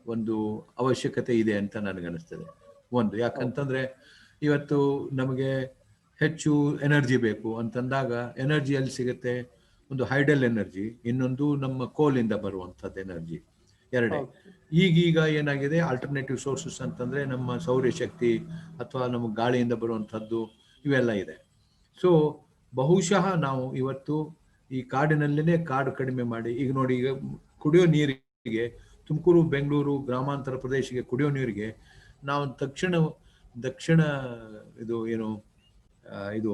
ಒಂದು ಅವಶ್ಯಕತೆ ಇದೆ ಅಂತ ನನಗನ್ನಿಸ್ತದೆ. ಒಂದು ಯಾಕಂತಂದ್ರೆ ಇವತ್ತು ನಮಗೆ ಹೆಚ್ಚು ಎನರ್ಜಿ ಬೇಕು ಅಂತಂದಾಗ ಎನರ್ಜಿ ಎಲ್ಲಿ ಸಿಗುತ್ತೆ? ಒಂದು ಹೈಡಲ್ ಎನರ್ಜಿ, ಇನ್ನೊಂದು ನಮ್ಮ ಕೋಲಿಂದ ಬರುವಂಥದ್ದು ಎನರ್ಜಿ, ಎರಡೇ. ಈಗೀಗ ಏನಾಗಿದೆ, ಆಲ್ಟರ್ನೇಟಿವ್ ಸೋರ್ಸಸ್ ಅಂತಂದ್ರೆ ನಮ್ಮ ಸೌರಶಕ್ತಿ ಅಥವಾ ನಮ್ಮ ಗಾಳಿಯಿಂದ ಬರುವಂಥದ್ದು ಇವೆಲ್ಲ ಇದೆ. ಸೊ ಬಹುಶಃ ನಾವು ಇವತ್ತು ಈ ಕಾಡಿನಲ್ಲೇ ಕಾಡು ಕಡಿಮೆ ಮಾಡಿ, ಈಗ ನೋಡಿ, ಈಗ ಕುಡಿಯೋ ನೀರಿಗೆ ತುಮಕೂರು, ಬೆಂಗಳೂರು, ಗ್ರಾಮಾಂತರ ಪ್ರದೇಶಕ್ಕೆ ಕುಡಿಯೋ ನೀರಿಗೆ ನಾವು ದಕ್ಷಿಣ ಇದು ಏನು ಇದು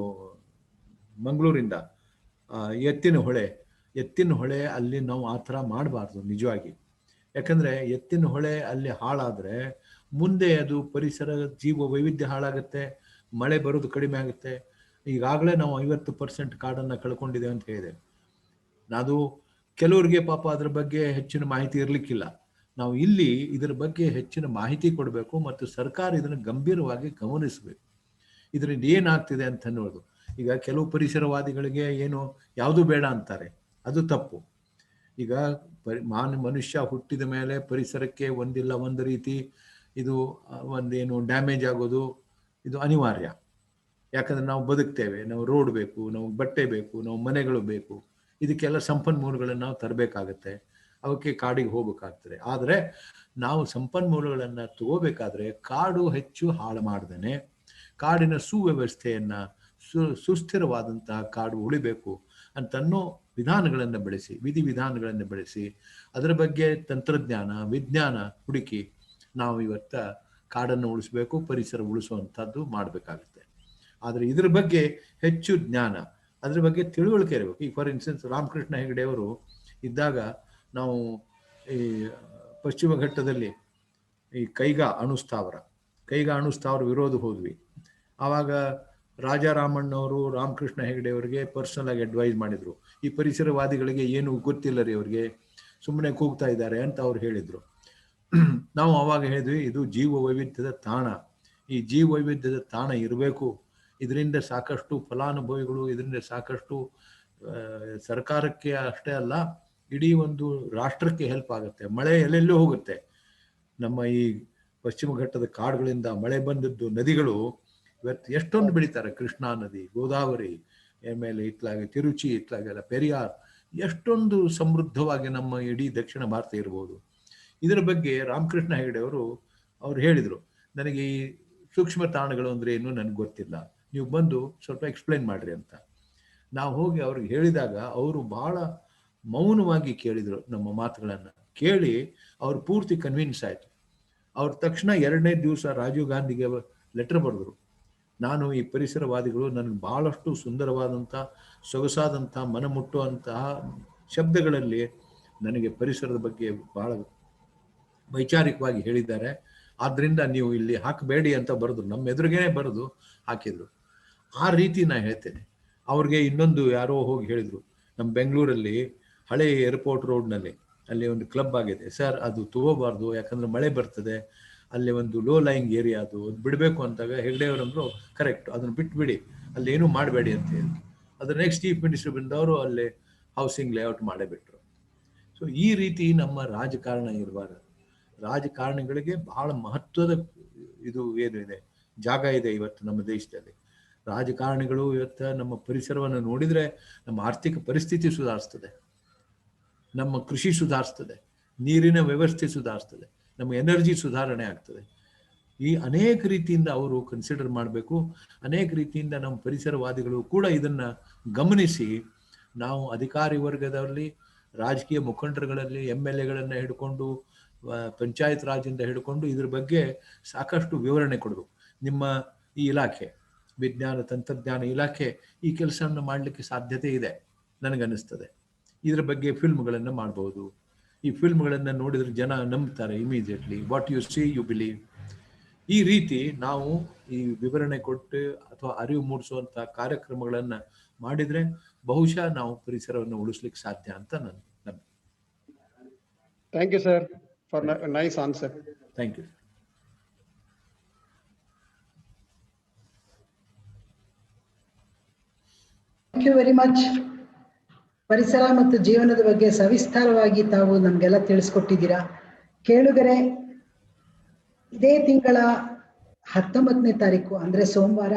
ಮಂಗಳೂರಿಂದ ಎತ್ತಿನ ಹೊಳೆ ಅಲ್ಲಿ ನಾವು ಆ ಥರ ಮಾಡಬಾರ್ದು ನಿಜವಾಗಿ. ಯಾಕಂದ್ರೆ ಎತ್ತಿನ ಹೊಳೆ ಅಲ್ಲಿ ಹಾಳಾದ್ರೆ ಮುಂದೆ ಅದು ಪರಿಸರ ಜೀವ ವೈವಿಧ್ಯ ಹಾಳಾಗುತ್ತೆ, ಮಳೆ ಬರೋದು ಕಡಿಮೆ ಆಗುತ್ತೆ. ಈಗಾಗಲೇ ನಾವು 50% ಕಾಡನ್ನು ಕಳ್ಕೊಂಡಿದ್ದೇವೆ ಅಂತ ಹೇಳಿದೆ. ಅದು ಕೆಲವರಿಗೆ ಪಾಪ ಅದ್ರ ಬಗ್ಗೆ ಹೆಚ್ಚಿನ ಮಾಹಿತಿ ಇರಲಿಕ್ಕಿಲ್ಲ. ನಾವು ಇಲ್ಲಿ ಇದರ ಬಗ್ಗೆ ಹೆಚ್ಚಿನ ಮಾಹಿತಿ ಕೊಡಬೇಕು ಮತ್ತು ಸರ್ಕಾರ ಇದನ್ನು ಗಂಭೀರವಾಗಿ ಗಮನಿಸಬೇಕು. ಇದರಿಂದ ಏನಾಗ್ತಿದೆ ಅಂತ ಅನ್ನೋದು. ಈಗ ಕೆಲವು ಪರಿಸರವಾದಿಗಳಿಗೆ ಏನು ಯಾವುದು ಬೇಡ ಅಂತಾರೆ, ಅದು ತಪ್ಪು. ಈಗ ಮನುಷ್ಯ ಹುಟ್ಟಿದ ಮೇಲೆ ಪರಿಸರಕ್ಕೆ ಒಂದಿಲ್ಲ ಒಂದು ರೀತಿ ಇದು ಒಂದೇನು ಡ್ಯಾಮೇಜ್ ಆಗೋದು ಇದು ಅನಿವಾರ್ಯ. ಯಾಕಂದ್ರೆ ನಾವು ಬದುಕ್ತೇವೆ, ನಾವು ರೋಡ್ ಬೇಕು, ನಾವು ಬಟ್ಟೆ ಬೇಕು, ನಾವು ಮನೆಗಳು ಬೇಕು. ಇದಕ್ಕೆಲ್ಲ ಸಂಪನ್ಮೂಲಗಳನ್ನು ನಾವು ತರಬೇಕಾಗತ್ತೆ, ಅವಕ್ಕೆ ಕಾಡಿಗೆ ಹೋಗ್ಬೇಕಾಗ್ತದೆ. ಆದರೆ ನಾವು ಸಂಪನ್ಮೂಲಗಳನ್ನು ತಗೋಬೇಕಾದ್ರೆ ಕಾಡು ಹೆಚ್ಚು ಹಾಳು ಮಾಡ್ದೇನೆ ಕಾಡಿನ ಸುವ್ಯವಸ್ಥೆಯನ್ನ ಸುಸ್ಥಿರವಾದಂತಹ ಕಾಡು ಉಳಿಬೇಕು ಅಂತನ್ನೋ ವಿಧಾನಗಳನ್ನು ಬೆಳೆಸಿ, ವಿಧಿವಿಧಾನಗಳನ್ನು ಬೆಳೆಸಿ, ಅದರ ಬಗ್ಗೆ ತಂತ್ರಜ್ಞಾನ, ವಿಜ್ಞಾನ ಹುಡುಕಿ ನಾವು ಇವತ್ತ ಕಾಡನ್ನು ಉಳಿಸ್ಬೇಕು, ಪರಿಸರ ಉಳಿಸುವಂಥದ್ದು ಮಾಡಬೇಕಾಗುತ್ತೆ. ಆದರೆ ಇದ್ರ ಬಗ್ಗೆ ಹೆಚ್ಚು ಜ್ಞಾನ, ಅದ್ರ ಬಗ್ಗೆ ತಿಳುವಳಿಕೆ ಇರಬೇಕು. ಈಗ ಫಾರ್ ಇನ್ಸ್ಟೆನ್ಸ್ ರಾಮಕೃಷ್ಣ ಹೆಗಡೆ ಅವರು ಇದ್ದಾಗ ನಾವು ಈ ಪಶ್ಚಿಮ ಘಟ್ಟದಲ್ಲಿ ಈ ಕೈಗಾ ಅಣುಸ್ಥಾವರ ವಿರೋಧ ಹೋದ್ವಿ. ಆವಾಗ ರಾಜಾರಾಮಣ್ಣವರು ರಾಮಕೃಷ್ಣ ಹೆಗಡೆ ಅವರಿಗೆ ಪರ್ಸನಲ್ ಆಗಿ ಅಡ್ವೈಸ್ ಮಾಡಿದ್ರು, ಈ ಪರಿಸರವಾದಿಗಳಿಗೆ ಏನು ಗೊತ್ತಿಲ್ಲ ರೀ, ಅವ್ರಿಗೆ ಸುಮ್ಮನೆ ಕೂಗ್ತಾ ಇದ್ದಾರೆ ಅಂತ ಅವ್ರು ಹೇಳಿದ್ರು. ನಾವು ಅವಾಗ ಹೇಳಿದ್ವಿ, ಇದು ಜೀವ ವೈವಿಧ್ಯದ ತಾಣ, ಈ ಜೀವ ವೈವಿಧ್ಯದ ತಾಣ ಇರಬೇಕು. ಇದರಿಂದ ಸಾಕಷ್ಟು ಫಲಾನುಭವಿಗಳು, ಇದರಿಂದ ಸಾಕಷ್ಟು ಸರ್ಕಾರಕ್ಕೆ ಅಷ್ಟೇ ಅಲ್ಲ, ಇಡೀ ಒಂದು ರಾಷ್ಟ್ರಕ್ಕೆ ಹೆಲ್ಪ್ ಆಗುತ್ತೆ. ಮಳೆ ಎಲ್ಲೆಲ್ಲೂ ಹೋಗುತ್ತೆ. ನಮ್ಮ ಈ ಪಶ್ಚಿಮ ಘಟ್ಟದ ಕಾಡುಗಳಿಂದ ಮಳೆ ಬಂದದ್ದು ನದಿಗಳು ಇವತ್ತು ಎಷ್ಟೊಂದು ಬೆಳೀತಾರೆ. ಕೃಷ್ಣಾ ನದಿ, ಗೋದಾವರಿ, ಆಮೇಲೆ ಇತ್ಲಾಗೆ ತಿರುಚಿ, ಇತ್ಲಾಗೆಲ್ಲ ಪೆರಿಯಾರ್, ಎಷ್ಟೊಂದು ಸಮೃದ್ಧವಾಗಿ ನಮ್ಮ ಇಡೀ ದಕ್ಷಿಣ ಭಾರತ ಇರ್ಬೋದು. ಇದರ ಬಗ್ಗೆ ರಾಮಕೃಷ್ಣ ಹೆಗಡೆ ಅವರು ಹೇಳಿದರು, ನನಗೆ ಈ ಸೂಕ್ಷ್ಮ ತಾಣಗಳು ಅಂದರೆ ಏನು ನನಗೆ ಗೊತ್ತಿಲ್ಲ, ನೀವು ಬಂದು ಸ್ವಲ್ಪ ಎಕ್ಸ್ಪ್ಲೈನ್ ಮಾಡ್ರಿ ಅಂತ. ನಾವು ಹೋಗಿ ಅವ್ರಿಗೆ ಹೇಳಿದಾಗ ಅವರು ಬಹಳ ಮೌನವಾಗಿ ಕೇಳಿದರು. ನಮ್ಮ ಮಾತುಗಳನ್ನು ಕೇಳಿ ಅವ್ರು ಪೂರ್ತಿ ಕನ್ವಿನ್ಸ್ ಆಯಿತು. ಅವ್ರ ತಕ್ಷಣ 2ನೇ ದಿವಸ ರಾಜೀವ್ ಗಾಂಧಿಗೆ ಲೆಟರ್ ಬರೆದ್ರು, ನಾನು ಈ ಪರಿಸರವಾದಿಗಳು ನನಗೆ ಬಹಳಷ್ಟು ಸುಂದರವಾದಂಥ, ಸೊಗಸಾದಂಥ, ಮನಮುಟ್ಟುವಂತಹ ಶಬ್ದಗಳಲ್ಲಿ ನನಗೆ ಪರಿಸರದ ಬಗ್ಗೆ ಬಹಳ ವೈಚಾರಿಕವಾಗಿ ಹೇಳಿದ್ದಾರೆ, ಆದ್ದರಿಂದ ನೀವು ಇಲ್ಲಿ ಹಾಕಬೇಡಿ ಅಂತ ಬರೆದ್ರು. ನಮ್ಮ ಎದುರಿಗೇನೆ ಬರೆದು ಹಾಕಿದ್ರು. ಆ ರೀತಿ ನಾನು ಹೇಳ್ತೇನೆ. ಅವ್ರಿಗೆ ಇನ್ನೊಂದು ಯಾರೋ ಹೋಗಿ ಹೇಳಿದ್ರು, ನಮ್ಮ ಬೆಂಗಳೂರಲ್ಲಿ ಹಳೆ ಏರ್ಪೋರ್ಟ್ ರೋಡ್ನಲ್ಲಿ ಅಲ್ಲಿ ಒಂದು ಕ್ಲಬ್ ಆಗಿದೆ ಸರ್, ಅದು ತಗೋಬಾರ್ದು, ಯಾಕಂದ್ರೆ ಮಳೆ ಬರ್ತದೆ, ಅಲ್ಲಿ ಒಂದು ಲೋ ಲೈಂಗ್ ಏರಿಯಾ, ಅದು ಬಿಡಬೇಕು ಅಂತಾಗ ಹೆಗ್ಡೆಯವರಂದ್ರು ಕರೆಕ್ಟ್, ಅದನ್ನು ಬಿಟ್ಬಿಡಿ, ಅಲ್ಲಿ ಏನೂ ಮಾಡಬೇಡಿ ಅಂತ ಹೇಳಿ. ಅದ್ರ ನೆಕ್ಸ್ಟ್ ಚೀಫ್ ಮಿನಿಸ್ಟರ್ ಬಂದವರು ಅಲ್ಲಿ ಹೌಸಿಂಗ್ ಲೇಔಟ್ ಮಾಡೇ ಬಿಟ್ರು. ಸೊ ಈ ರೀತಿ ನಮ್ಮ ರಾಜಕಾರಣ ಇರಬಾರದು. ರಾಜಕಾರಣಿಗಳಿಗೆ ಬಹಳ ಮಹತ್ವದ ಇದು ಏನು ಇದೆ, ಜಾಗ ಇದೆ ಇವತ್ತು ನಮ್ಮ ದೇಶದಲ್ಲಿ. ರಾಜಕಾರಣಿಗಳು ಇವತ್ತು ನಮ್ಮ ಪರಿಸರವನ್ನು ನೋಡಿದರೆ ನಮ್ಮ ಆರ್ಥಿಕ ಪರಿಸ್ಥಿತಿ ಸುಧಾರಿಸ್ತದೆ, ನಮ್ಮ ಕೃಷಿ ಸುಧಾರಿಸ್ತದೆ, ನೀರಿನ ವ್ಯವಸ್ಥೆ ಸುಧಾರಿಸ್ತದೆ, ನಮ್ಮ ಎನರ್ಜಿ ಸುಧಾರಣೆ ಆಗ್ತದೆ. ಈ ಅನೇಕ ರೀತಿಯಿಂದ ಅವರು ಕನ್ಸಿಡರ್ ಮಾಡಬೇಕು. ಅನೇಕ ರೀತಿಯಿಂದ ನಮ್ಮ ಪರಿಸರವಾದಿಗಳು ಕೂಡ ಇದನ್ನು ಗಮನಿಸಿ, ನಾವು ಅಧಿಕಾರಿ ವರ್ಗದಲ್ಲಿ, ರಾಜಕೀಯ ಮುಖಂಡರುಗಳಲ್ಲಿ, MLAಗಳನ್ನು ಹಿಡ್ಕೊಂಡು ಪಂಚಾಯತ್ ರಾಜಿಂದ ಹಿಡ್ಕೊಂಡು ಇದ್ರ ಬಗ್ಗೆ ಸಾಕಷ್ಟು ವಿವರಣೆ ಕೊಡಬೇಕು. ನಿಮ್ಮ ಈ ಇಲಾಖೆ, ವಿಜ್ಞಾನ ತಂತ್ರಜ್ಞಾನ ಇಲಾಖೆ, ಈ ಕೆಲಸವನ್ನು ಮಾಡಲಿಕ್ಕೆ ಸಾಧ್ಯತೆ ಇದೆ ನನಗನ್ನಿಸ್ತದೆ. ಇದ್ರ ಬಗ್ಗೆ ಫಿಲ್ಮ್ಗಳನ್ನು ಮಾಡ್ಬೋದು. ಈ ಫಿಲ್ಮ್ಗಳನ್ನು ನೋಡಿದ್ರೆ ಜನ ನಂಬ್ತಾರೆ immediately. What you see you believe. ಈ ರೀತಿ ನಾವು ಈ ವಿವರಣೆ ಕೊಟ್ಟು ಅಥವಾ ಅರಿವು ಮೂಡಿಸುವಂಥ ಕಾರ್ಯಕ್ರಮಗಳನ್ನು ಮಾಡಿದರೆ ಬಹುಶಃ ನಾವು ಪರಿಸರವನ್ನು ಉಳಿಸ್ಲಿಕ್ಕೆ ಸಾಧ್ಯ ಅಂತ ನಾನು ನಂಬಿಕೆ. Thank you sir for nice answer. Thank you. Thank you very much. ಪರಿಸರ ಮತ್ತು ಜೀವನದ ಬಗ್ಗೆ ಸವಿಸ್ತಾರವಾಗಿ ತಾವು ನಮಗೆಲ್ಲ ತಿಳಿಸ್ಕೊಟ್ಟಿದ್ದೀರಾ. ಕೇಳುಗರೆ, ಇದೇ ತಿಂಗಳ 19ನೇ ತಾರೀಕು ಅಂದ್ರೆ ಸೋಮವಾರ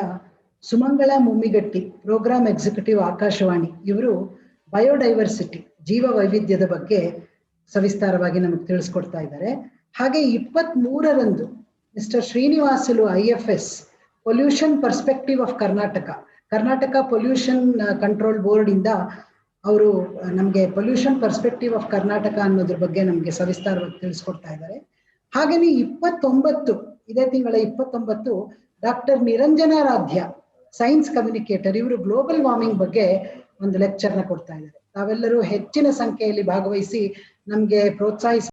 ಸುಮಂಗಳ ಮುಮ್ಮಿಗಟ್ಟಿ, ಪ್ರೋಗ್ರಾಮ್ ಎಕ್ಸಿಕ್ಯೂಟಿವ್ ಆಕಾಶವಾಣಿ, ಇವರು ಬಯೋಡೈವರ್ಸಿಟಿ, ಜೀವ ವೈವಿಧ್ಯದ ಬಗ್ಗೆ ಸವಿಸ್ತಾರವಾಗಿ ನಮಗೆ ತಿಳಿಸ್ಕೊಡ್ತಾ ಇದ್ದಾರೆ. ಹಾಗೆ 23ರಂದು mister Srinivasulu IFS, pollution perspective of Karnataka pollution control board ಇಂದ ಅವರು ನಮಗೆ ಪೊಲ್ಯೂಷನ್ ಪರ್ಸ್ಪೆಕ್ಟಿವ್ ಆಫ್ ಕರ್ನಾಟಕ ಅನ್ನೋದ್ರ ಬಗ್ಗೆ ನಮಗೆ ಸವಿಸ್ತಾರವಾಗಿ ತಿಳಿಸ್ಕೊಡ್ತಾ ಇದ್ದಾರೆ. ಹಾಗೇನೆ 29, ಇದೇ ತಿಂಗಳ 29 ಡಾಕ್ಟರ್ ನಿರಂಜನಾರಾಧ್ಯ, ಸೈನ್ಸ್ ಕಮ್ಯುನಿಕೇಟರ್, ಇವರು ಗ್ಲೋಬಲ್ ವಾರ್ಮಿಂಗ್ ಬಗ್ಗೆ ಒಂದು ಲೆಕ್ಚರ್ನ ಕೊಡ್ತಾ ಇದ್ದಾರೆ. ತಾವೆಲ್ಲರೂ ಹೆಚ್ಚಿನ ಸಂಖ್ಯೆಯಲ್ಲಿ ಭಾಗವಹಿಸಿ ನಮಗೆ ಪ್ರೋತ್ಸಾಹಿಸಿ